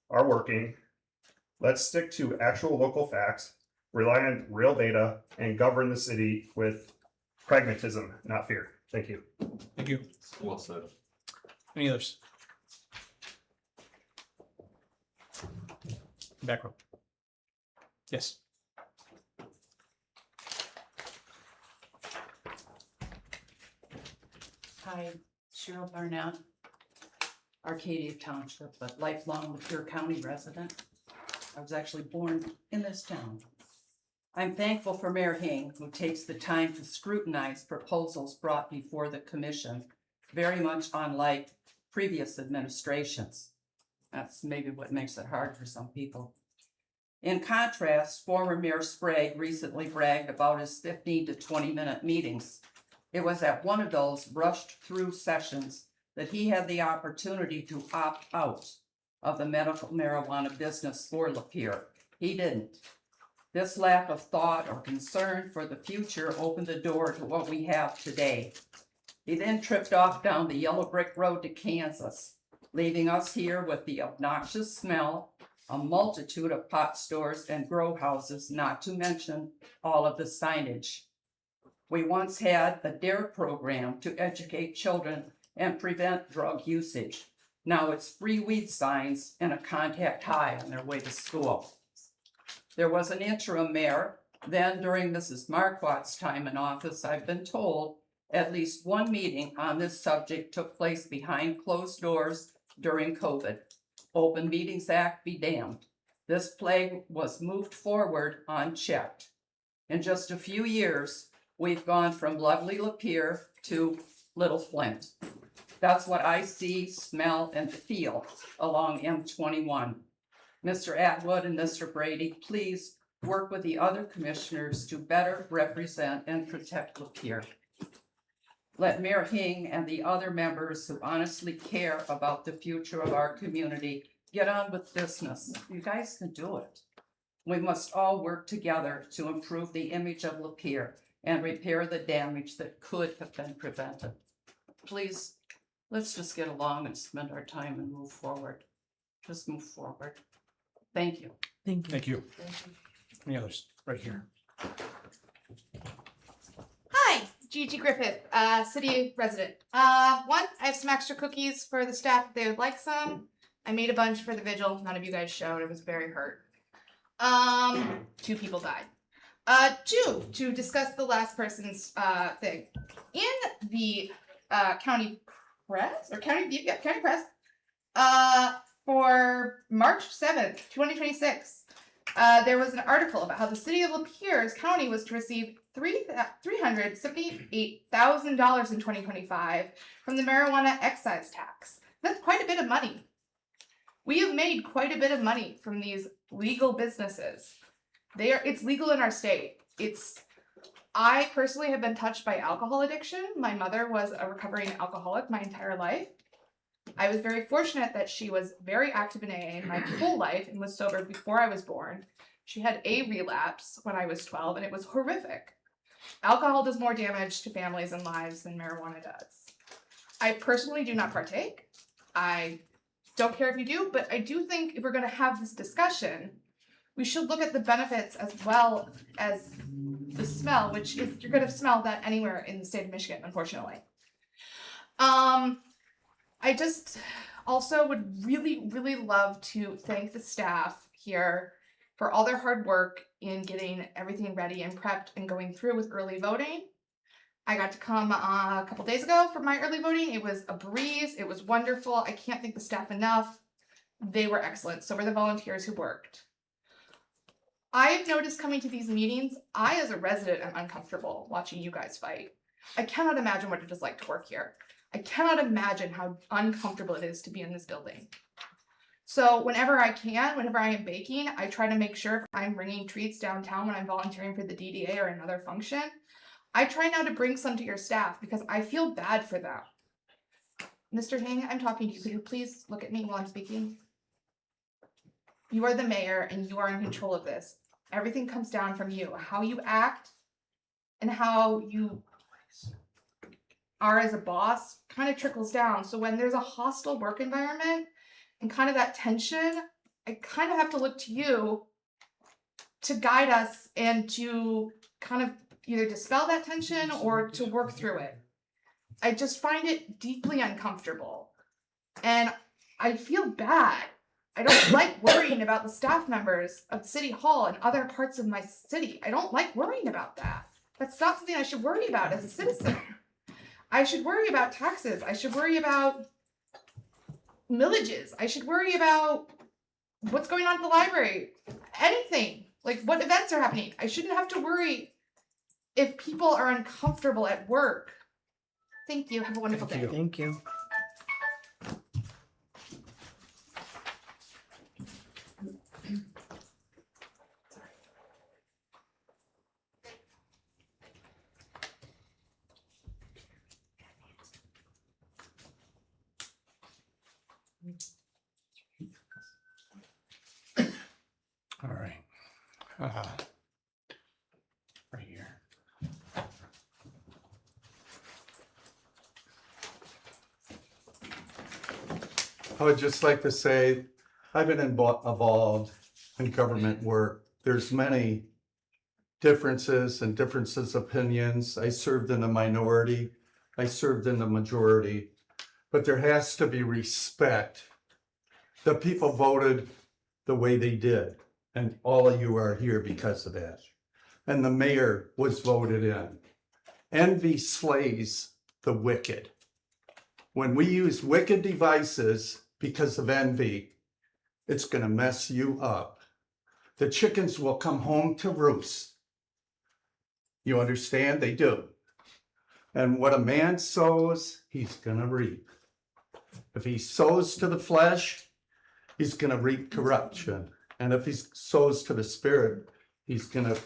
are working. Let's stick to actual local facts, rely on real data, and govern the city with pragmatism, not fear. Thank you. Thank you. Well said. Any others? Back row. Yes. Hi, Cheryl Barnett, Arcadia Township, but lifelong Lapeer County resident. I was actually born in this town. I'm thankful for Mayor Hing, who takes the time to scrutinize proposals brought before the commission, very much unlike previous administrations. That's maybe what makes it hard for some people. In contrast, former Mayor Sprague recently bragged about his 15 to 20-minute meetings. It was at one of those rushed through sessions that he had the opportunity to opt out of the medical marijuana business for Lapeer. He didn't. This lack of thought or concern for the future opened the door to what we have today. He then tripped off down the yellow brick road to Kansas, leaving us here with the obnoxious smell, a multitude of pot stores and grow houses, not to mention all of the signage. We once had a DARE program to educate children and prevent drug usage. Now it's free weed signs and a contact high on their way to school. There was an interim mayor. Then during Mrs. Marquardt's time in office, I've been told at least one meeting on this subject took place behind closed doors during COVID. Open Meetings Act be damned. This plague was moved forward unchecked. In just a few years, we've gone from lovely Lapeer to Little Flint. That's what I see, smell, and feel along M21. Mr. Atwood and Mr. Brady, please work with the other commissioners to better represent and protect Lapeer. Let Mayor Hing and the other members who honestly care about the future of our community get on with business. You guys can do it. We must all work together to improve the image of Lapeer and repair the damage that could have been prevented. Please, let's just get along and spend our time and move forward. Just move forward. Thank you. Thank you. Thank you. Any others? Right here. Hi, Gigi Griffith, city resident. One, I have some extra cookies for the staff if they would like some. I made a bunch for the vigil. None of you guys showed. I was very hurt. 2 people died. 2, to discuss the last person's thing. In the county press, county press, for March 7th, 2026, there was an article about how the city of Lapeer County was to receive $378,000 in 2025 from the marijuana excise tax. That's quite a bit of money. We have made quite a bit of money from these legal businesses. It's legal in our state. I personally have been touched by alcohol addiction. My mother was a recovering alcoholic my entire life. I was very fortunate that she was very active in AA my whole life and was sober before I was born. She had a relapse when I was 12, and it was horrific. Alcohol does more damage to families and lives than marijuana does. I personally do not partake. I don't care if you do, but I do think if we're going to have this discussion, we should look at the benefits as well as the smell, which is, you're going to smell that anywhere in the state of Michigan, unfortunately. I just also would really, really love to thank the staff here for all their hard work in getting everything ready and prepped and going through with early voting. I got to come a couple days ago for my early voting. It was a breeze. It was wonderful. I can't thank the staff enough. They were excellent. So were the volunteers who worked. I've noticed coming to these meetings, I as a resident am uncomfortable watching you guys fight. I cannot imagine what it is like to work here. I cannot imagine how uncomfortable it is to be in this building. So whenever I can, whenever I am baking, I try to make sure if I'm bringing treats downtown when I'm volunteering for the DDA or another function, I try now to bring some to your staff because I feel bad for them. Mr. Hing, I'm talking to you. Could you please look at me while I'm speaking? You are the mayor and you are in control of this. Everything comes down from you. How you act and how you are as a boss kind of trickles down. So when there's a hostile work environment and kind of that tension, I kind of have to look to you to guide us and to kind of either dispel that tension or to work through it. I just find it deeply uncomfortable. And I feel bad. I don't like worrying about the staff members of City Hall and other parts of my city. I don't like worrying about that. That's not something I should worry about as a citizen. I should worry about taxes. I should worry about millages. I should worry about what's going on at the library. Anything. Like what events are happening. I shouldn't have to worry if people are uncomfortable at work. Thank you. Have a wonderful day. Thank you. All right. Right here. I would just like to say, I've been involved in government work. There's many differences and differences of opinions. I served in the minority. I served in the majority. But there has to be respect. The people voted the way they did. And all of you are here because of that. And the mayor was voted in. Envy slays the wicked. When we use wicked devices because of envy, it's going to mess you up. The chickens will come home to roost. You understand? They do. And what a man sows, he's going to reap. If he sows to the flesh, he's going to reap corruption. And if he sows to the spirit, he's going to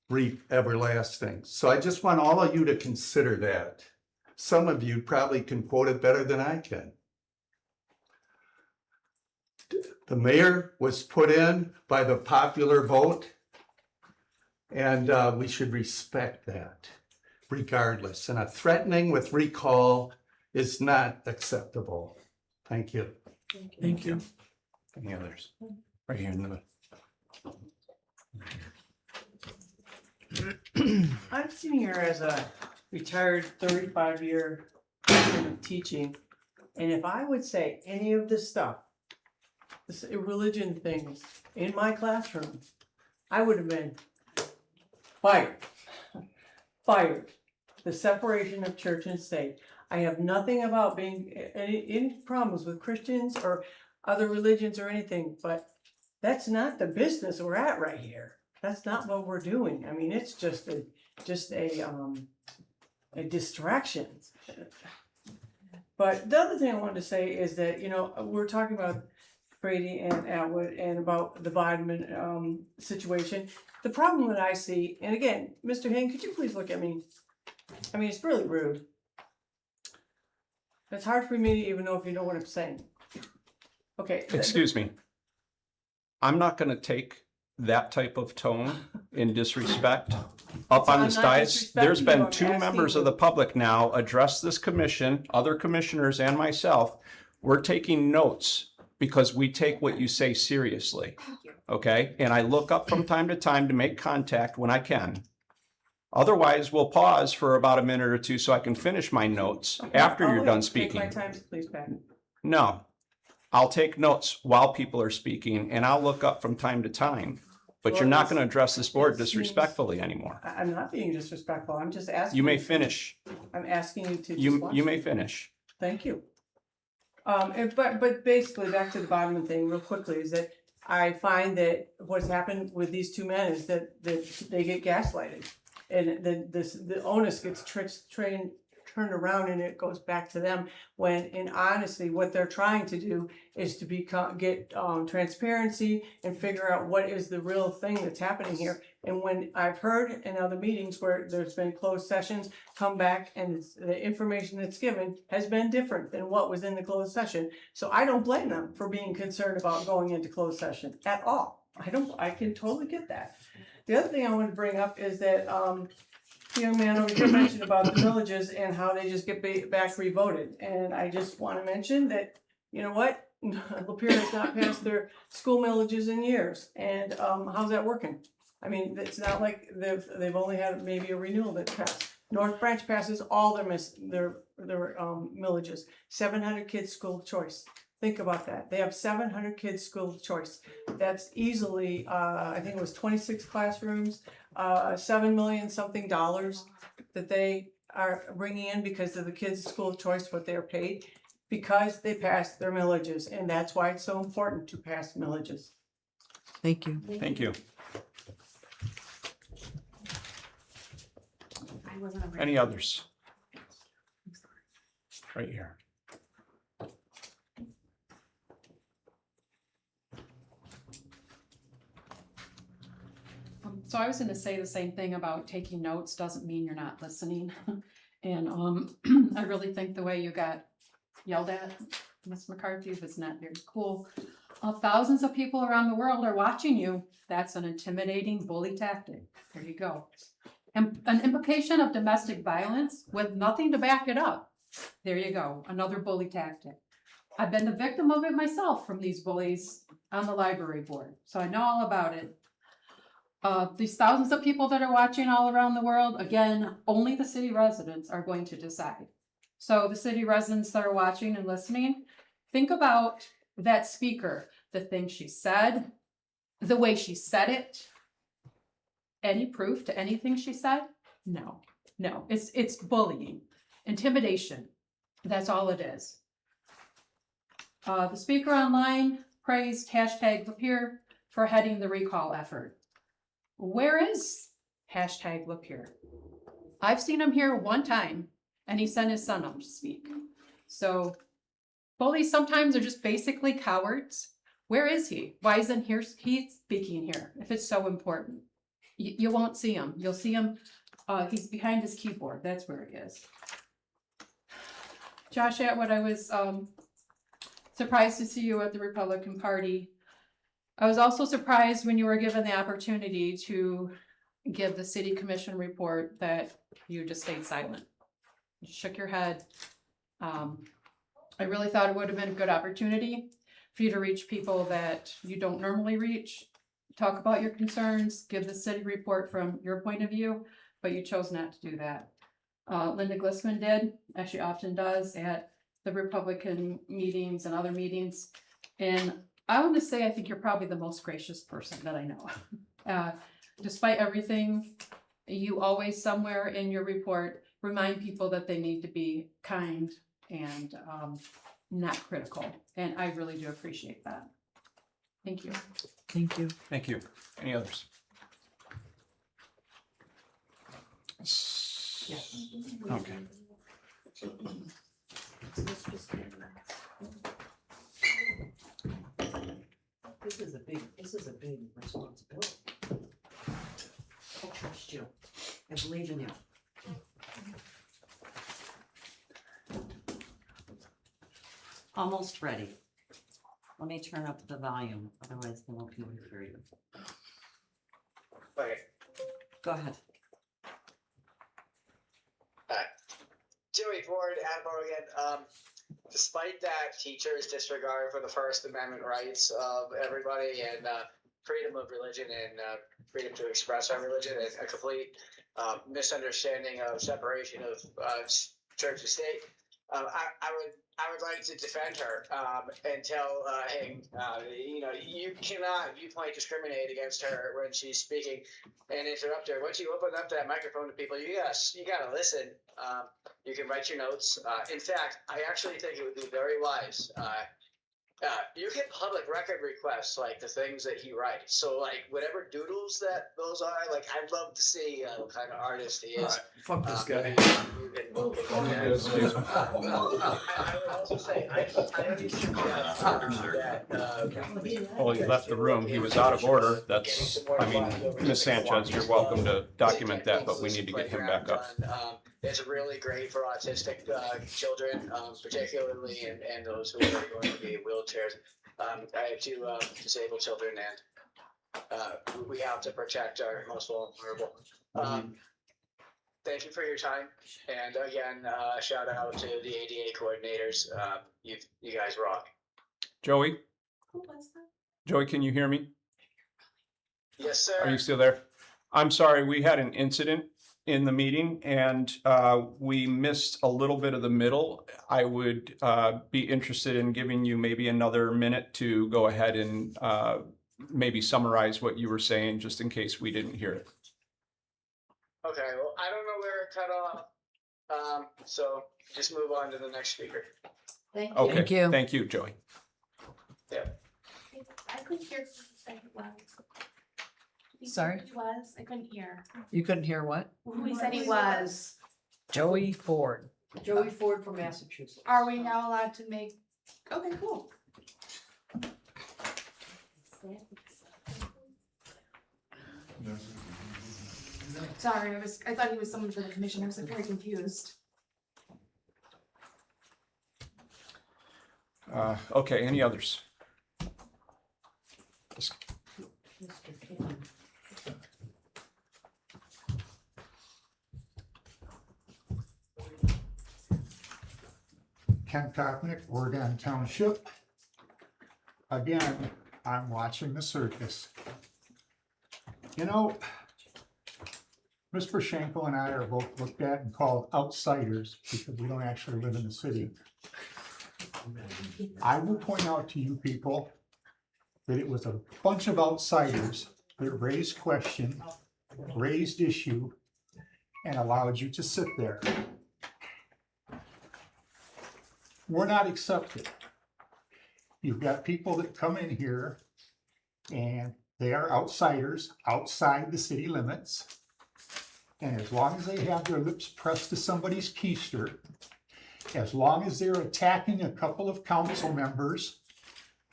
reap everlasting. So I just want all of you to consider that. Some of you probably can quote it better than I can. The mayor was put in by the popular vote, and we should respect that regardless. And a threatening with recall is not acceptable. Thank you. Thank you. Any others? Right here in the middle. I'm sitting here as a retired 35-year veteran of teaching, and if I would say any of this stuff, this religion things in my classroom, I would have been fired. Fired. The separation of church and state. I have nothing about being any problems with Christians or other religions or anything, but that's not the business we're at right here. That's not what we're doing. I mean, it's just a distraction. But the other thing I wanted to say is that, you know, we're talking about Brady and Atwood and about the Bodman situation. The problem that I see, and again, Mr. Hain, could you please look at me? I mean, it's really rude. It's hard for me to even know if you know what I'm saying. Okay. Excuse me. I'm not going to take that type of tone in disrespect up on I'm this not dais. There's disrespecting you, been I'm two asking members of you. the public now address this commission, other commissioners and myself. We're taking notes because we take what you say seriously. Okay? And I look up from time to time to make contact when I can. Otherwise, we'll pause for about a minute or two so I can finish my notes after I'll you're wait. done Take speaking. my time, please, Pat. No, I'll take notes while people are speaking and I'll look up from time to time. but you're Well, not it's- gonna address this board it seems- disrespectfully anymore. I'm not being disrespectful, I'm just asking. You may to- finish. I'm asking you to. just You watch may it. finish. Thank you. But basically, back to the bottom thing real quickly, is that I find that what's happened with these two men is that they get gaslighted. And the onus gets turned around and it goes back to them, when in honesty, what they're trying to do is to get transparency and figure out what is the real thing that's happening here. And when I've heard in other meetings where there's been closed sessions, come back and the information that's given has been different than what was in the closed session. So I don't blame them for being concerned about going into closed session at all. I can totally get that. The other thing I want to bring up is that, the young man over here mentioned about the villages and how they just get back revoted. And I just want to mention that, you know what? Lapeer has not passed their school millages in years. And how's that working? I mean, it's not like they've only had maybe a renewal that passed. North Branch passes all their millages. 700 kids school choice. Think about that. They have 700 kids school choice. That's easily, I think it was 26 classrooms, $7 million something that they are bringing in because of the kids' school choice, what they're paid, because they passed their millages. And that's why it's so important to pass millages. Thank you. Thank you. Any others? Right here. So I was gonna say the same thing about taking notes doesn't mean you're not listening. And I really think the way you got yelled at, Ms. McCarthy, was not very cool. Thousands of people around the world are watching you. That's an intimidating bully tactic. There you go. And an implication of domestic violence with nothing to back it up. There you go, another bully tactic. I've been the victim of it myself from these bullies on the library board, so I know all about it. These thousands of people that are watching all around the world, again, only the city residents are going to decide. So the city residents that are watching and listening, think about that speaker, the thing she said, the way she said it. Any proof to anything she said? No, it's bullying, intimidation. That's all it is. The speaker online praised #Lapeer for heading the recall effort. Where is #Lapeer? I've seen him here one time and he sent his son up to speak. So bullies sometimes are just basically cowards. Where is he? Why isn't he speaking here if it's so important? You won't see him. You'll see him, he's behind his keyboard. That's where he is. Josh Atwood, I was surprised to see you at the Republican Party. I was also surprised when you were given the opportunity to give the city commission report that you just stayed silent. You shook your head. I really thought it would have been a good opportunity for you to reach people that you don't normally reach, talk about your concerns, give the city report from your point of view, but you chose not to do that. Linda Glissman did, as she often does at the Republican meetings and other meetings. And I want to say, I think you're probably the most gracious person that I know. Despite everything, you always somewhere in your report remind people that they need to be kind and not critical. And I really do appreciate that. Thank you. Thank you. Thank you. Any others? Okay. This is a big responsibility. I trust you. I believe in you. Almost ready. Let me turn up the volume, otherwise they won't be able to hear you. Okay. Go ahead. Joey Ford, Attleboro again. Despite that teachers' disregard for the First Amendment rights of everybody and freedom of religion and freedom to express our religion, and a complete misunderstanding of separation of church and state, I would like to defend her and tell hey, you cannot viewpoint discriminate against her when she's speaking and interrupt her. Once you open up that microphone to people, you gotta listen. You can write your notes. In fact, I actually think it would be very wise. You get public record requests, like the things that he writes. So, like, whatever doodles that those are, like, I'd love to see what kind of artist he is. Fuck this guy. I would also say, I understand that. Well, he left the room. He was out of order. That's, I mean, Ms. Sanchez, you're welcome to document that, but we need to get him back up. It's really great for autistic children, particularly, and those who are going to be in wheelchairs. I have two disabled children, and we have to protect our most vulnerable. Thank you for your time, and again, shout out to the ADA coordinators. You guys rock. Joey? Joey, can you hear me? Yes, sir. Are you still there? I'm sorry, we had an incident in the meeting and we missed a little bit of the middle. I would be interested in giving you maybe another minute to go ahead and maybe summarize what you were saying, just in case we didn't hear it. Okay, well, I don't know where it cut off, so just move on to the next speaker. Thank you. Okay, Thank you. thank you, Joey. Yeah. I couldn't hear who said it was. Sorry? Who was? I couldn't hear. You couldn't hear what? Who he said he was. Joey Ford. Joey Ford from Massachusetts. Are we now allowed to make? Okay, cool. Sorry, I thought he was someone for the commission. I was like very confused. Okay, any others? Ken Kopnick, Oregon Township. Again, I'm watching the circus. You know, Ms. Pershenko and I are both looked at and called outsiders because we don't actually live in the city. I will point out to you people that it was a bunch of outsiders that raised question, raised issue, and allowed you to sit there. We're not accepted. You've got people that come in here and they are outsiders outside the city limits. And as long as they have their lips pressed to somebody's keister, as long as they're attacking a couple of council members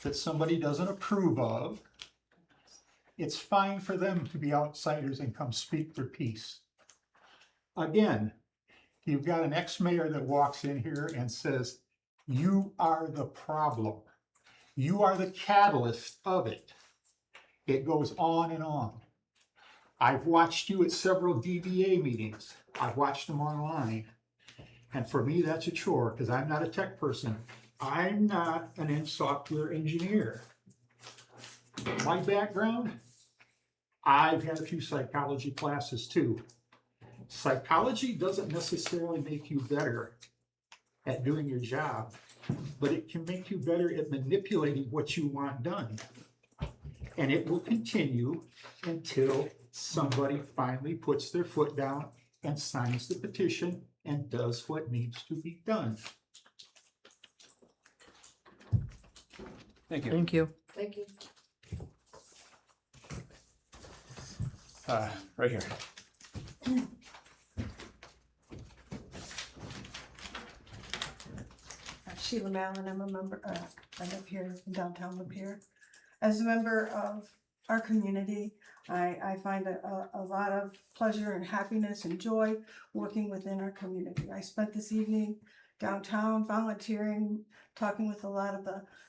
that somebody doesn't approve of, it's fine for them to be outsiders and come speak their piece. Again, you've got an ex-mayor that walks in here and says, you are the problem. You are the catalyst of it. It goes on and on. I've watched you at several DBA meetings. I've watched them online. And for me, that's a chore because I'm not a tech person. I'm not an software engineer. My background, I've had a few psychology classes too. Psychology doesn't necessarily make you better at doing your job, but it can make you better at manipulating what you want done. And it will continue until somebody finally puts their foot down and signs the petition and does what needs to be done. Thank you. Thank you. Thank you. Right here. Sheila Mallon, I'm a member, I live here in downtown Lapeer. As a member of our community, I find a lot of pleasure and happiness and joy working within our community. I spent this evening downtown volunteering, talking with a lot of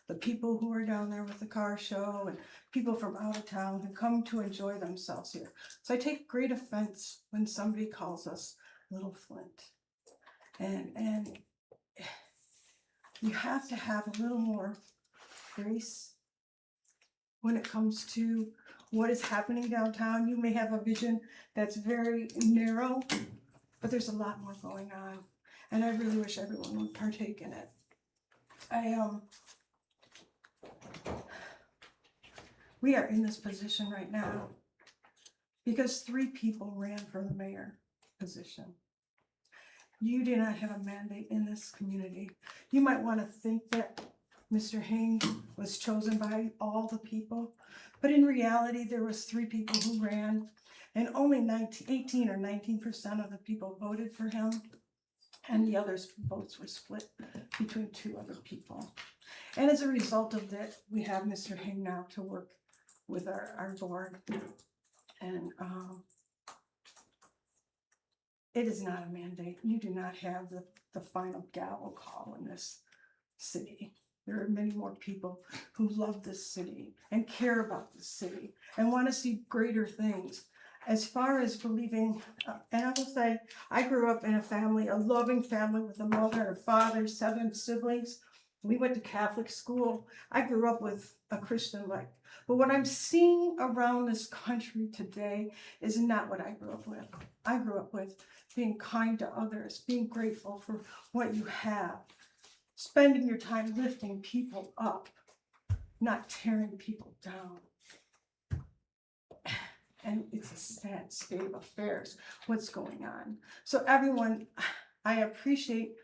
the people who are down there with the car show and people from out of town who come to enjoy themselves here. So I take great offense when somebody calls us Little Flint. And you have to have a little more grace when it comes to what is happening downtown. You may have a vision that's very narrow, but there's a lot more going on. and I really wish everyone would partake in it. We are in this position right now because 3 people ran for the mayor position. You do not have a mandate in this community. You might want to think that Mr. Hing was chosen by all the people, but in reality, there was 3 people who ran, and only 18 or 19% of the people voted for him, and the others' votes were split between 2 other people. And as a result of that, we have Mr. Hing now to work with our board, and it is not a mandate. You do not have the final gavel call in this city. There are many more people who love this city and care about this city and want to see greater things. As far as believing, and I will say, I grew up in a family, a loving family with a mother, a father, 7 siblings. We went to Catholic school. I grew up with a Christian life. But what I'm seeing around this country today is not what I grew up with. I grew up with being kind to others, being grateful for what you have, spending your time lifting people up, not tearing people down. And it's a sad state of affairs, what's going on. So everyone, I appreciate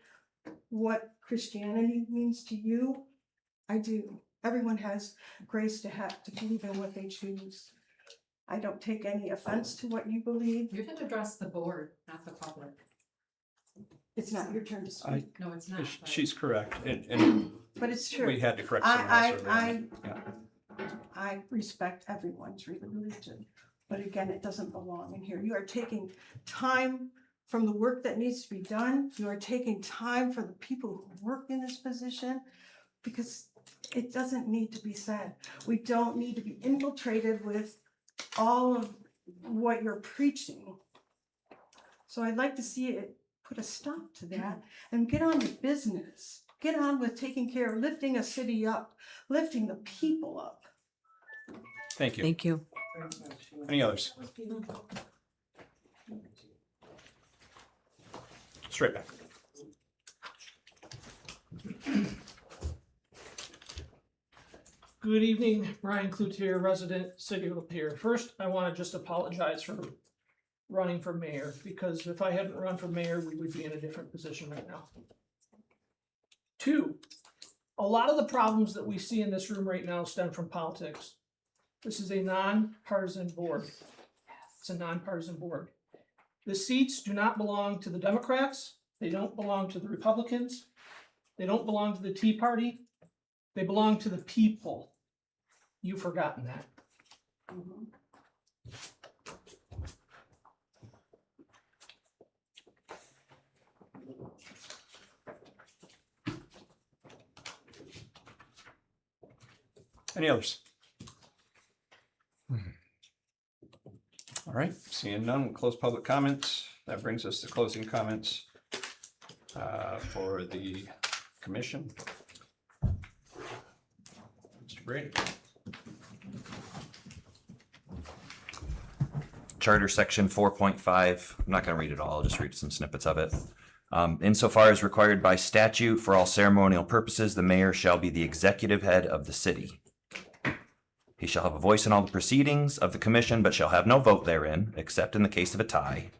what Christianity means to you. I do. Everyone has grace to believe in what they choose. I don't take any offense to what you believe. You can address the board, not the public. It's not your turn to speak. No, it's not. She's correct, and But it's true. we had to correct someone else earlier. Yeah. I respect everyone's religion, but again, it doesn't belong in here. You are taking time from the work that needs to be done. You are taking time for the people who work in this position, because it doesn't need to be said. We don't need to be infiltrated with all of what you're preaching. So I'd like to see it put a stop to that and get on with business. Get on with taking care of lifting a city up, lifting the people up. Thank you. Thank you. Any others? Straight back. Good evening, Brian Cloutier, resident, City of Lapeer. First, I want to just apologize for running for mayor, because if I hadn't run for mayor, we would be in a different position right now. 2, a lot of the problems that we see in this room right now stem from politics. This is a nonpartisan board. It's a nonpartisan board. The seats do not belong to the Democrats. They don't belong to the Republicans. They don't belong to the Tea Party. They belong to the people. You've forgotten that. Any others? All right, seeing none, we'll close public comments. That brings us to closing comments for the commission. Mr. Brady. Charter section 4.5, I'm not going to read it all, I'll just read some snippets of it. Insofar as required by statute for all ceremonial purposes, the mayor shall be the executive head of the city. He shall have a voice in all the proceedings of the commission, but shall have no vote therein, except in the case of a tie.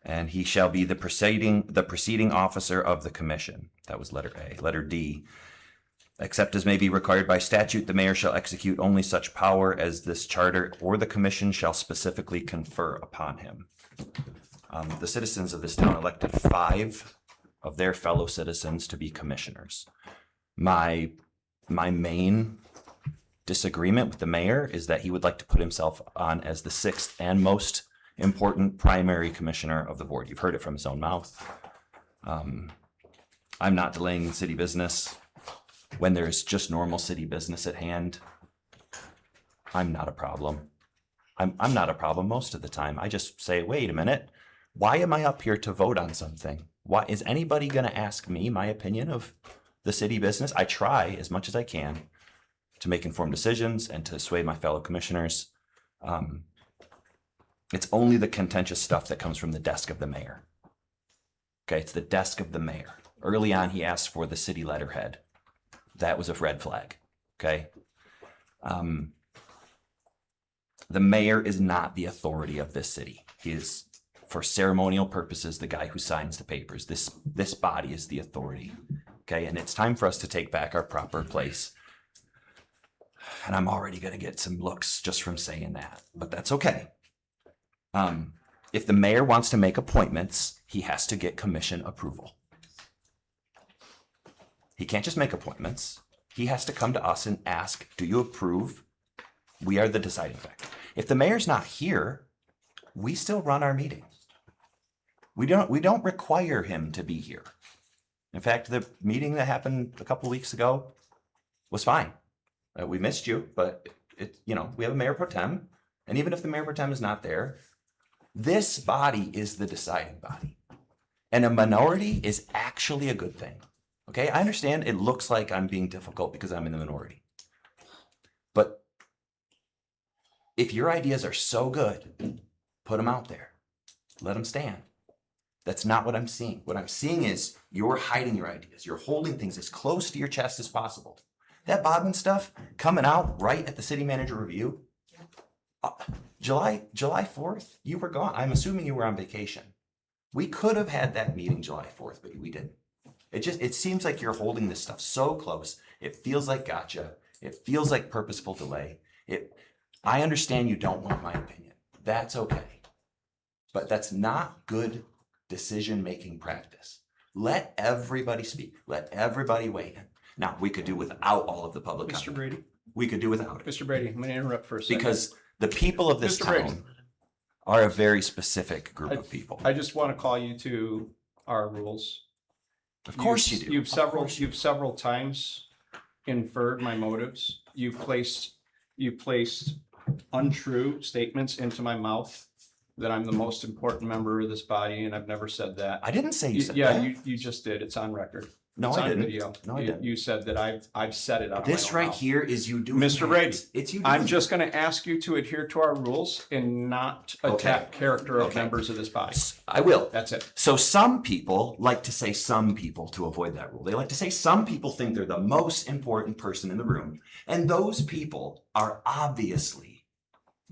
And he shall be the preceding officer of the commission. That was letter A. Letter D. Except as may be required by statute, the mayor shall execute only such power as this charter or the commission shall specifically confer upon him. The citizens of this town elected 5 of their fellow citizens to be commissioners. My main disagreement with the mayor is that he would like to put himself on as the 6th and most important primary commissioner of the board. You've heard it from his own mouth. I'm not delaying city business when there's just normal city business at hand. I'm not a problem. I'm not a problem most of the time. I just say, wait a minute, why am I up here to vote on something? Why is anybody going to ask me my opinion of the city business? I try as much as I can to make informed decisions and to sway my fellow commissioners. It's only the contentious stuff that comes from the desk of the mayor. Okay, it's the desk of the mayor. Early on, he asked for the city letterhead. That was a red flag. Okay. The mayor is not the authority of this city. He is, for ceremonial purposes, the guy who signs the papers. This body is the authority. Okay, and it's time for us to take back our proper place. And I'm already going to get some looks just from saying that, but that's okay. If the mayor wants to make appointments, he has to get commission approval. He can't just make appointments. He has to come to us and ask, do you approve? We are the deciding factor. If the mayor's not here, we still run our meeting. We don't require him to be here. In fact, the meeting that happened a couple weeks ago was fine. We missed you, but we have a mayor pro tem, and even if the mayor pro tem is not there, this body is the deciding body, and a minority is actually a good thing. Okay, I understand it looks like I'm being difficult because I'm in the minority, but if your ideas are so good, put them out there, let them stand. That's not what I'm seeing. What I'm seeing is you're hiding your ideas. You're holding things as close to your chest as possible. That Bodman stuff coming out right at the city manager review. July 4th, you were gone. I'm assuming you were on vacation. We could have had that meeting July 4th, but we didn't. It seems like you're holding this stuff so close. It feels like gotcha. It feels like purposeful delay. I understand you don't want my opinion. That's okay. But that's not good decision-making practice. Let everybody speak. Let everybody weigh in. Now, we could do without all of the public comment. Mr. Brady? We could do without it. Mr. Brady, I'm going to interrupt for a second. Because the people of this Mr. Brady. town are a very specific group of people. I just want to call you to our rules. Of course you do. You've several times inferred my motives. You've placed untrue statements into my mouth that I'm the most important member of this body, and I've never said that. I didn't say you said Yeah, that. you just did. It's on record. No, It's I on didn't. video. No, I didn't. You said that I've said it out of my This own right mouth. here is you doing Mr. that. Brady, It's you doing I'm that. just going to ask you to adhere to our rules and not attack character of members of this body. I will. That's it. So some people like to say some people to avoid that rule. They like to say some people think they're the most important person in the room. And those people are obviously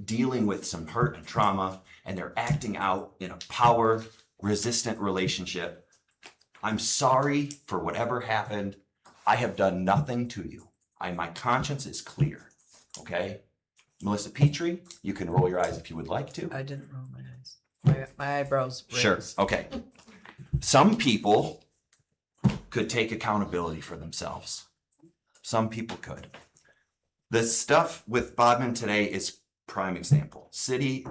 dealing with some hurt and trauma, and they're acting out in a power resistant relationship. I'm sorry for whatever happened. I have done nothing to you. My conscience is clear. Okay? Melissa Petrie, you can roll your eyes if you would like to. I didn't roll my eyes. My eyebrows raised. Sure. Okay. Some people could take accountability for themselves. Some people could. The stuff with Bodman today is prime example. City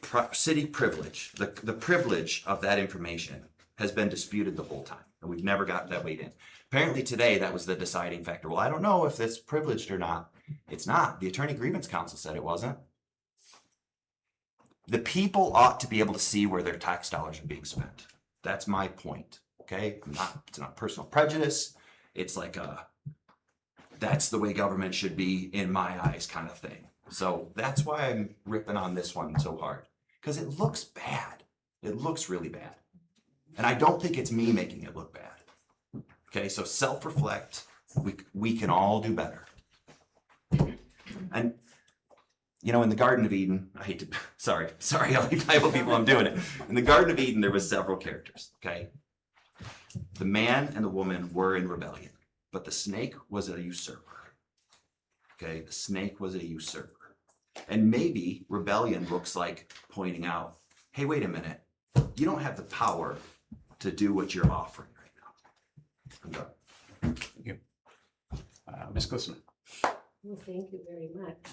privilege. The privilege of that information has been disputed the whole time, and we've never gotten that weighed in. Apparently today that was the deciding factor. Well, I don't know if it's privileged or not. It's not. The Attorney Grievance Council said it wasn't. The people ought to be able to see where their tax dollars are being spent. That's my point. Okay? It's not personal prejudice. It's like that's the way government should be in my eyes kind of thing. So that's why I'm ripping on this one so hard. Because it looks bad. It looks really bad. And I don't think it's me making it look bad. Okay, so self-reflect. We can all do better. And in the Garden of Eden, I hate to, sorry, all you Bible people, I'm doing it. In the Garden of Eden, there was several characters, okay? The man and the woman were in rebellion, but the snake was a usurper. Okay, the snake was a usurper. And maybe rebellion looks like pointing out, hey, wait a minute, you don't have the power to do what you're offering right now. I'm done. Thank you. Ms. Glisson. Well, thank you very much.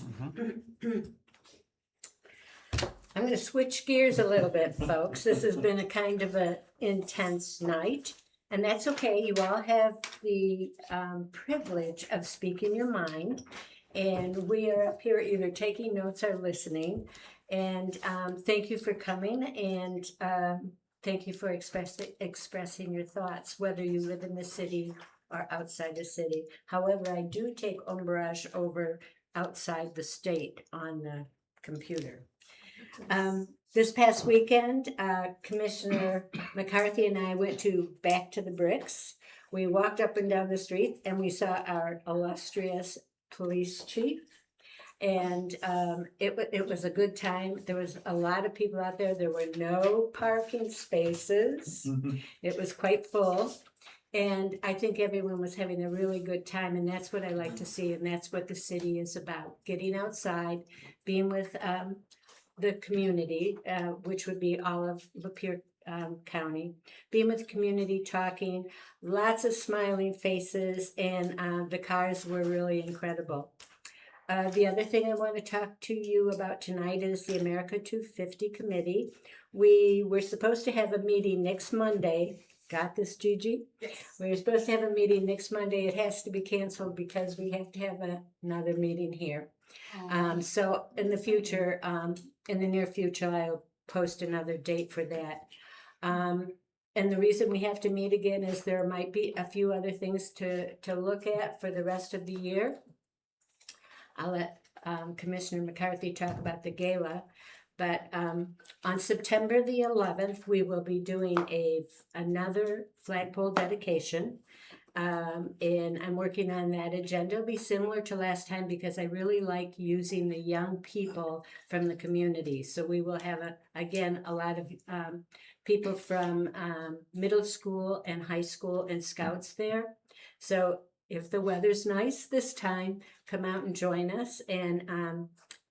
I'm going to switch gears a little bit, folks. This has been a kind of an intense night, and that's okay. You all have the privilege of speaking your mind, and we are up here either taking notes or listening. And thank you for coming, and thank you for expressing your thoughts, whether you live in the city or outside the city. However, I do take umbrage over outside the state on the computer. This past weekend, Commissioner McCarthy and I went back to the Bricks. We walked up and down the street and we saw our illustrious police chief. And it was a good time. There was a lot of people out there. There were no parking spaces. It was quite full. And I think everyone was having a really good time, and that's what I like to see, and that's what the city is about, getting outside, being with the community, which would be all of Lapeer County, being with the community, talking, lots of smiling faces, and the cars were really incredible. The other thing I want to talk to you about tonight is the America 250 Committee. We were supposed to have a meeting next Monday. Got this, Gigi? Yes. We were supposed to have a meeting next Monday. It has to be canceled because we have to have another meeting here. So in the future, in the near future, I'll post another date for that. And the reason we have to meet again is there might be a few other things to look at for the rest of the year. I'll let Commissioner McCarthy talk about the gala. But on September the 11th, we will be doing another flagpole dedication. And I'm working on that agenda. It'll be similar to last time because I really like using the young people from the community. So we will have, again, a lot of people from middle school and high school and scouts there. So if the weather's nice this time, come out and join us and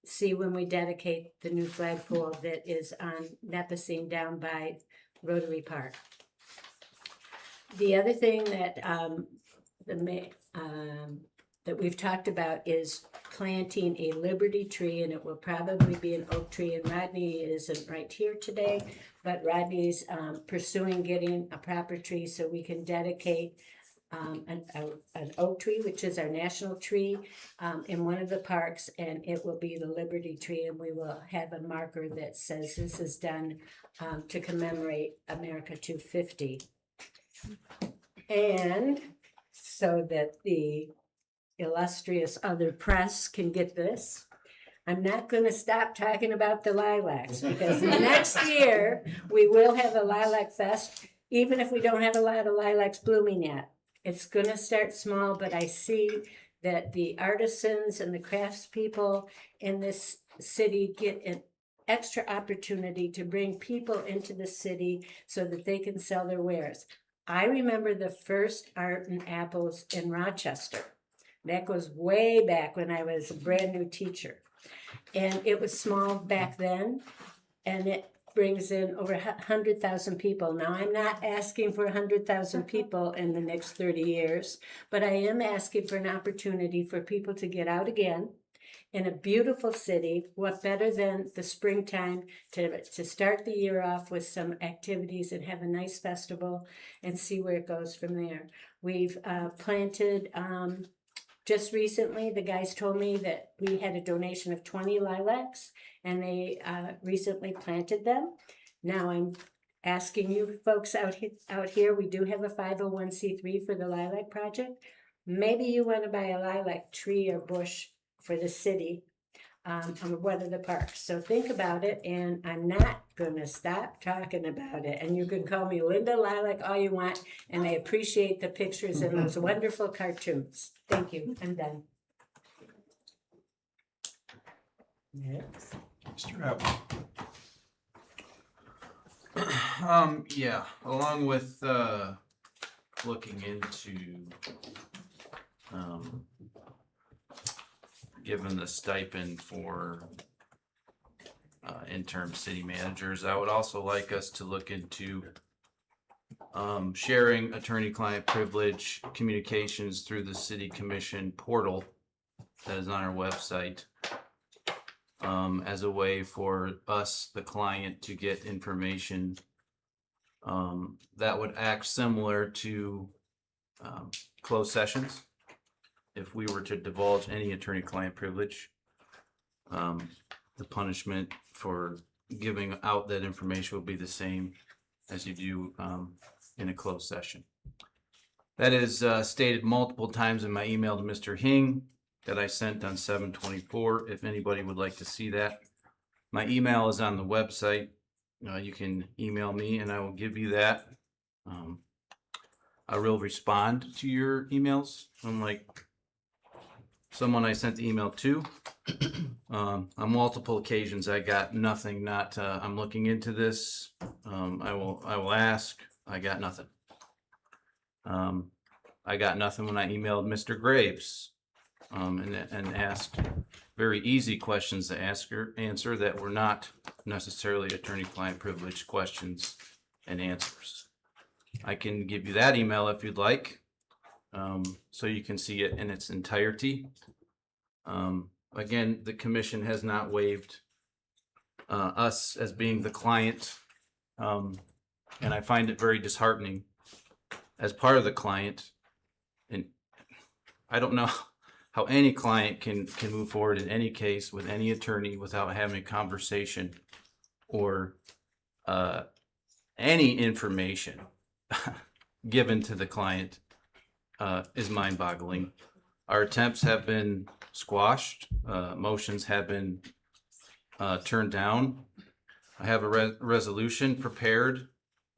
see when we dedicate the new flagpole that is on Nipissing down by Rotary Park. The other thing that that we've talked about is planting a Liberty tree, and it will probably be an oak tree. And Rodney isn't right here today, but Rodney's pursuing getting a proper tree so we can dedicate an oak tree, which is our national tree, in one of the parks, and it will be the Liberty tree, and we will have a marker that says this is done to commemorate America 250. And so that the illustrious other press can get this, I'm not going to stop talking about the lilacs because next year we will have a lilac fest, even if we don't have a lot of lilacs blooming yet. It's going to start small, but I see that the artisans and the craftspeople in this city get an extra opportunity to bring people into the city so that they can sell their wares. I remember the first Art and Apples in Rochester. That goes way back when I was a brand new teacher. And it was small back then, and it brings in over 100,000 people. Now, I'm not asking for 100,000 people in the next 30 years, but I am asking for an opportunity for people to get out again in a beautiful city. What better than the springtime to start the year off with some activities and have a nice festival and see where it goes from there. We've planted, just recently, the guys told me that we had a donation of 20 lilacs, and they recently planted them. Now I'm asking you folks out here, we do have a 501c3 for the Lilac Project. Maybe you want to buy a lilac tree or bush for the city on one of the parks. So think about it, and I'm not going to stop talking about it. And you can call me Linda Lilac all you want, and I appreciate the pictures and those wonderful cartoons. Thank you. I'm done. Next. Mr. Atwood. Yeah, along with looking into given the stipend for interim city managers, I would also like us to look into sharing attorney-client privilege communications through the city commission portal that is on our website, as a way for us, the client, to get information that would act similar to closed sessions. If we were to divulge any attorney-client privilege, the punishment for giving out that information would be the same as you do in a closed session. That is stated multiple times in my email to Mr. Hing that I sent on 7/24. If anybody would like to see that, My email is on the website. You can email me and I will give you that. I will respond to your emails, unlike someone I sent the email to. On multiple occasions, I got nothing, I'm looking into this. I will ask, I got nothing. I got nothing when I emailed Mr. Graves, and asked very easy questions to answer that were not necessarily attorney-client privilege questions and answers. I can give you that email if you'd like, so you can see it in its entirety. Again, the commission has not waived us as being the client, and I find it very disheartening as part of the client. And I don't know how any client can move forward in any case with any attorney without having a conversation or any information given to the client is mind-boggling. Our attempts have been squashed. Motions have been turned down. I have a resolution prepared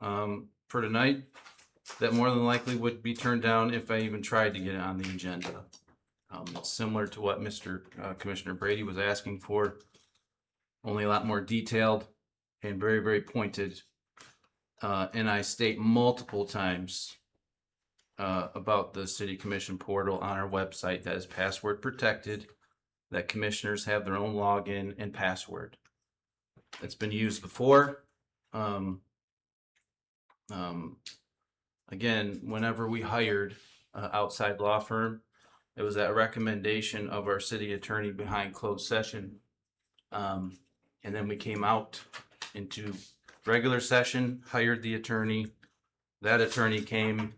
for tonight that more than likely would be turned down if I even tried to get it on the agenda. It's similar to what Mr. Commissioner Brady was asking for, only a lot more detailed and very, very pointed. And I state multiple times about the city commission portal on our website that is password protected, that commissioners have their own login and password. It's been used before. Again, whenever we hired an outside law firm, it was at recommendation of our city attorney behind closed session. And then we came out into regular session, hired the attorney. That attorney came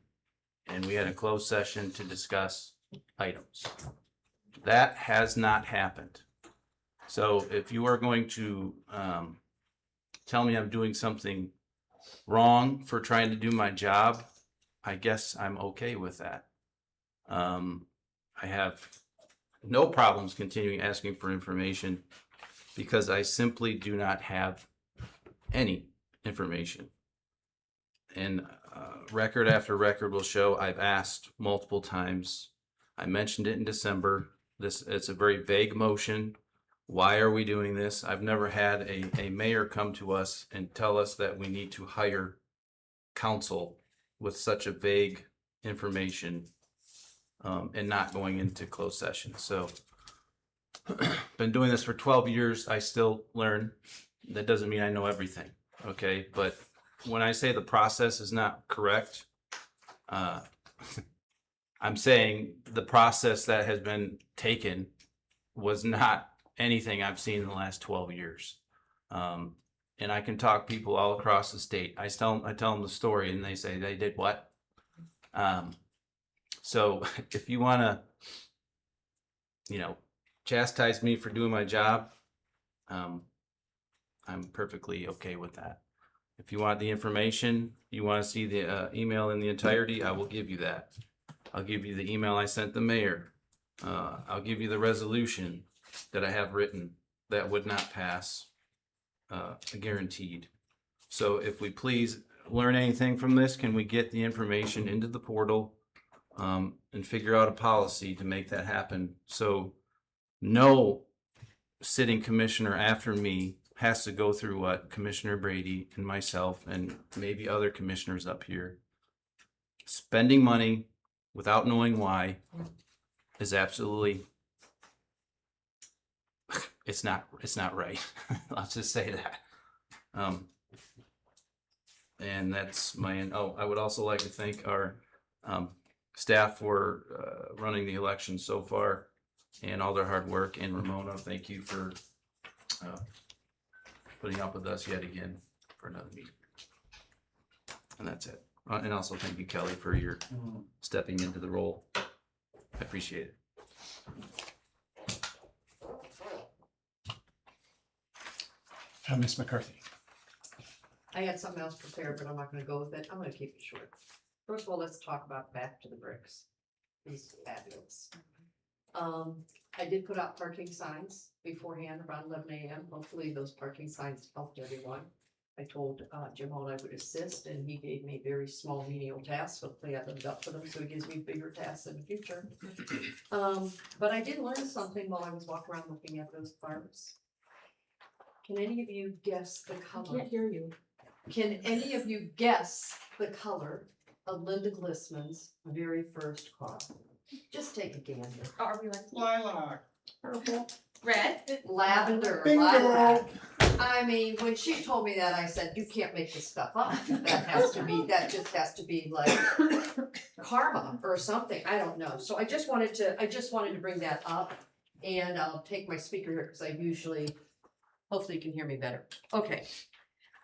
and we had a closed session to discuss items. That has not happened. So if you are going to tell me I'm doing something wrong for trying to do my job, I guess I'm okay with that. I have no problems continuing asking for information because I simply do not have any information. And record after record will show I've asked multiple times. I mentioned it in December. It's a very vague motion. Why are we doing this? I've never had a mayor come to us and tell us that we need to hire counsel with such a vague information and not going into closed session. So been doing this for 12 years. I still learn. That doesn't mean I know everything. Okay. But when I say the process is not correct, I'm saying the process that has been taken was not anything I've seen in the last 12 years. And I can talk people all across the state. I tell them the story and they say, they did what? So if you want to, chastise me for doing my job, I'm perfectly okay with that. If you want the information, you want to see the email in the entirety, I will give you that. I'll give you the email I sent the mayor. I'll give you the resolution that I have written that would not pass, guaranteed. So if we please learn anything from this, can we get the information into the portal and figure out a policy to make that happen? So no sitting commissioner after me has to go through what Commissioner Brady and myself and maybe other commissioners up here. Spending money without knowing why is absolutely, it's not right. I'll just say that. And that's I would also like to thank our staff for running the election so far and all their hard work. And Ramona, thank you for putting up with us yet again for another meeting. And that's it. And also thank you, Kelly, for your stepping into the role. I appreciate it. Ms. McCarthy. I had something else prepared, but I'm not gonna go with it. I'm gonna keep it short. First of all, let's talk about Back to the Bricks. It's fabulous. I did put out parking signs beforehand around 11 a.m. Hopefully those parking signs helped everyone. I told Jim Hall I would assist, and he gave me very small menial tasks. Hopefully I lived up to them, so he gives me bigger tasks in the future. But I did learn something while I was walking around looking at those farms. Can any of you guess the color? Can't hear you. Can any of you guess the color of Linda Glissman's very first car? Just take a gander. Oh, are we like Lilac. Purple. red? Lavender. Bingo. Lilac. I mean, when she told me that, I said, you can't make this stuff up. That just has to be like karma or something. I don't know. So I just wanted to bring that up, and I'll take my speaker here because hopefully you can hear me better. Okay.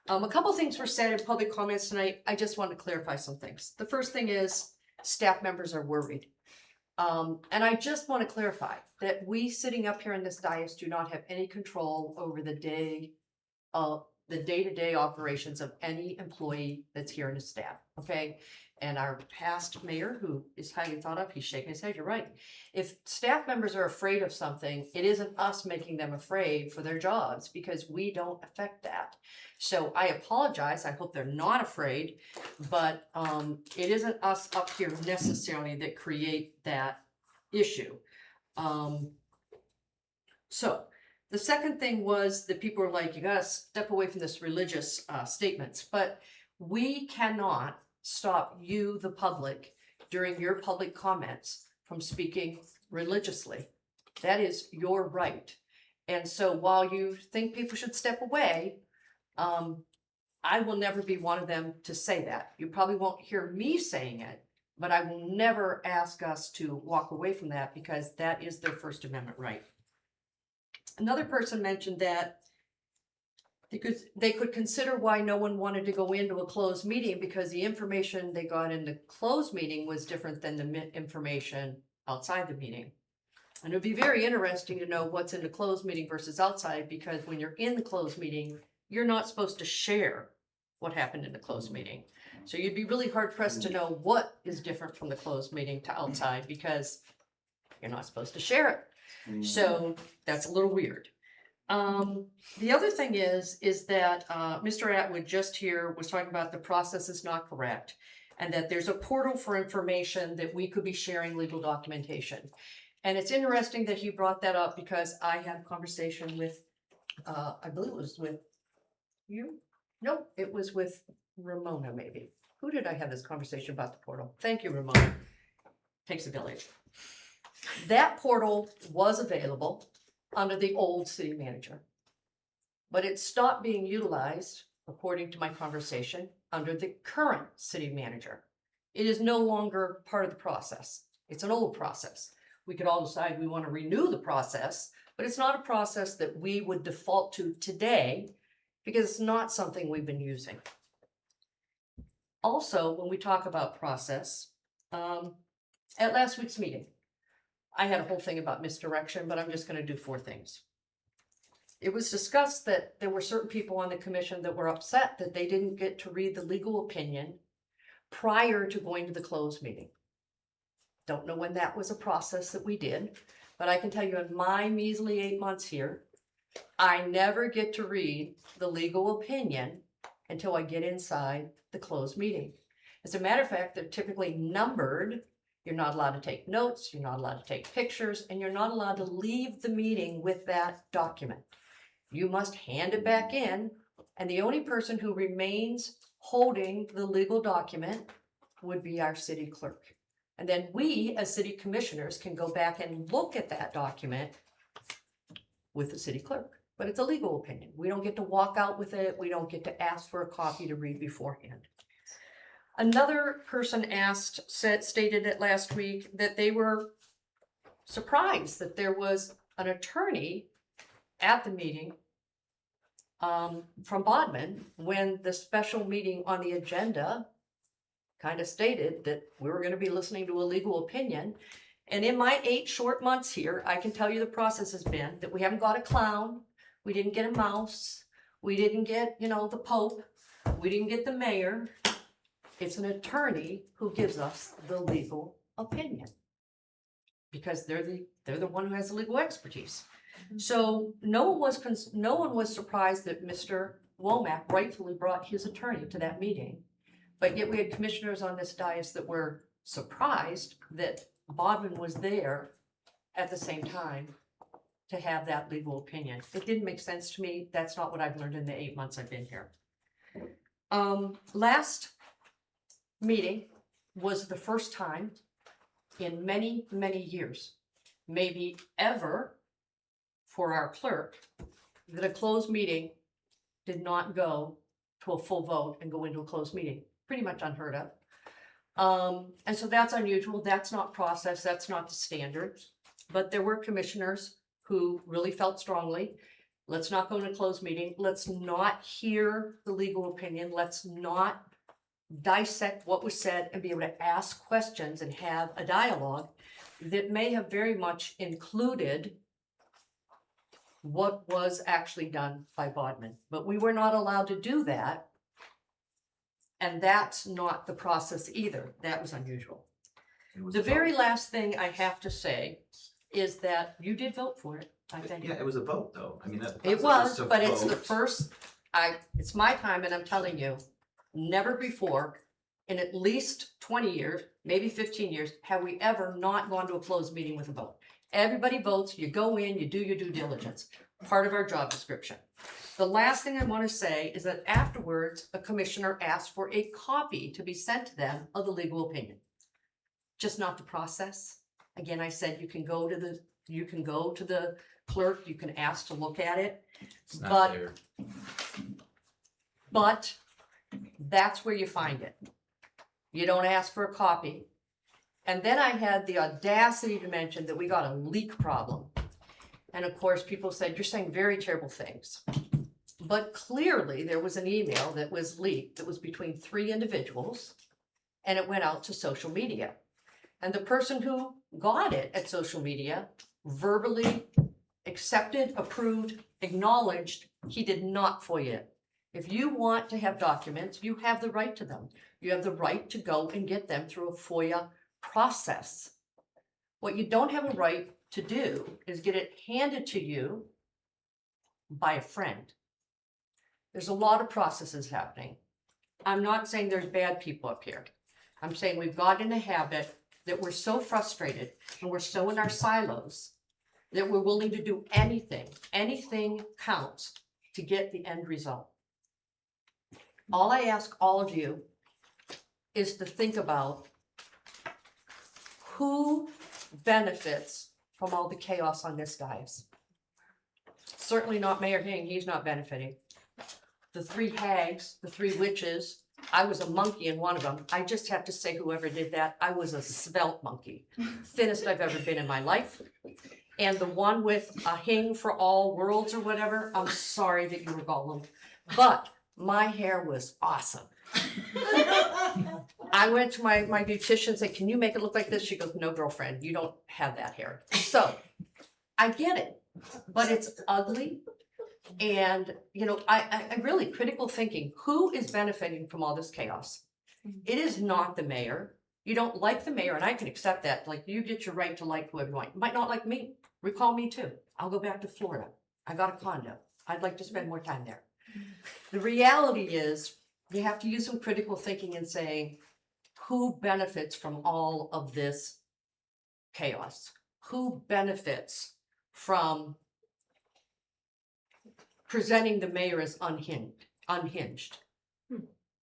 A couple things were said in public comments tonight. I just want to clarify some things. The first thing is staff members are worried. And I just want to clarify that we sitting up here in this dais do not have any control over the day-to-day operations of any employee that's here in the staff, okay? And our past mayor, who is highly thought of, he's shaking his head, you're right. If staff members are afraid of something, it isn't us making them afraid for their jobs, because we don't affect that. So I apologize, I hope they're not afraid, but it isn't us up here necessarily that create that issue. So the second thing was that people were like, you gotta step away from this religious statements, but we cannot stop you, the public, during your public comments from speaking religiously. That is your right. And so while you think people should step away, I will never be one of them to say that. You probably won't hear me saying it, but I will never ask us to walk away from that, because that is their First Amendment right. Another person mentioned that they could consider why no one wanted to go into a closed meeting, because the information they got in the closed meeting was different than the information outside the meeting. And it'd be very interesting to know what's in the closed meeting versus outside, because when you're in the closed meeting, you're not supposed to share what happened in the closed meeting. So you'd be really hard pressed to know what is different from the closed meeting to outside, because you're not supposed to share it. So that's a little weird. The other thing is that Mr. Atwood just here was talking about the process is not correct, and that there's a portal for information that we could be sharing legal documentation. And it's interesting that he brought that up, because I had a conversation with, I believe it was with you? Nope, it was with Ramona maybe. Who did I have this conversation about the portal? Thank you, Ramona. Takes a village. That portal was available under the old city manager, but it stopped being utilized, according to my conversation, under the current city manager. It is no longer part of the process. It's an old process. We could all decide we want to renew the process, but it's not a process that we would default to today, because it's not something we've been using. Also, when we talk about process, at last week's meeting, I had a whole thing about misdirection, but I'm just going to do 4 things. It was discussed that there were certain people on the commission that were upset that they didn't get to read the legal opinion prior to going to the closed meeting. Don't know when that was a process that we did, but I can tell you in my measly 8 months here, I never get to read the legal opinion until I get inside the closed meeting. As a matter of fact, they're typically numbered. You're not allowed to take notes, you're not allowed to take pictures, and you're not allowed to leave the meeting with that document. You must hand it back in, and the only person who remains holding the legal document would be our city clerk. And then we, as city commissioners, can go back and look at that document with the city clerk. But it's a legal opinion. We don't get to walk out with it. We don't get to ask for a copy to read beforehand. Another person stated it last week that they were surprised that there was an attorney at the meeting from Bodman when the special meeting on the agenda kind of stated that we were going to be listening to a legal opinion. And in my 8 short months here, I can tell you the process has been that we haven't got a clown, we didn't get a mouse, we didn't get, the Pope, we didn't get the mayor. It's an attorney who gives us the legal opinion. because they're the one who has the legal expertise. So no one was surprised that Mr. Womack rightfully brought his attorney to that meeting. But yet we had commissioners on this dais that were surprised that Bodman was there at the same time to have that legal opinion. It didn't make sense to me. That's not what I've learned in the 8 months I've been here. Last meeting was the first time in many, many years, maybe ever, for our clerk, that a closed meeting did not go to a full vote and go into a closed meeting. Pretty much unheard of. And so that's unusual. That's not process. That's not the standard. But there were commissioners who really felt strongly, let's not go into a closed meeting. Let's not hear the legal opinion. Let's not dissect what was said and be able to ask questions and have a dialogue that may have very much included what was actually done by Bodman. But we were not allowed to do that. And that's not the process either. That was unusual. The very last thing I have to say is that you did vote for it. I think. Yeah, it was a vote though. I mean, that It process was, to but it's the vote. first, it's my time and I'm telling you, never before in at least 20 years, maybe 15 years, have we ever not gone to a closed meeting with a vote. Everybody votes, you go in, you do your due diligence, part of our job description. The last thing I want to say is that afterwards, a commissioner asked for a copy to be sent to them of the legal opinion. Just not the process. Again, I said you can go to the clerk, you can ask to look at it. It's not But there. But that's where you find it. You don't ask for a copy. And then I had the audacity to mention that we got a leak problem. And of course, people said, you're saying very terrible things. But clearly there was an email that was leaked that was between 3 individuals and it went out to social media. And the person who got it at social media verbally accepted, approved, acknowledged he did not FOIA it. If you want to have documents, you have the right to them. You have the right to go and get them through a FOIA process. What you don't have a right to do is get it handed to you by a friend. There's a lot of processes happening. I'm not saying there's bad people up here. I'm saying we've got in a habit that we're so frustrated and we're so in our silos that we're willing to do anything. Anything counts to get the end result. All I ask all of you is to think about who benefits from all the chaos on this dais. Certainly not Mayor Hing, he's not benefiting. The 3 hags, the 3 witches, I was a monkey in one of them. I just have to say, whoever did that, I was a svelte monkey. Thinnest I've ever been in my life. And the one with a Hing for all worlds or whatever, I'm sorry that you were Gollum. But my hair was awesome. I went to my beautician and said, can you make it look like this? She goes, no, girlfriend, you don't have that hair. So I get it, but it's ugly. And, you know, I really critical thinking, who is benefiting from all this chaos? It is not the mayor. You don't like the mayor, and I can accept that. Like, you get your right to like whoever you want. You might not like me. Recall me too. I'll go back to Florida. I got a condo. I'd like to spend more time there. The reality is you have to use some critical thinking and saying, who benefits from all of this chaos? Who benefits from presenting the mayor as unhinged?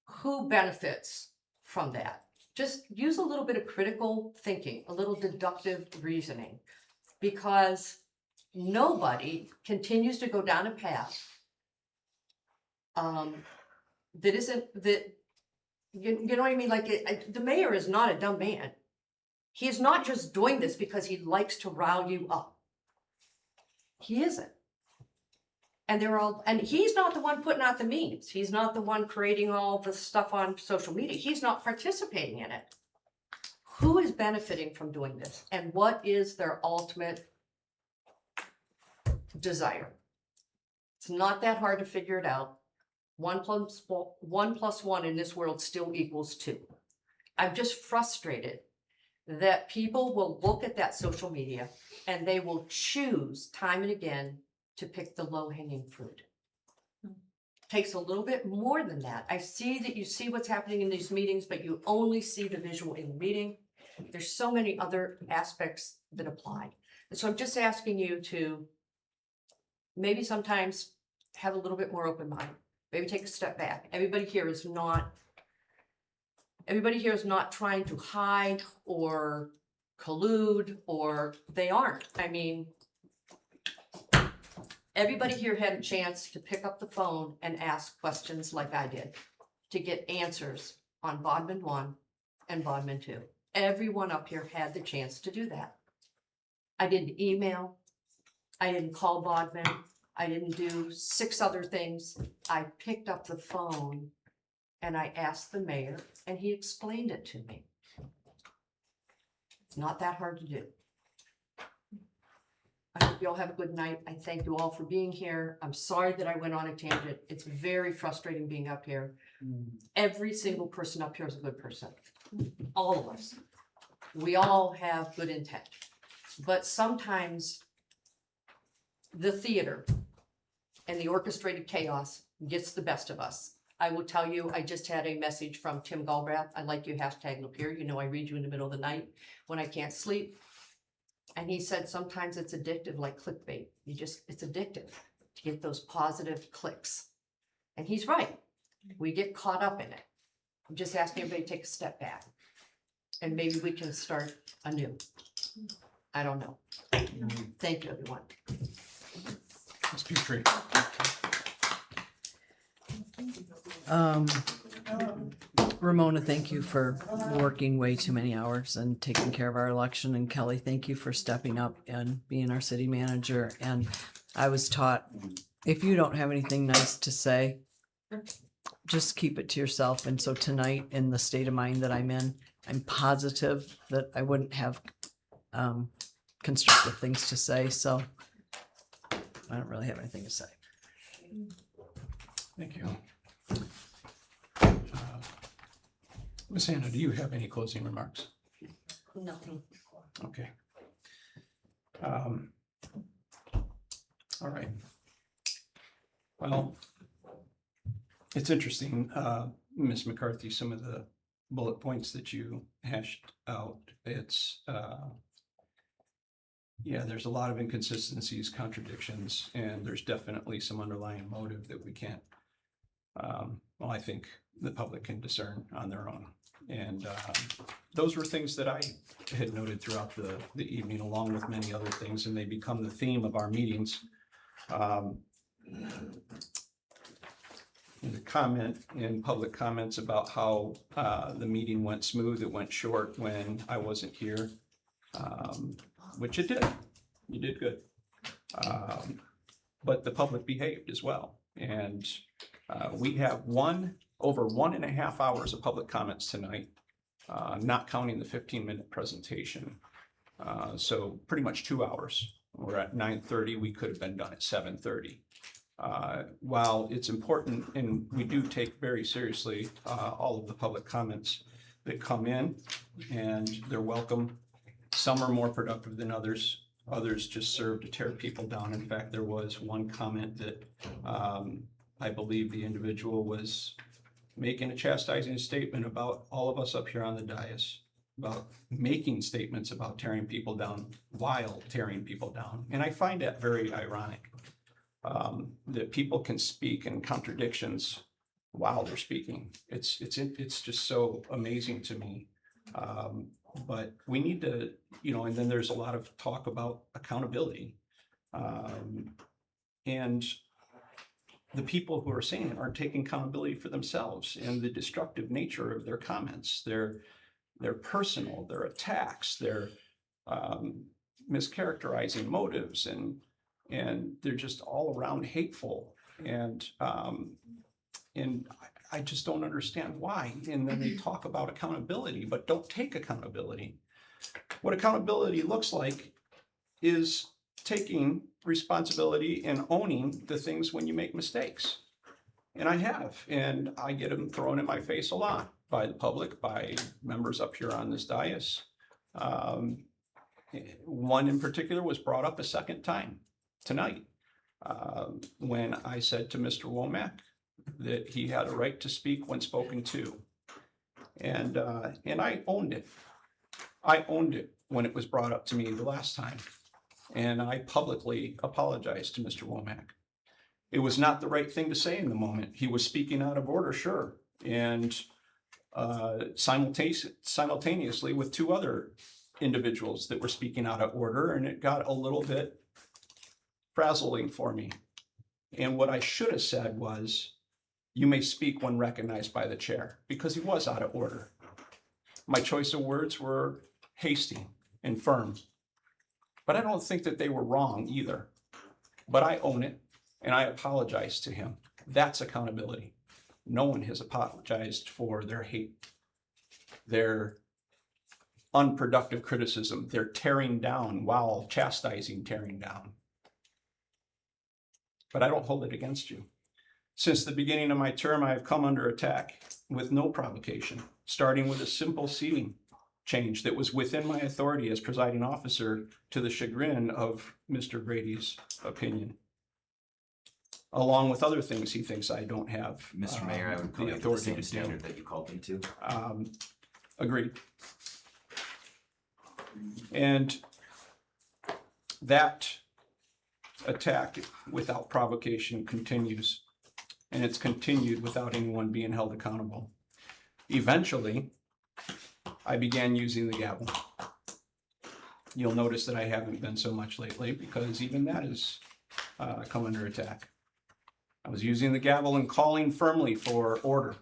Who benefits from that? Just use a little bit of critical thinking, a little deductive reasoning, because nobody continues to go down a path that isn't, that, you know what I mean? Like, the mayor is not a dumb man. He is not just doing this because he likes to rile you up. He isn't. And he's not the one putting out the memes. He's not the one creating all the stuff on social media. He's not participating in it. Who is benefiting from doing this? And what is their ultimate desire? It's not that hard to figure it out. 1 + 1 in this world still equals 2. I'm just frustrated that people will look at that social media and they will choose time and again to pick the low hanging fruit. Takes a little bit more than that. I see that you see what's happening in these meetings, but you only see the visual in the meeting. There's so many other aspects that apply. And so I'm just asking you to maybe sometimes have a little bit more open mind. Maybe take a step back. Everybody here is not trying to hide or collude, or they aren't. I mean, everybody here had a chance to pick up the phone and ask questions like I did, to get answers on Bodman 1 and Bodman 2. Everyone up here had the chance to do that. I didn't email, I didn't call Bodman, I didn't do 6 other things. I picked up the phone and I asked the mayor and he explained it to me. It's not that hard to do. I hope you all have a good night. I thank you all for being here. I'm sorry that I went on a tangent. It's very frustrating being up here. Every single person up here is a good person. All of us. We all have good intent. But sometimes the theater and the orchestrated chaos gets the best of us. I will tell you, I just had a message from Tim Galbraith. I like you, #Lapeer. You know, I read you in the middle of the night when I can't sleep. And he said, sometimes it's addictive, like clickbait. It's addictive to get those positive clicks. And he's right. We get caught up in it. I'm just asking everybody to take a step back. And maybe we can start anew. I don't know. Thank you, everyone. Ms. Petrie. Ramona, thank you for working way too many hours and taking care of our election. And Kelly, thank you for stepping up and being our city manager. And I was taught, if you don't have anything nice to say, just keep it to yourself. And so tonight, in the state of mind that I'm in, I'm positive that I wouldn't have constructive things to say. So I don't really have anything to say. Thank you. Ms. Hannah, do you have any closing remarks? Nothing. Okay. All right. Well, it's interesting, Ms. McCarthy, some of the bullet points that you hashed out. It's, yeah, there's a lot of inconsistencies, contradictions, and there's definitely some underlying motive that we can't, well, I think the public can discern on their own. And those were things that I had noted throughout the evening, along with many other things, and they become the theme of our meetings. The comment in public comments about how the meeting went smooth, it went short when I wasn't here, which it did. You did good. But the public behaved as well. And we have over 1.5 hours of public comments tonight, not counting the 15-minute presentation. So pretty much 2 hours. We're at 9:30. We could have been done at 7:30. While it's important, and we do take very seriously all of the public comments that come in, and they're welcome. Some are more productive than others. Others just serve to tear people down. In fact, there was one comment that I believe the individual was making a chastising statement about all of us up here on the dais, about making statements about tearing people down while tearing people down. And I find that very ironic, that people can speak in contradictions while they're speaking. It's just so amazing to me. But we need to, and then there's a lot of talk about accountability. And the people who are saying it aren't taking accountability for themselves and the destructive nature of their comments. They're personal, they're attacks, they're mischaracterizing motives, and they're just all around hateful. And I just don't understand why. And then they talk about accountability, but don't take accountability. What accountability looks like is taking responsibility and owning the things when you make mistakes. And I have, and I get them thrown in my face a lot by the public, by members up here on this dais. One in particular was brought up a second time tonight, when I said to Mr. Womack that he had a right to speak when spoken to. And I owned it. I owned it when it was brought up to me the last time. And I publicly apologized to Mr. Womack. It was not the right thing to say in the moment. He was speaking out of order, sure. And simultaneously with two other individuals that were speaking out of order, and it got a little bit frazzling for me. And what I should have said was, you may speak when recognized by the chair, because he was out of order. My choice of words were hasty and firm, but I don't think that they were wrong either. But I own it, and I apologize to him. That's accountability. No one has apologized for their hate, their unproductive criticism, their tearing down while chastising tearing down. But I don't hold it against you. Since the beginning of my term, I have come under attack with no provocation, starting with a simple seating change that was within my authority as presiding officer, to the chagrin of Mr. Brady's opinion, along with other things he thinks I don't have. Mr. Mayor, I would call the you to the authority same to do. standard that you called me to. Agreed. And that attack without provocation continues, and it's continued without anyone being held accountable. Eventually, I began using the gavel. You'll notice that I haven't been so much lately, because even that has come under attack. I was using the gavel and calling firmly for order,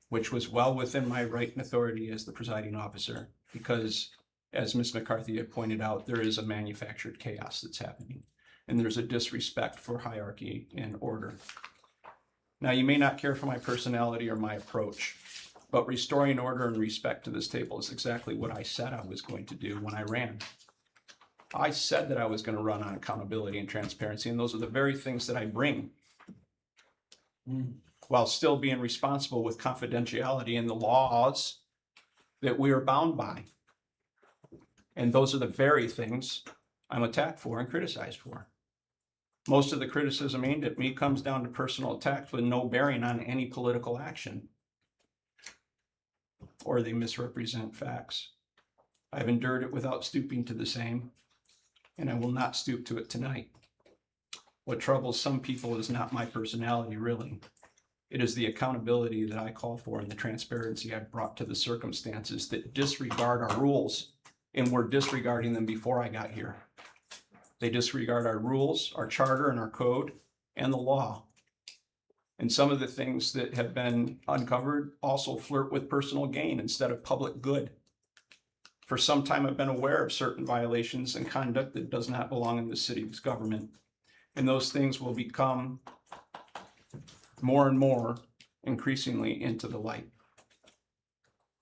which was well within my right and authority as the presiding officer, because as Ms. McCarthy had pointed out, there is a manufactured chaos that's happening, and there's a disrespect for hierarchy and order. Now, you may not care for my personality or my approach, but restoring order and respect to this table is exactly what I said I was going to do when I ran. I said that I was going to run on accountability and transparency, and those are the very things that I bring, while still being responsible with confidentiality and the laws that we are bound by. And those are the very things I'm attacked for and criticized for. Most of the criticism aimed at me comes down to personal attacks with no bearing on any political action, or they misrepresent facts. I've endured it without stooping to the same, and I will not stoop to it tonight. What troubles some people is not my personality, really. It is the accountability that I call for and the transparency I've brought to the circumstances that disregard our rules, and were disregarding them before I got here. They disregard our rules, our charter, and our code, and the law. And some of the things that have been uncovered also flirt with personal gain instead of public good. For some time, I've been aware of certain violations and conduct that does not belong in the city's government. And those things will become more and more increasingly into the light.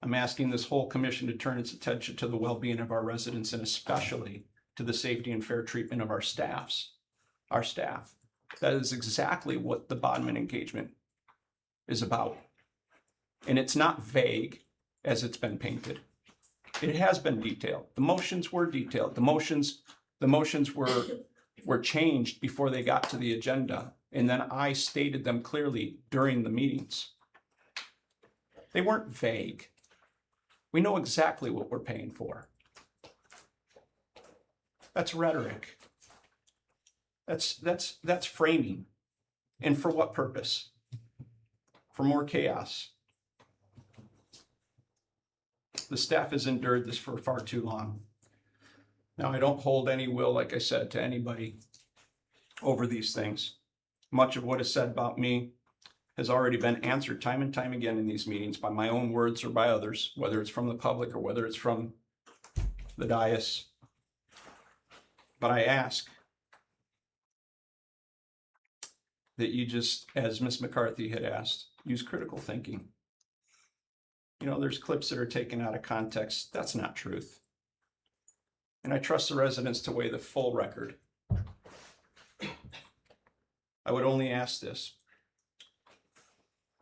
I'm asking this whole commission to turn its attention to the well-being of our residents, and especially to the safety and fair treatment of our staff. That is exactly what the Bodman engagement is about. And it's not vague as it's been painted. It has been detailed. The motions were detailed. The motions were changed before they got to the agenda. And then I stated them clearly during the meetings. They weren't vague. We know exactly what we're paying for. That's rhetoric. That's framing. And for what purpose? For more chaos. The staff has endured this for far too long. Now, I don't hold any will, like I said, to anybody over these things. Much of what is said about me has already been answered time and time again in these meetings by my own words or by others, whether it's from the public or whether it's from the dais. But I ask that you just, as Ms. McCarthy had asked, use critical thinking. You know, there's clips that are taken out of context. That's not truth. And I trust the residents to weigh the full record. I would only ask this: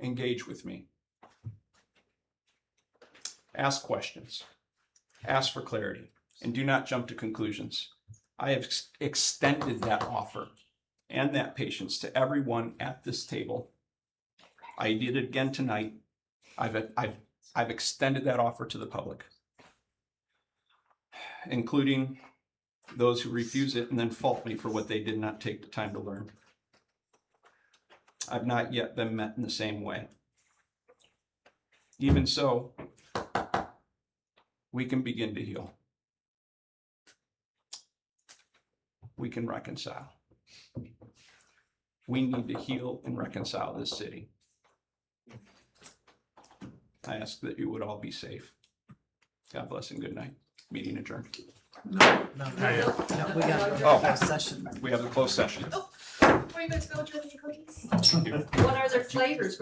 engage with me. Ask questions. ask for clarity, and do not jump to conclusions. I have extended that offer and that patience to everyone at this table. I did it again tonight. I've extended that offer to the public, including those who refuse it and then fault me for what they did not take the time to learn. I've not yet been met in the same way. Even so, we can begin to heal. We can reconcile. We need to heal and reconcile this city. I ask that you would all be safe. God bless and good night. Meeting adjourned. No, we got a Oh. closed session. We have the closed session. Before you guys go, do you have any cookies? What are their flavors?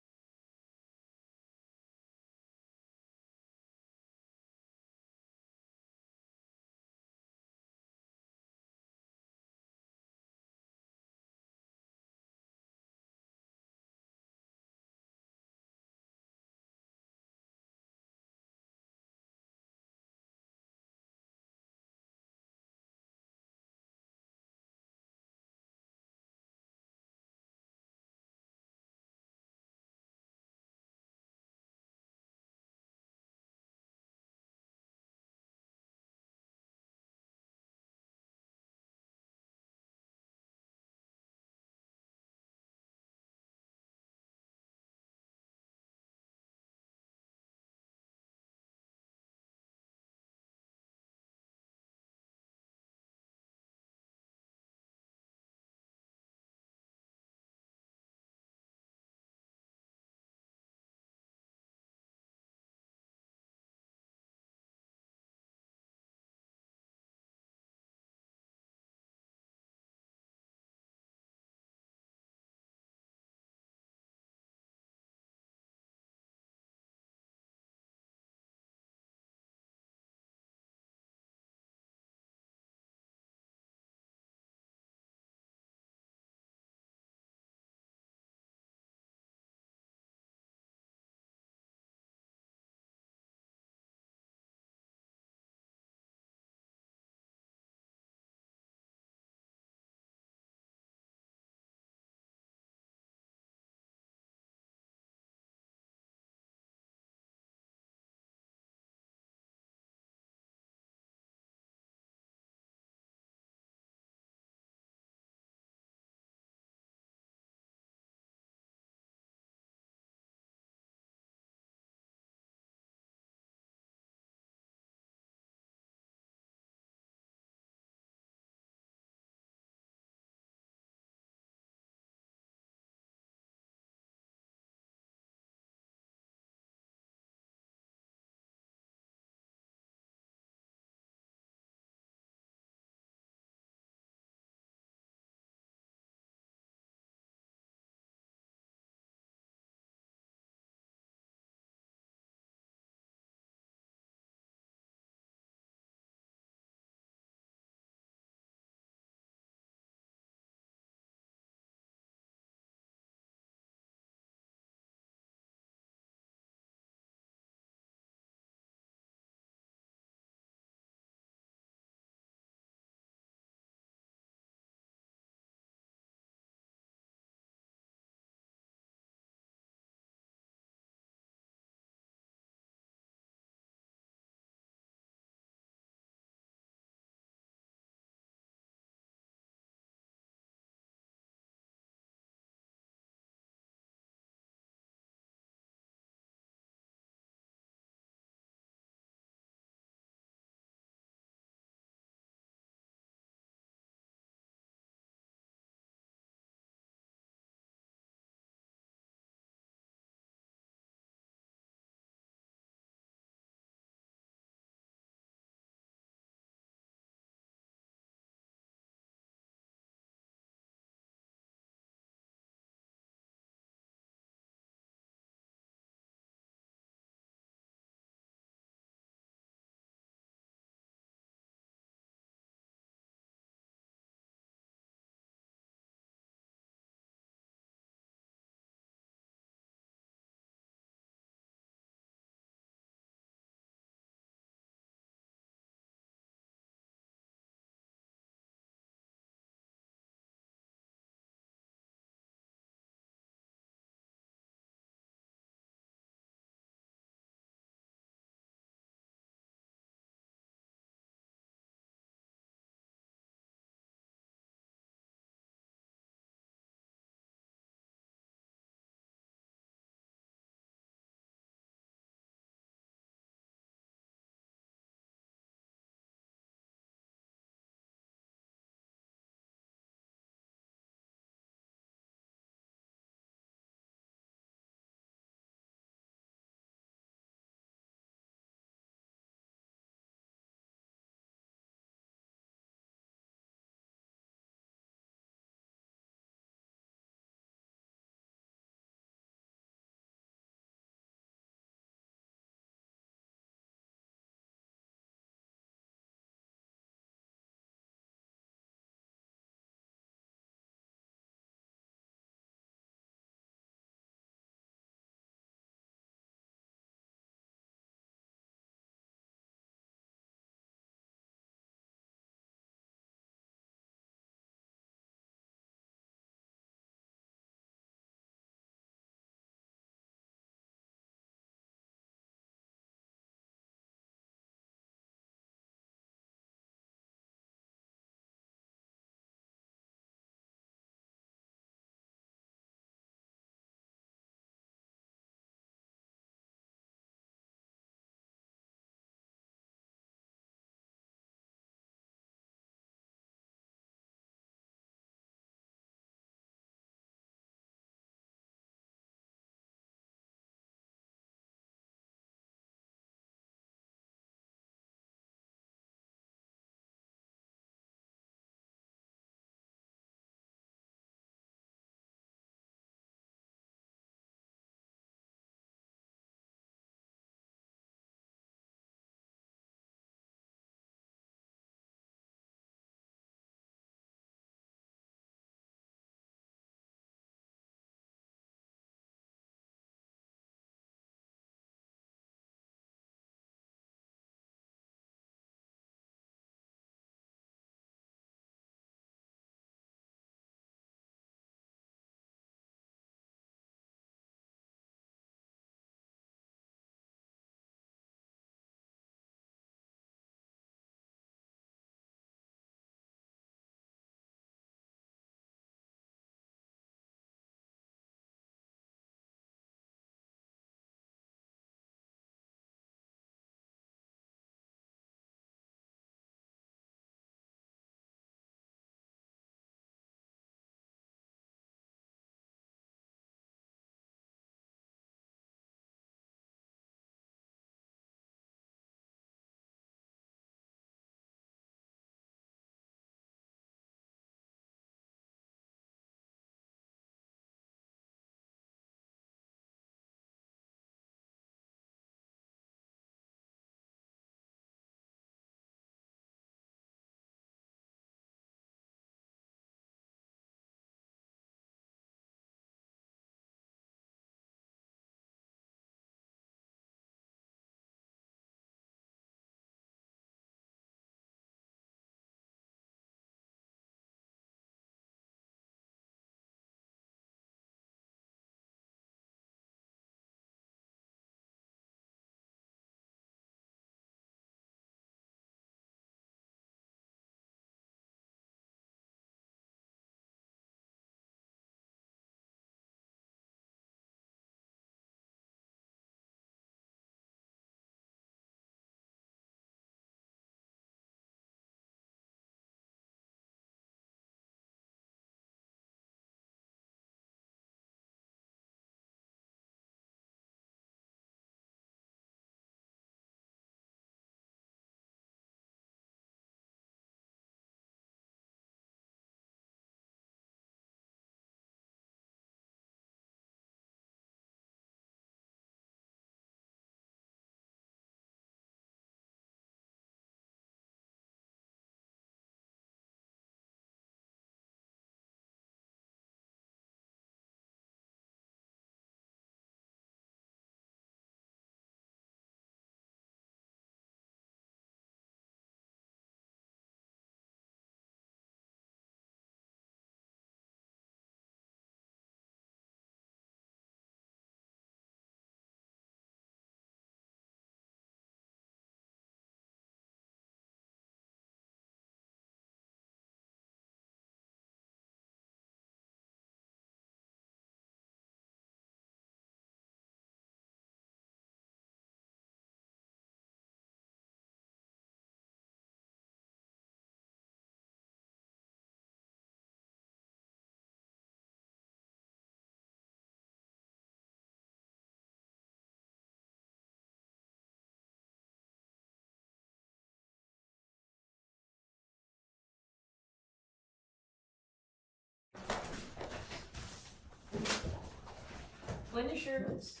When is yours?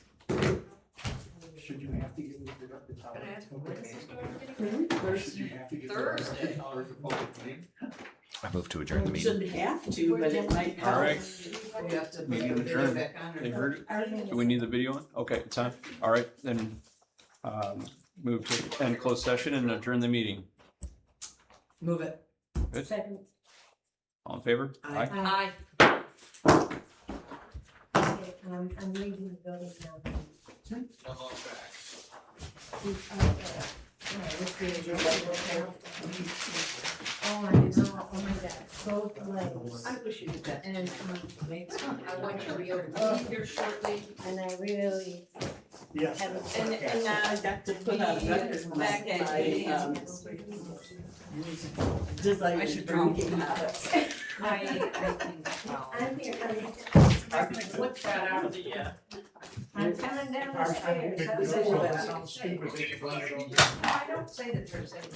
Should you have to get it up to town? Thursday. I move to adjourn the meeting. Shouldn't have to, but it might All help. right. We have to Meeting put the video adjourned. back on or They heard not. it? Do we need the video on? Okay, it's on. All right, then, move to end closed session and adjourn the meeting. Move it. Good. Second. All in favor? Aye. Aye. Okay, I'm leaving the building now. Oh, I know, oh my God, both legs. I wish you did that. And I want you to be able to leave here shortly. and I really Yes. haven't. And I got to put on record back at my, desire I should drinking habits. I think, well, I'm here, flip that out of the, I'm coming down the stairs. I don't say that there's any.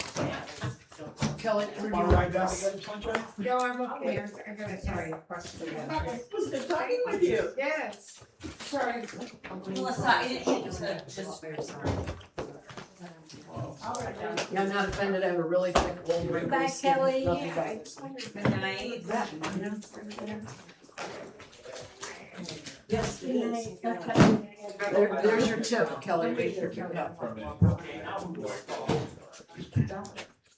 Kelly, Wanna ride down together, sunshine? No, I'm okay. I gotta, sorry. It was good talking with you. Yes. Sorry. Melissa, I didn't mean to just. Yeah, I'm not offended, I have a really thick old wrinkly Bye, skin. Kelly. Love you Yeah, guys. I just wondered. Good night. Yes, it is. There's your tip, Kelly, right there, your cup.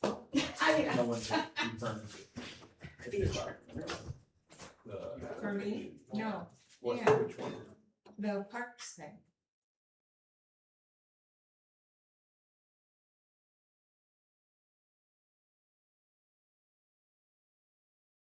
No one's confirmed. For me? No. What, Yeah. which one? The parks thing.